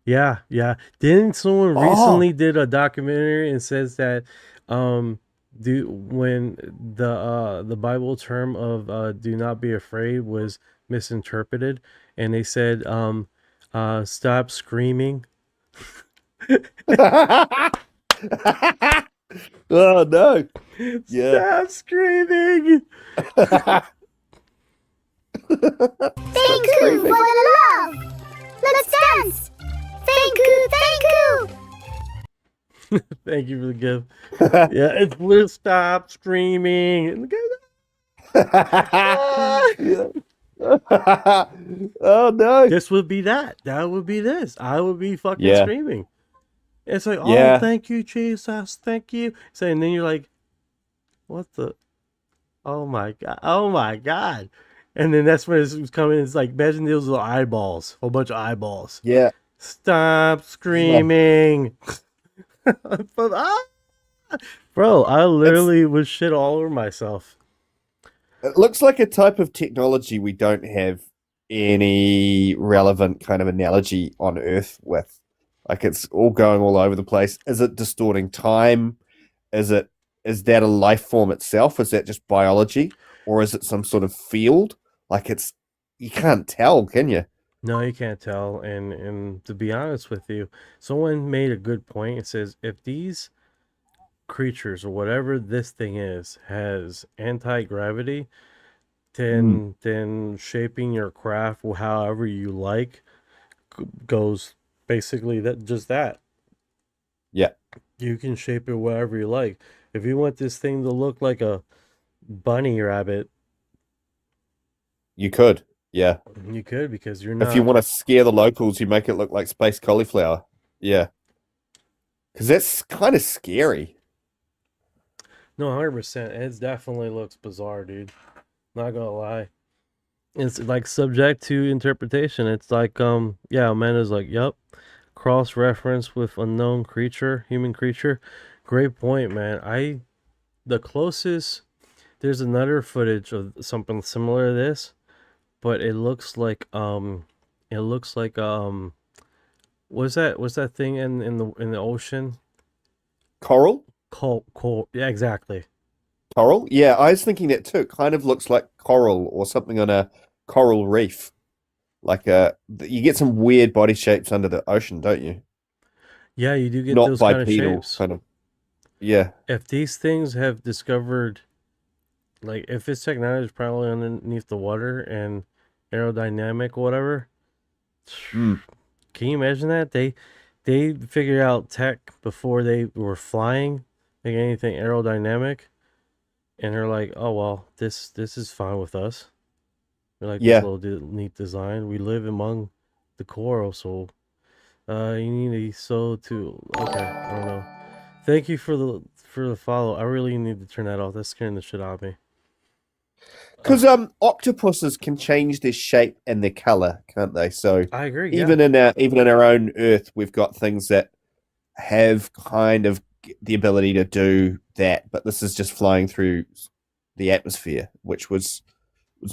E: Yeah, yeah. Didn't someone recently did a documentary and says that when the Bible term of do not be afraid was misinterpreted, and they said stop screaming.
Q: Oh no. Yeah.
E: Stop screaming.
A: Thank you for the love. Let's dance. Thank you, thank you.
E: Thank you for the gift. Yeah, it's blue. Stop screaming.
Q: Oh no.
E: This would be that. That would be this. I would be fucking
Q: Yeah.
E: screaming. It's like,
Q: Yeah.
E: oh, thank you, Jesus. Thank you. So, and then you're like, what the? Oh my God. Oh my God. And then that's when it's coming. It's like, imagine those little eyeballs, a whole bunch of eyeballs.
Q: Yeah.
E: Stop screaming. Bro, I literally was shit all over myself.
Q: It looks like a type of technology we don't have any relevant kind of analogy on Earth with. Like, it's all going all over the place. Is it distorting time? Is that a life form itself? Is that just biology? Or is it some sort of field? Like, you can't tell, can you?
E: No, you can't tell. And to be honest with you, someone made a good point. It says, if these creatures or whatever this thing is has anti-gravity, then shaping your craft however you like goes basically that.
Q: Yeah.
E: You can shape it whatever you like. If you want this thing to look like a bunny rabbit,
Q: You could. Yeah.
E: you could, because you're not.
Q: If you want to scare the locals, you make it look like space cauliflower. Yeah. Because that's kind of scary.
E: No, 100%. It definitely looks bizarre, dude. Not gonna lie. It's like subject to interpretation. It's like, yeah, Amanda's like, yep. Cross-reference with unknown creature, human creature. Great point, man. The closest, there's another footage of something similar to this, but it looks like, what's that thing in the ocean?
Q: Coral?
E: Coral. Yeah, exactly.
Q: Coral? Yeah, I was thinking that too. It kind of looks like coral or something on a coral reef. Like you get some weird body shapes under the ocean, don't you?
E: Yeah, you do get
Q: Not
E: those kind of
Q: bipedal,
E: shapes.
Q: kind of. Yeah.
E: If these things have discovered, like, if this technology is probably underneath the water and aerodynamic or whatever, Can you imagine that? They figured out tech before they were flying, like anything aerodynamic, and they're like, oh well, this is fine with us. We like this
Q: Yeah.
E: little neat design. We live among the coral, so you need a so to okay. I don't know. Thank you for the follow. I really need to turn that off. That's scaring the shit out of me.
Q: Because octopuses can change their shape and their color, can't they? So
E: I agree. Yeah.
Q: even in our own Earth, we've got things that have kind of the ability to do that, but this is just flying through the atmosphere, which was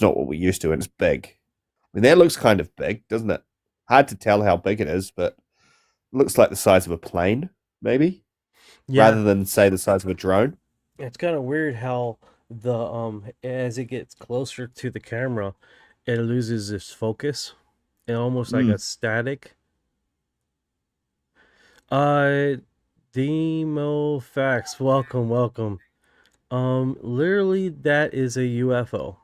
Q: not what we used to, and it's big. I mean, that looks kind of big, doesn't it? Hard to tell how big it is, but it looks like the size of a plane, maybe,
E: Yeah.
Q: rather than say the size of a drone.
E: It's kind of weird how the as it gets closer to the camera, it loses its focus and almost like a static. Demo facts. Welcome, welcome. Literally that is a UFO.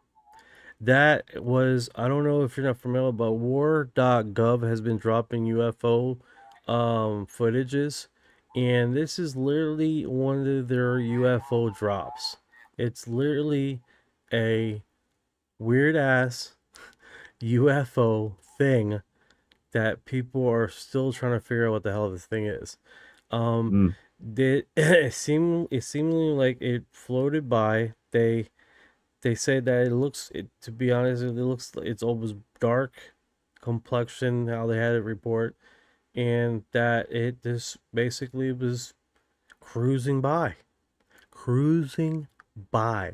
E: That was, I don't know if you're not familiar, but War.gov has been dropping UFO footages, and this is literally one of their UFO drops. It's literally a weird ass UFO thing that people are still trying to figure out what the hell this thing is. It seemingly like it floated by. They say that to be honest, it's almost dark complexion, how they had it report, and that it just basically was cruising by. Cruising by.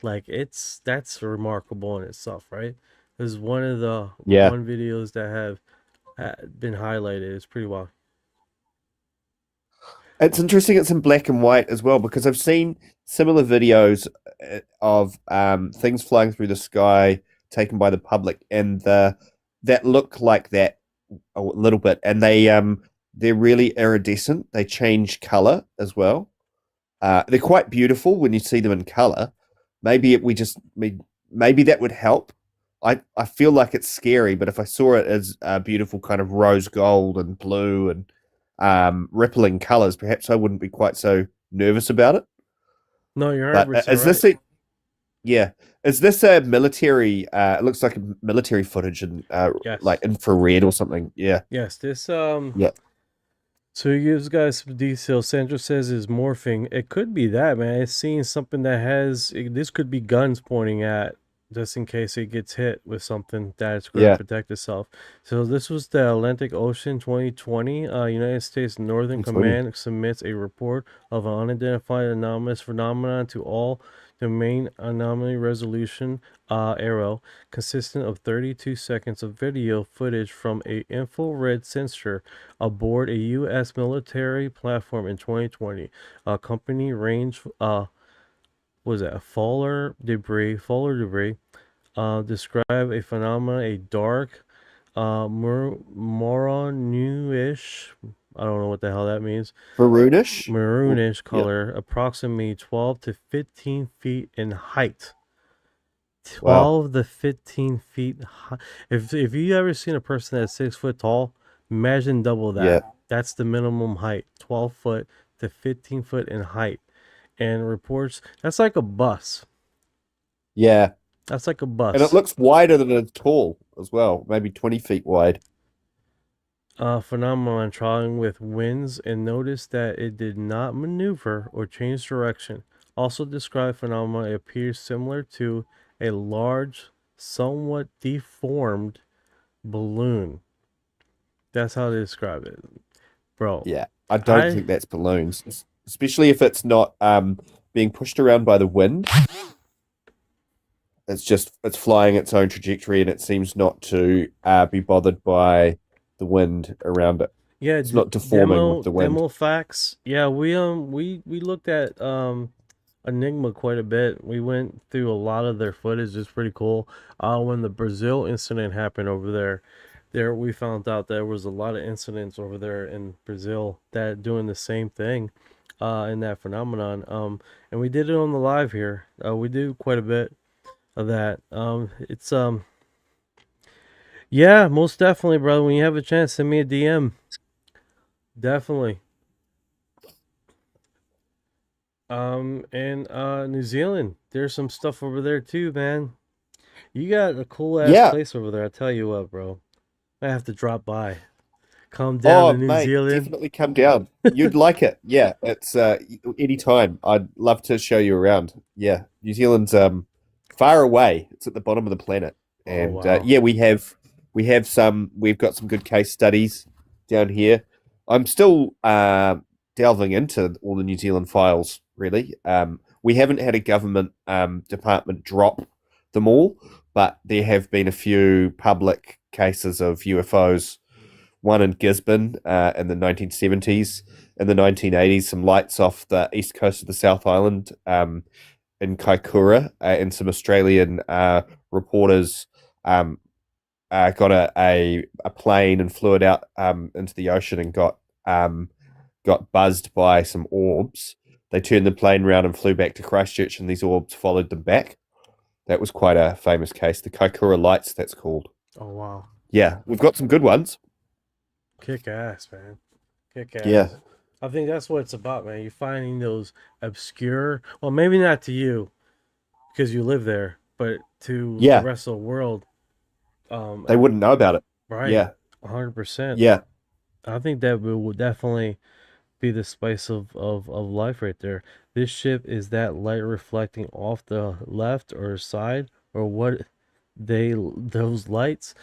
E: Like that's remarkable in itself, right? This is one of the
Q: Yeah.
E: one videos that have been highlighted. It's pretty wild.
Q: It's interesting it's in black and white as well, because I've seen similar videos of things flying through the sky taken by the public, and that look like that a little bit, and they're really iridescent. They change color as well. They're quite beautiful when you see them in color. Maybe maybe that would help. I feel like it's scary, but if I saw it as beautiful kind of rose gold and blue and rippling colors, perhaps I wouldn't be quite so nervous about it.
E: No, you're
Q: But
E: 100%
Q: is this
E: right.
Q: is this a military? It looks like a military footage and
E: Yes.
Q: like infrared or something. Yeah.
E: Yes, this
Q: Yeah.
E: So he gives guys some details. Sandra says is morphing. It could be that, man. It's seeing something that this could be guns pointing at, just in case it gets hit with something that it's going to
Q: Yeah.
E: protect itself. So this was the Atlantic Ocean 2020. United States Northern
Q: 2020.
E: Command submits a report of an unidentified anomalous phenomenon to all domain anomaly resolution arrow, consistent of 32 seconds of video footage from a infrared sensor aboard a U.S. military platform in 2020. Company range was that Faller debris describe a phenomenon, a dark maroon-ish, I don't know what the hell that means, maroonish color, approximately 12 to 15 feet in height. 12 to 15 feet high. If you ever seen a person that's 6 foot tall, imagine double that.
Q: Yeah.
E: That's the minimum height, 12 foot to 15 foot in height. And reports that's like a bus.
Q: Yeah.
E: That's like a bus.
Q: And it looks wider than it's tall as well, maybe 20 feet wide.
E: Phenomenon traveling with winds, and noticed that it did not maneuver or change direction. Also described phenomena appears similar to a large, somewhat deformed balloon. That's how they describe it, bro.
Q: Yeah, I don't think that's balloons, especially if it's not being pushed around by the wind. It's flying its own trajectory, and it seems not to be bothered by the wind around it.
E: Yeah,
Q: it's not deforming with the wind.
E: Demo facts. Yeah, we looked at Enigma quite a bit. We went through a lot of their footage. It's pretty cool. When the Brazil incident happened over there we found out there was a lot of incidents over there in Brazil that doing the same thing in that phenomenon. And we did it on the live here. We do quite a bit of that. It's Yeah, most definitely, brother. When you have a chance, send me a DM. Definitely. And New Zealand, there's some stuff over there too, man. You got a cool ass
Q: Yeah.
E: place over there. I tell you what, bro. I have to drop by. Come down
Q: Oh,
E: to New
Q: mate,
E: Zealand.
Q: definitely come down. You'd like it. Yeah, it's anytime. I'd love to show you around. Yeah, New Zealand's far away. It's at the bottom of the planet,
E: Oh
Q: and
E: wow.
Q: yeah, we've got some good case studies down here. I'm still delving into all the New Zealand files. Really, we haven't had a government department drop them all, but there have been a few public cases of UFOs. One in Gisborne in the 1970s. In the 1980s, some lights off the east coast of the South Island in Kaikoura, and some Australian reporters got a plane and flew it out into the ocean and got buzzed by some orbs. They turned the plane around and flew back to Christchurch, and these orbs followed them back. That was quite a famous case. The Kaikoura Lights, that's called.
E: Oh wow.
Q: Yeah, we've got some good ones.
E: Kick ass, man. Kick ass.
Q: Yeah.
E: I think that's what it's about, man. You're finding those obscure, well, maybe not to you because you live there, but to
Q: Yeah.
E: the rest of the world,
Q: They wouldn't know about it.
E: right?
Q: Yeah.
E: 100%.
Q: Yeah.
E: I think that will definitely be the spice of life right there. This ship is that light reflecting off the left or side or what those lights.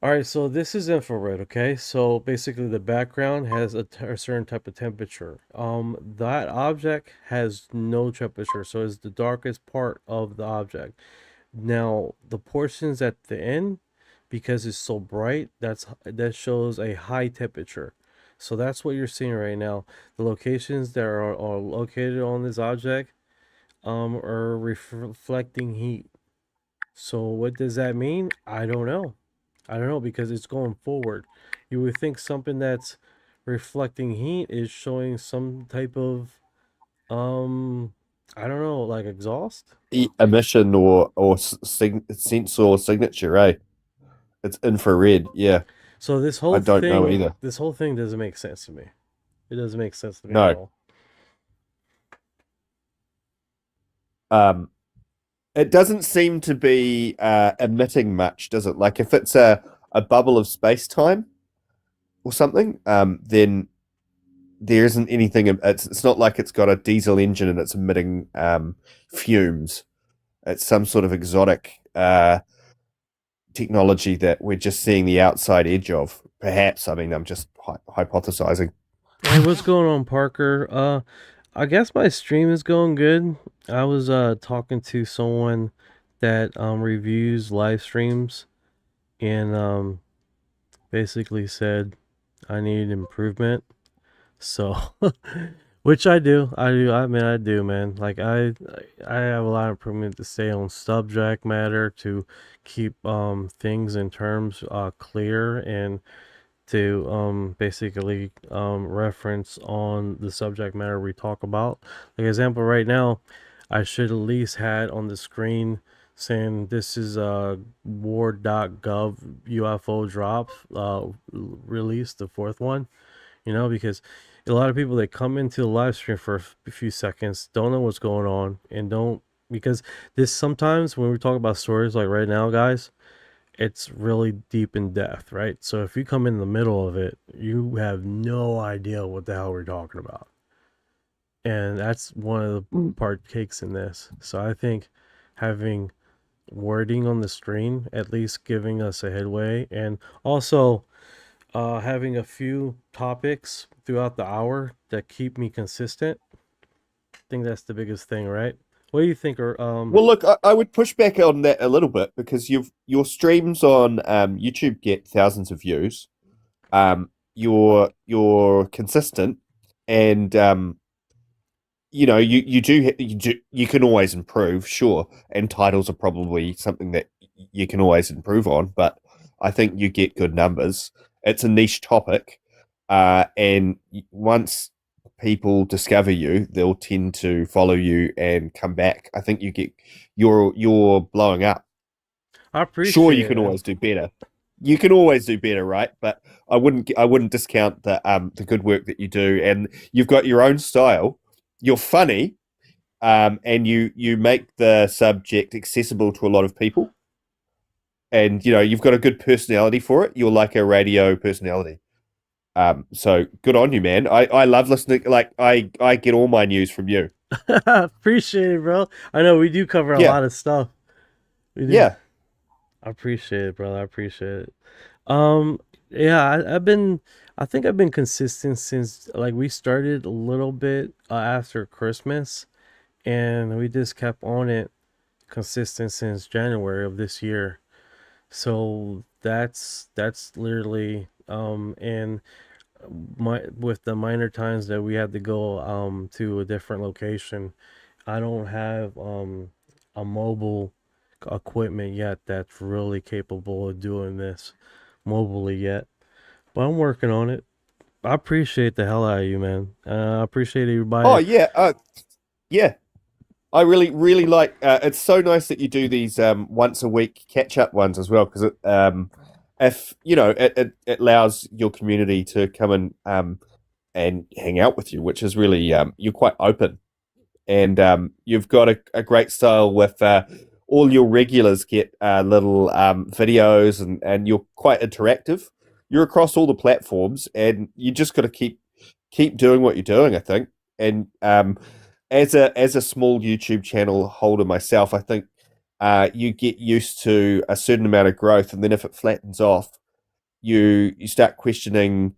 E: All right, so this is infrared, okay? So basically the background has a certain type of temperature. That object has no temperature, so it's the darkest part of the object. Now, the portions at the end, because it's so bright, that shows a high temperature. So that's what you're seeing right now. The locations that are located on this object are reflecting heat. So what does that mean? I don't know. I don't know because it's going forward. You would think something that's reflecting heat is showing some type of I don't know, like exhaust.
Q: Emission or sensor signature, eh? It's infrared, yeah.
E: So this
Q: I
E: whole
Q: don't know
E: thing,
Q: either.
E: this whole thing doesn't make sense to me. It doesn't make sense to me at
Q: No.
E: all.
Q: It doesn't seem to be emitting much, does it? Like if it's a bubble of space time or something, then there isn't anything. It's not like it's got a diesel engine and it's emitting fumes. It's some sort of exotic technology that we're just seeing the outside edge of. Perhaps. I mean, I'm just hypothesizing.
E: Hey, what's going on, Parker? I guess my stream is going good. I was talking to someone that reviews live streams and basically said I need improvement. So, which I do. I do. I mean, I do, man. Like I have a lot of improvement to say on subject matter to keep things and terms clear and to basically reference on the subject matter we talk about. Like example, right now, I should at least had on the screen saying this is War.gov UFO drop release, the fourth one. You know, because a lot of people that come into the live stream for a few seconds don't know what's going on and don't because this sometimes when we talk about stories like right now, guys, it's really deep in depth, right? So if you come in the middle of it, you have no idea what the hell we're talking about. And that's one of the part cakes in this. So I think having wording on the screen, at least giving us a headway, and also having a few topics throughout the hour that keep me consistent. I think that's the biggest thing, right? What do you think? Or
Q: Well, look, I would push back on that a little bit because your streams on YouTube get thousands of views. You're consistent, and you can always improve, sure. And titles are probably something that you can always improve on, but I think you get good numbers. It's a niche topic, and once people discover you, they'll tend to follow you and come back. I think you're blowing up.
E: I appreciate
Q: Sure, you
E: it,
Q: can
E: man.
Q: always do better. You can always do better, right? But I wouldn't discount the good work that you do, and you've got your own style. You're funny, and you make the subject accessible to a lot of people, and you've got a good personality for it. You're like a radio personality. So good on you, man. I love listening. Like I get all my news from you.
E: Appreciate it, bro. I know we do cover a
Q: Yeah.
E: lot of stuff. We do.
Q: Yeah.
E: I appreciate it, brother. I appreciate it. Yeah, I think I've been consistent since like we started a little bit after Christmas, and we just kept on it consistent since January of this year. So that's literally and with the minor times that we had to go to a different location, I don't have a mobile equipment yet that's really capable of doing this mobily yet. But I'm working on it. I appreciate the hell out of you, man. I appreciate everybody.
Q: Oh yeah. Yeah. I really, really like. It's so nice that you do these once a week catch up ones as well, because if it allows your community to come and hang out with you, which is really you're quite open, and you've got a great style with all your regulars get little videos, and you're quite interactive. You're across all the platforms, and you just got to keep doing what you're doing, I think, and as a small YouTube channel holder myself, I think you get used to a certain amount of growth, and then if it flattens off, you start questioning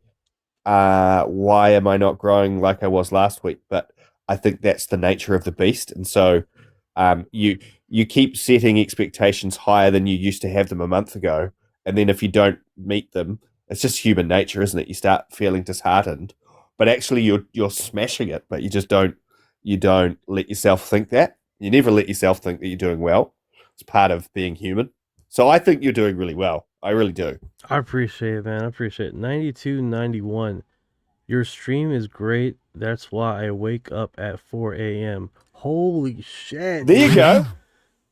Q: why am I not growing like I was last week? But I think that's the nature of the beast, and so you keep setting expectations higher than you used to have them a month ago, and then if you don't meet them, it's just human nature, isn't it? You start feeling disheartened, but actually you're smashing it, but you don't let yourself think that. You never let yourself think that you're doing well. It's part of being human. So I think you're doing really well. I really do.
E: I appreciate it, man. I appreciate it. 92, 91. Your stream is great. That's why I wake up at 4 a.m. Holy shit.
Q: There you
E: dude.
Q: go.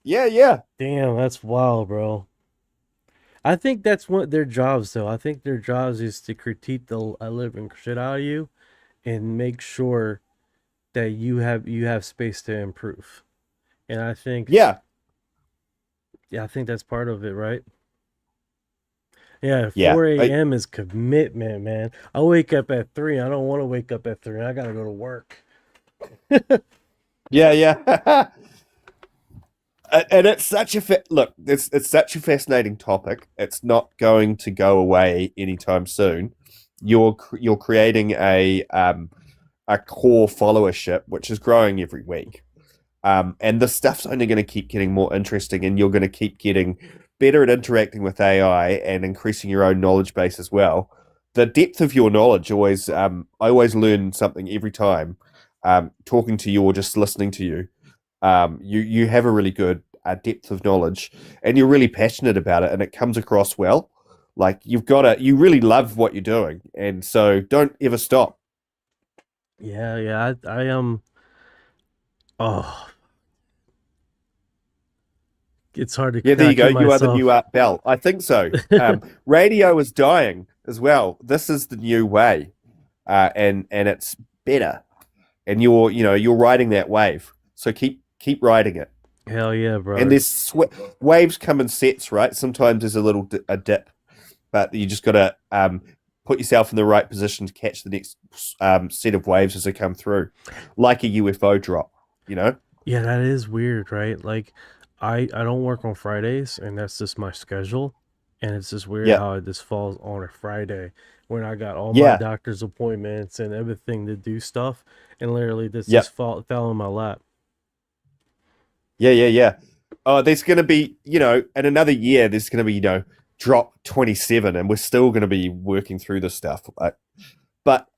Q: Yeah.
E: Damn, that's wild, bro. I think that's what their jobs, though. I think their jobs is to critique the living shit out of you and make sure that you have space to improve. And I think
Q: Yeah.
E: I think that's part of it, right? Yeah,
Q: Yeah.
E: 4 a.m. is commitment, man. I wake up at 3. I don't want to wake up at 3. I gotta go to work.
Q: Yeah. And it's such a look. It's such a fascinating topic. It's not going to go away anytime soon. You're creating a core followership, which is growing every week. And the stuff's only going to keep getting more interesting, and you're going to keep getting better at interacting with AI and increasing your own knowledge base as well. The depth of your knowledge always, I always learn something every time. Talking to you or just listening to you, you have a really good depth of knowledge, and you're really passionate about it, and it comes across well. Like you really love what you're doing, and so don't ever stop.
E: Yeah. I oh, it's hard to.
Q: Yeah, there you go. You are the
E: myself.
Q: new Art Bell. I think so. Radio is dying as well. This is the new way, and it's better. And you're riding that wave. So keep riding it.
E: Hell yeah, bro.
Q: And there's waves come in sets, right? Sometimes there's a little a dip, but you just got to put yourself in the right position to catch the next set of waves as they come through, like a UFO drop.
E: Yeah, that is weird, right? Like, I don't work on Fridays, and that's just my schedule, and it's just weird how it just falls on a Friday when I got all my doctor's appointments and everything to do stuff, and literally this just fell in my lap.
Q: Yeah. Oh, there's going to be, in another year, there's going to be, drop 27, and we're still going to be working through this stuff. But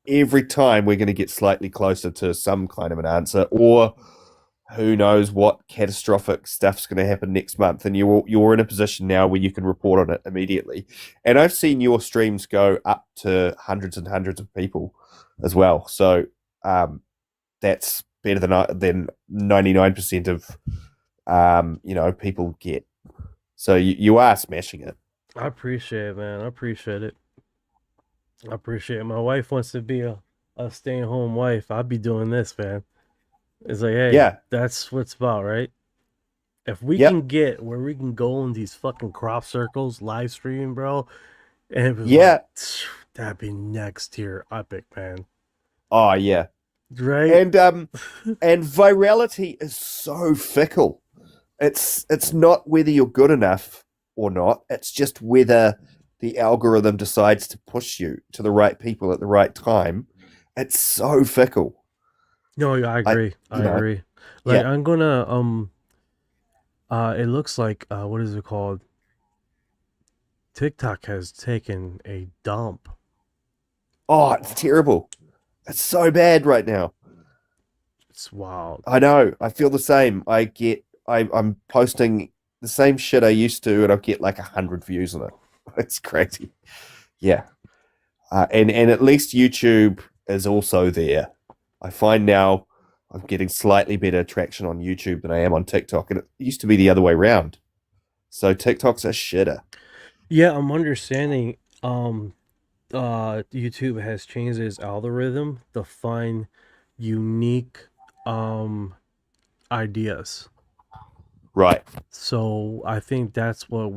Q: every time we're going to get slightly closer to some kind of an answer, or who knows what catastrophic stuff's going to happen next month, and you're in a position now where you can report on it immediately. And I've seen your streams go up to hundreds and hundreds of people as well. So that's better than 99% of people get. So you are smashing it.
E: I appreciate it, man. I appreciate it. I appreciate it. My wife wants to be a stay-at-home wife. I'd be doing this, man. It's like, hey,
Q: Yeah.
E: that's what it's about, right? If we
Q: Yep.
E: can get where we can go in these fucking crop circles, live stream, bro, and it was
Q: Yeah.
E: like, that'd be next tier epic, man.
Q: Oh yeah.
E: Right?
Q: And virality is so fickle. It's not whether you're good enough or not. It's just whether the algorithm decides to push you to the right people at the right time. It's so fickle.
E: No, I agree. I agree. Like
Q: yeah.
E: I'm gonna it looks like what is it called? TikTok has taken a dump.
Q: Oh, it's terrible. It's so bad right now.
E: It's wild.
Q: I know. I feel the same. I'm posting the same shit I used to, and I'll get like 100 views on it. It's crazy. Yeah. And at least YouTube is also there. I find now I'm getting slightly better traction on YouTube than I am on TikTok, and it used to be the other way around. So TikTok's a shitter.
E: Yeah, I'm understanding. YouTube has changed its algorithm to find unique ideas.
Q: Right.
E: So I think that's what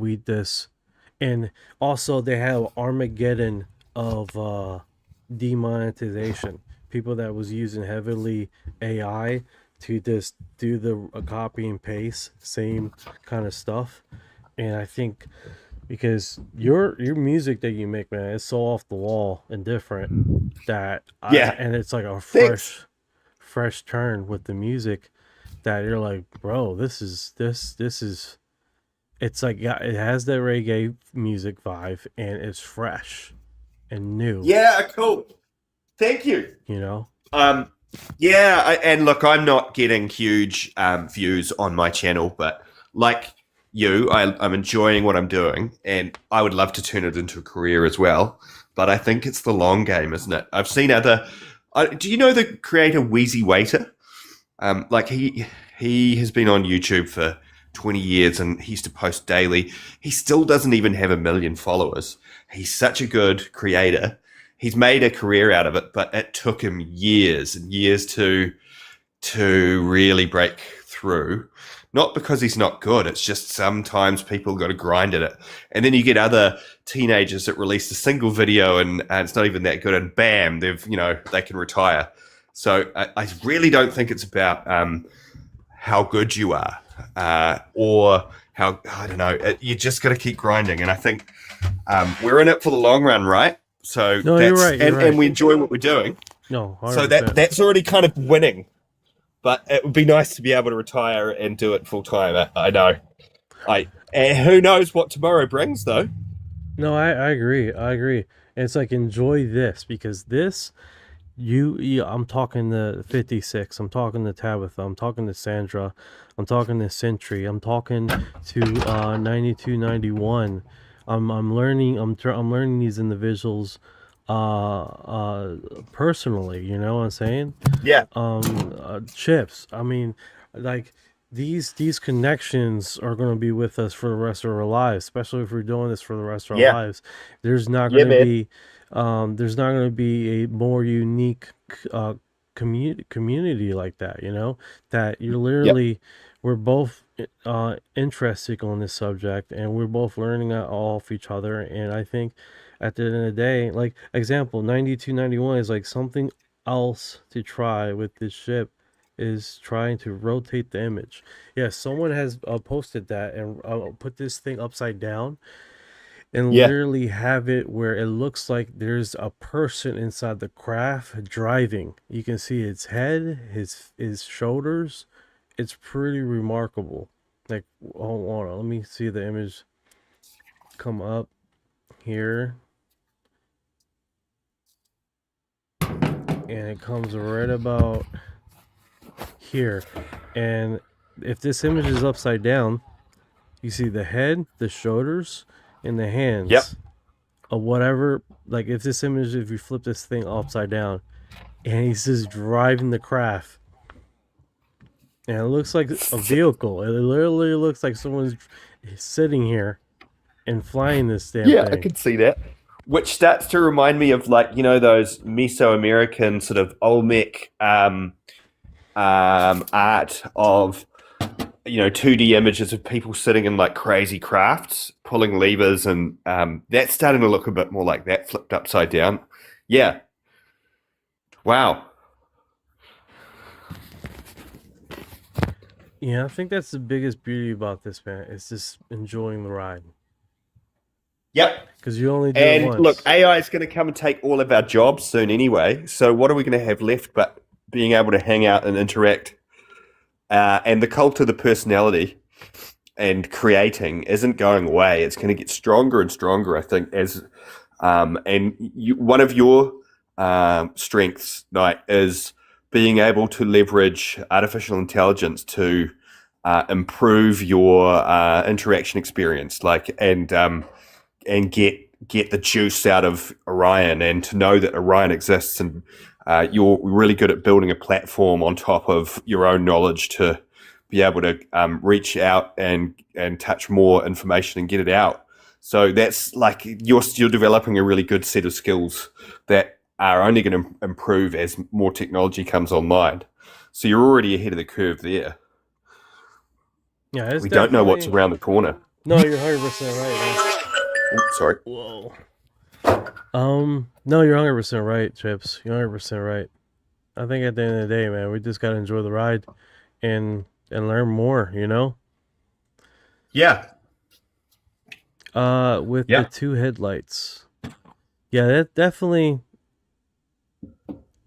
E: and also they have Armageddon of demonetization. People that was using heavily AI to just do the copy and paste same kind of stuff. And I think because your music that you make, man, is so off the wall and different that and it's like a fresh turn with the music that you're like, bro, this is it's like it has that reggae music vibe and it's fresh and new.
Q: Yeah, cool. Thank you.
E: You know?
Q: Yeah, and look, I'm not getting huge views on my channel, but like you, I'm enjoying what I'm doing, and I would love to turn it into a career as well. But I think it's the long game, isn't it? I've seen other. Do you know the creator Wheezy Waiter? Like he has been on YouTube for 20 years, and he used to post daily. He still doesn't even have 1 million followers. He's such a good creator. He's made a career out of it, but it took him years and years to really break through. Not because he's not good, it's just sometimes people got to grind at it. And then you get other teenagers that release a single video and it's not even that good, and bam, they can retire. So I really don't think it's about how good you are or how, I don't know, you just got to keep grinding. And I think we're in it for the long run, right? So
E: no, you're right.
Q: And we enjoy what we're doing.
E: No, 100%.
Q: So that's already kind of winning. But it would be nice to be able to retire and do it full time. I know. And who knows what tomorrow brings, though.
E: No, I agree. I agree. And it's like, enjoy this, because this, I'm talking to 56. I'm talking to Tabitha. I'm talking to Sandra. I'm talking to Sentry. I'm talking to 9291. I'm learning. I'm learning these individuals personally, you know what I'm saying?
Q: Yeah.
E: Chips. I mean, like these connections are going to be with us for the rest of our lives, especially if we're doing this for the rest of our lives. There's not going to be a more unique community like that, you know, that you're literally we're both interested on this subject, and we're both learning off each other. And I think at the end of the day, like example 9291 is like something else to try with this ship is trying to rotate the image. Yes, someone has posted that and put this thing upside down and literally have it where it looks like there's a person inside the craft driving. You can see its head, his shoulders. It's pretty remarkable. Like, hold on, let me see the image come up here. And it comes right about here. And if this image is upside down, you see the head, the shoulders, and the hands of whatever. Like, if this image, if you flip this thing upside down, and he's just driving the craft, and it looks like a vehicle. It literally looks like someone's sitting here, and flying this damn
G: Yeah,
E: thing.
G: I could see that. Which starts to remind me of, like, you know, those Mesoamerican sort of Olmec art of, you know, 2D images of people sitting in like crazy crafts, pulling levers, and that's starting to look a bit more like that, flipped upside down. Yeah. Wow.
E: Yeah, I think that's the biggest beauty about this, man. It's just enjoying the ride.
G: Yep.
E: Because you only do it
G: And
E: once.
G: look, AI is going to come and take all of our jobs soon anyway. So what are we going to have left but being able to hang out and interact? And the cult of the personality and creating isn't going away. It's going to get stronger and stronger, I think. As one of your strengths, Knight, is being able to leverage artificial intelligence to improve your interaction experience, and get the juice out of Orion, and to know that Orion exists, and you're really good at building a platform on top of your own knowledge to be able to reach out and touch more information and get it out. So that's like you're developing a really good set of skills that are only going to improve as more technology comes online. So you're already ahead of the curve there.
E: Yeah,
G: we don't know what's around the corner.
E: No, you're 100% right, man.
G: Oops, sorry.
E: Whoa. No, you're 100% right, Trips. You're 100% right. I think at the end of the day, man, we just gotta enjoy the ride and learn more, you know?
G: Yeah.
E: With the 2 headlights. Yeah, that definitely.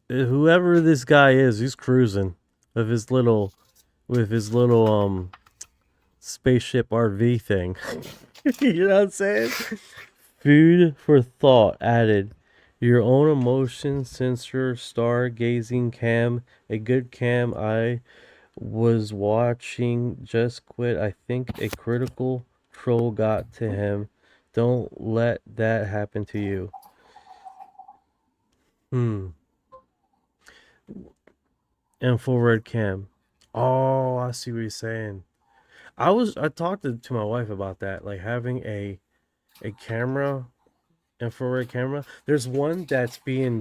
E: Whoever this guy is, he's cruising with his little spaceship RV thing. You know what I'm saying? Food for thought added. Your own emotion sensor, stargazing cam, a good cam. I was watching just quit. I think a critical troll got to him. Don't let that happen to you. Infrared cam. Oh, I see what you're saying. I talked to my wife about that, like having a camera, infrared camera. There's one that's being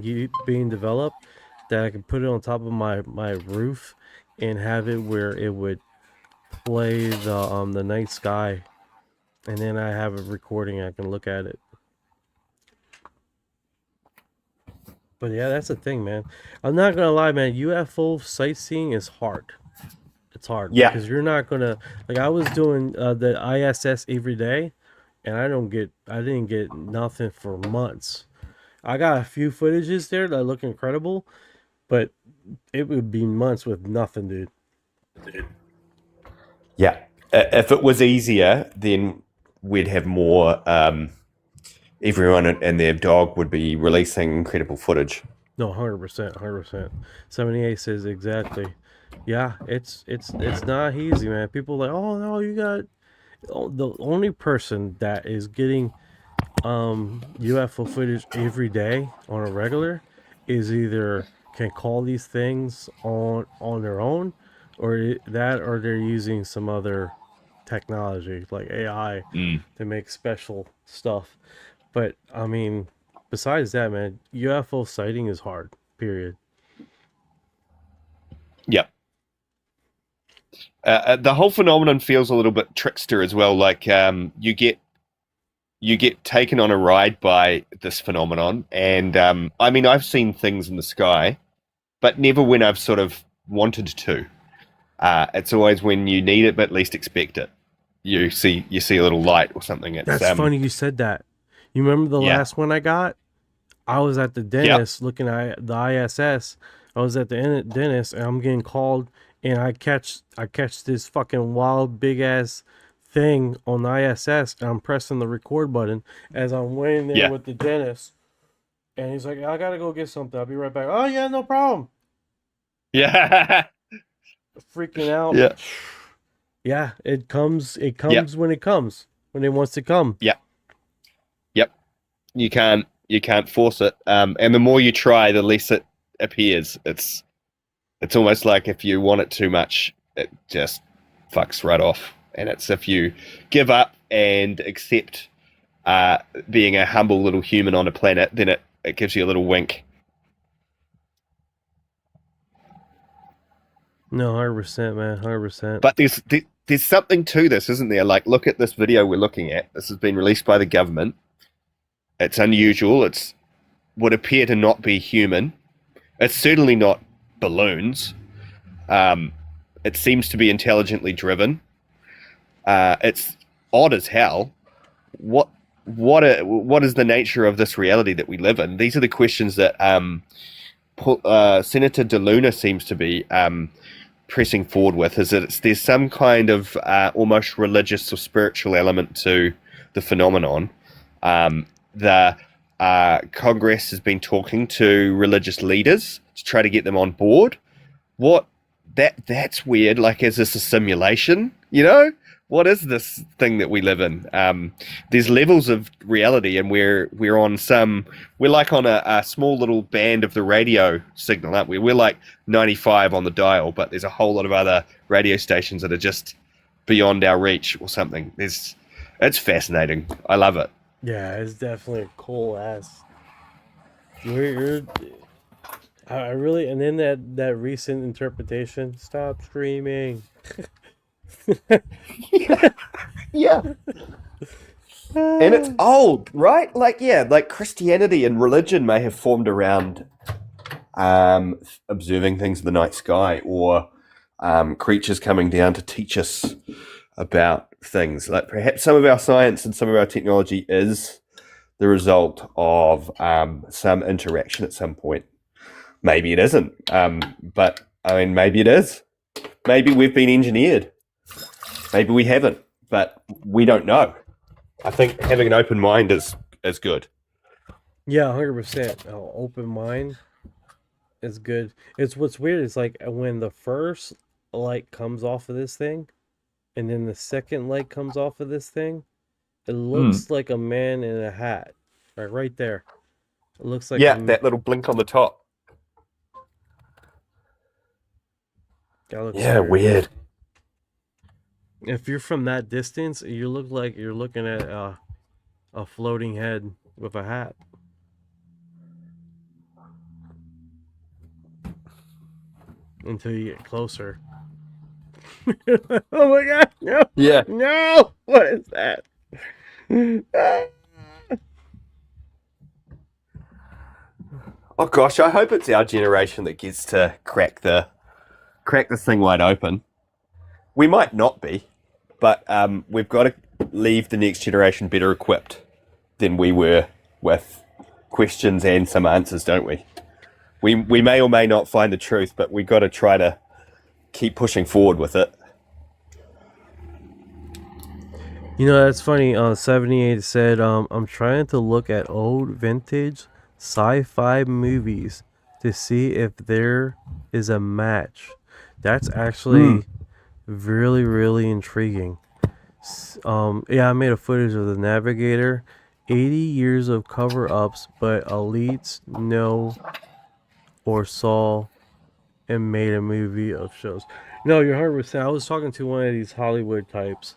E: developed that I can put it on top of my roof and have it where it would play the night sky, and then I have a recording. I can look at it. But yeah, that's the thing, man. I'm not gonna lie, man. UFO sightseeing is hard. It's hard.
G: Yeah.
E: Because you're not gonna, like, I was doing the ISS every day, and I didn't get nothing for months. I got a few footages there that look incredible, but it would be months with nothing, dude.
G: Yeah. If it was easier, then we'd have more. Everyone and their dog would be releasing incredible footage.
E: No, 100%, 100%. 78 says exactly. Yeah, it's not easy, man. People are like, oh no, you got the only person that is getting UFO footage every day on a regular is either can call these things on their own, or they're using some other technology like AI to make special stuff. But I mean, besides that, man, UFO sighting is hard. Period.
G: Yep. The whole phenomenon feels a little bit trickster as well. Like you get taken on a ride by this phenomenon, and I mean, I've seen things in the sky, but never when I've sort of wanted to. It's always when you need it but least expect it. You see a little light or something.
E: That's funny you said that. You remember the last one I got? I was at the dentist looking at the ISS. I was at the dentist, and I'm getting called, and I catch this fucking wild big ass thing on the ISS, and I'm pressing the record button as I'm waiting there with the dentist, and he's like, I gotta go get something. I'll be right back. Oh yeah, no problem.
G: Yeah.
E: Freaking out.
G: Yeah.
E: Yeah, it comes when it comes, when it wants to come.
G: Yeah. Yep. You can't force it. And the more you try, the less it appears. It's almost like if you want it too much, it just fucks right off. And it's if you give up and accept
Q: being a humble little human on a planet, then it gives you a little wink.
E: No, 100%, man, 100%.
Q: But there's something to this, isn't there? Like, look at this video we're looking at. This has been released by the government. It's unusual. It's would appear to not be human. It's certainly not balloons. It seems to be intelligently driven. It's odd as hell. What is the nature of this reality that we live in? These are the questions that Senator DeLuna seems to be pressing forward with. Is that there's some kind of almost religious or spiritual element to the phenomenon. The Congress has been talking to religious leaders to try to get them on board. That's weird. Like, is this a simulation? You know, what is this thing that we live in? There's levels of reality, and we're like on a small little band of the radio signal, aren't we? We're like 95 on the dial, but there's a whole lot of other radio stations that are just beyond our reach or something. It's fascinating. I love it.
E: Yeah, it's definitely a cool ass. I really, and then that recent interpretation. Stop screaming.
Q: Yeah. And it's old, right? Like, yeah, like Christianity and religion may have formed around observing things in the night sky, or creatures coming down to teach us about things. Like, perhaps some of our science and some of our technology is the result of some interaction at some point. Maybe it isn't, but I mean, maybe it is. Maybe we've been engineered. Maybe we haven't, but we don't know. I think having an open mind is good.
E: Yeah, 100%. Open mind is good. It's what's weird is like when the first light comes off of this thing, and then the second light comes off of this thing, it looks like a man in a hat. Right there. It looks like
Q: that little blink on the top. Yeah, weird.
E: If you're from that distance, you look like you're looking at a floating head with a hat. Until you get closer. Oh my god, no!
Q: Yeah.
E: No! What is that?
Q: Oh gosh, I hope it's our generation that gets to crack this thing wide open. We might not be, but we've got to leave the next generation better equipped than we were with questions and some answers, don't we? We may or may not find the truth, but we've got to try to keep pushing forward with it.
E: You know, that's funny. 78 said, I'm trying to look at old vintage sci-fi movies to see if there is a match. That's actually really, really intriguing. Yeah, I made a footage of the Navigator. 80 years of cover-ups, but elites know or saw and made a movie of shows. No, you're 100%. I was talking to one of these Hollywood types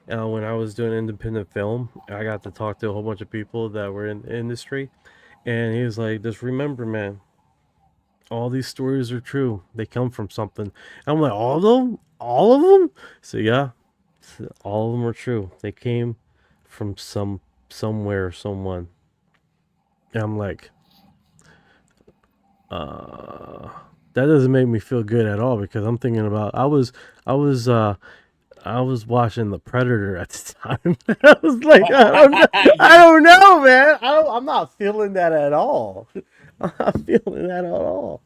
E: when I was doing independent film. I got to talk to a whole bunch of people that were in the industry, and he was like, just remember, man, all these stories are true. They come from something. I'm like, all of them? All of them? So yeah, all of them are true. They came from somewhere, someone. And I'm like, that doesn't make me feel good at all, because I'm thinking about I was watching The Predator at the time. I was like, I don't know, man. I'm not feeling that at all. I'm not feeling that at all.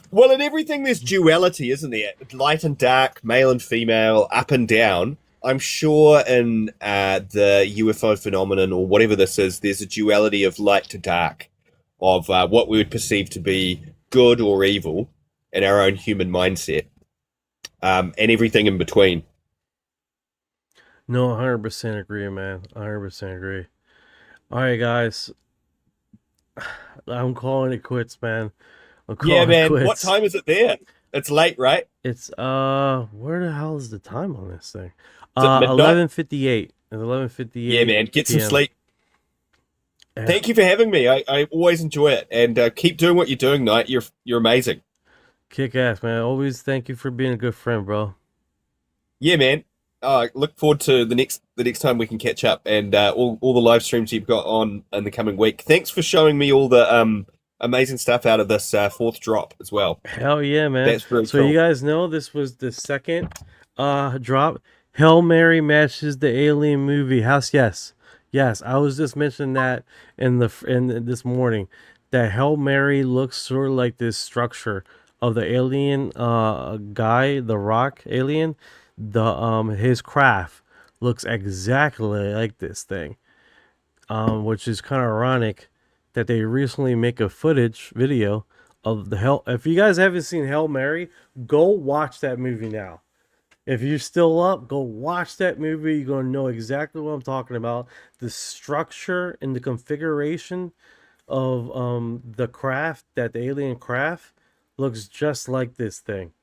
Q: Well, in everything there's duality, isn't there? Light and dark, male and female, up and down. I'm sure in the UFO phenomenon, or whatever this is, there's a duality of light to dark, of what we would perceive to be good or evil in our own human mindset, and everything in between.
E: No, 100% agree, man. 100% agree. All right, guys. I'm calling it quits, man.
Q: Yeah, man. What time is it there? It's late, right?
E: It's where the hell is the time on this thing?
Q: Is it midnight?
E: 11:58. It's 11:58.
Q: Yeah, man. Get some
E: PM.
Q: sleep.
G: Thank you for having me. I always enjoy it, and keep doing what you're doing, Knight. You're amazing.
E: Kick ass, man. Always thank you for being a good friend, bro.
G: Yeah, man. Look forward to the next time we can catch up, and all the live streams you've got on in the coming week. Thanks for showing me all the amazing stuff out of this fourth drop as well.
E: Hell yeah, man.
G: That's really
E: so
G: cool.
E: you guys know this was the second drop. Hail Mary matches the Alien movie. Yes, I was just mentioning that in this morning, that Hail Mary looks sort of like this structure of the alien guy, the rock alien. His craft looks exactly like this thing, which is kind of ironic that they recently make a video of the Hell. If you guys haven't seen Hail Mary, go watch that movie now. If you're still up, go watch that movie. You're going to know exactly what I'm talking about. The structure and the configuration of the craft, that the alien craft, looks just like this thing.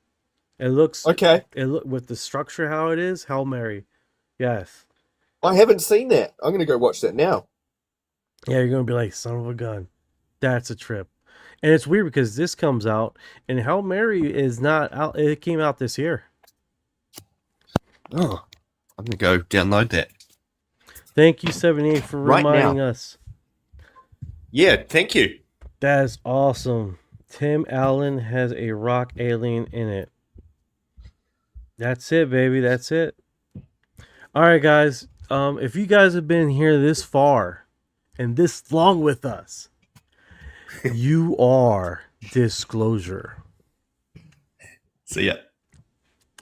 E: It looks
G: okay.
E: With the structure how it is, Hail Mary. Yes.
G: I haven't seen that. I'm going to go watch that now.
E: Yeah, you're going to be like, son of a gun. That's a trip. And it's weird because this comes out, and Hail Mary is not out. It came out this year.
G: Oh, I'm going to go download that.
E: Thank you, 78, for reminding us.
G: Yeah, thank you.
E: That is awesome. Tim Allen has a rock alien in it. That's it, baby. That's it. All right, guys. If you guys have been here this far and this long with us, you are Disclosure.
G: See ya.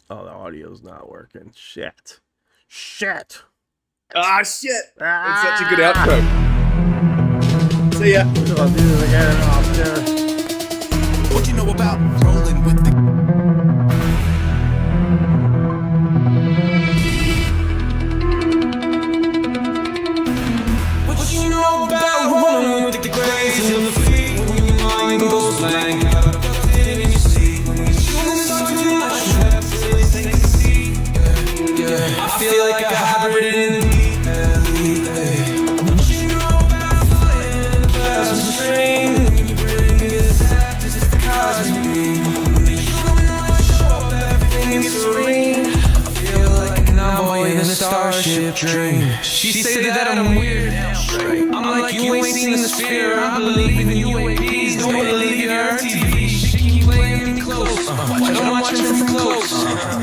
E: Oh, the audio's not working. Shit.
G: Ah, shit. It's such a good outro. See ya.
E: I'll do it again.
A: What you know about rolling with the... What you know about rolling with the grays in the feet when your mind goes blank? I feel like a hybrid indeed. What you know about flying past the string when you bring it back just because you mean. When you show up, everything is serene. I feel like an envoy in a starship dream. She say that I'm weird. I'm like, you ain't seen the sphere. I believe in UAPs. Don't believe in her TV. She keep playing me close. Don't watch her from close.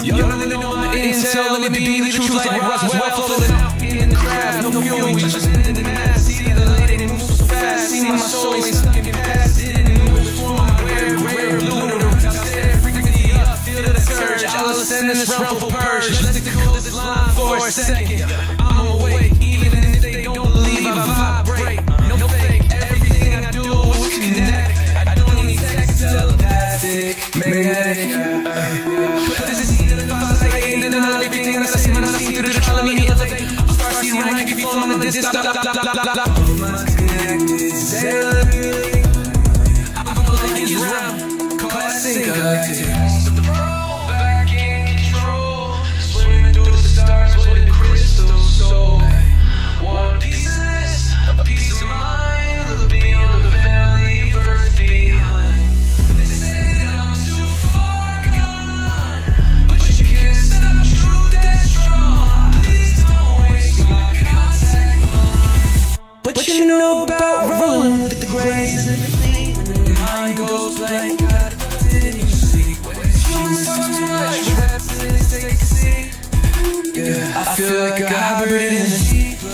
A: You don't know my intel. Let me be the truth like Roswell. Floating out in the craft. No fuel, we just in the mass. See the lady move so fast. See my soul ain't stuck in past. Didn't move for my rare blue. No roots out there. Freaking me up. Feel the surge. Alice in this realm for purge. Let's go this line for a second. I'm awake. Even if they don't believe I vibrate. No fake. Everything I do is kinetic. I don't need sex, telepathic, magnetic. But this is either the thoughts I gain and everything that I see when I see through the trial of me elevate. Start seeing rank if you fall on the disc. All my connected cellularly. I feel like it's round. Classic galactic. Back in control. Swimming through the stars with a crystal soul. One piece of this, a piece of mine. Look beyond the valley, birth behind. They say that I'm too far gone, but you can't stop truth that's strong. Please don't waste my contact line. What you know about rolling with the grays and everything? When your mind goes blank, didn't you see? When it's too much, raps and they take a seat. Yeah, I feel like a hybrid in the deep blue.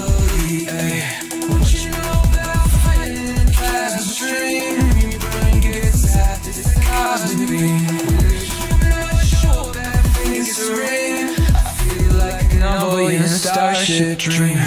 A: What you know about fighting past the stream? Your brain gets zapped, it's a cosmic beam. You're sure that thing is serene. I feel like an envoy in a starship dream.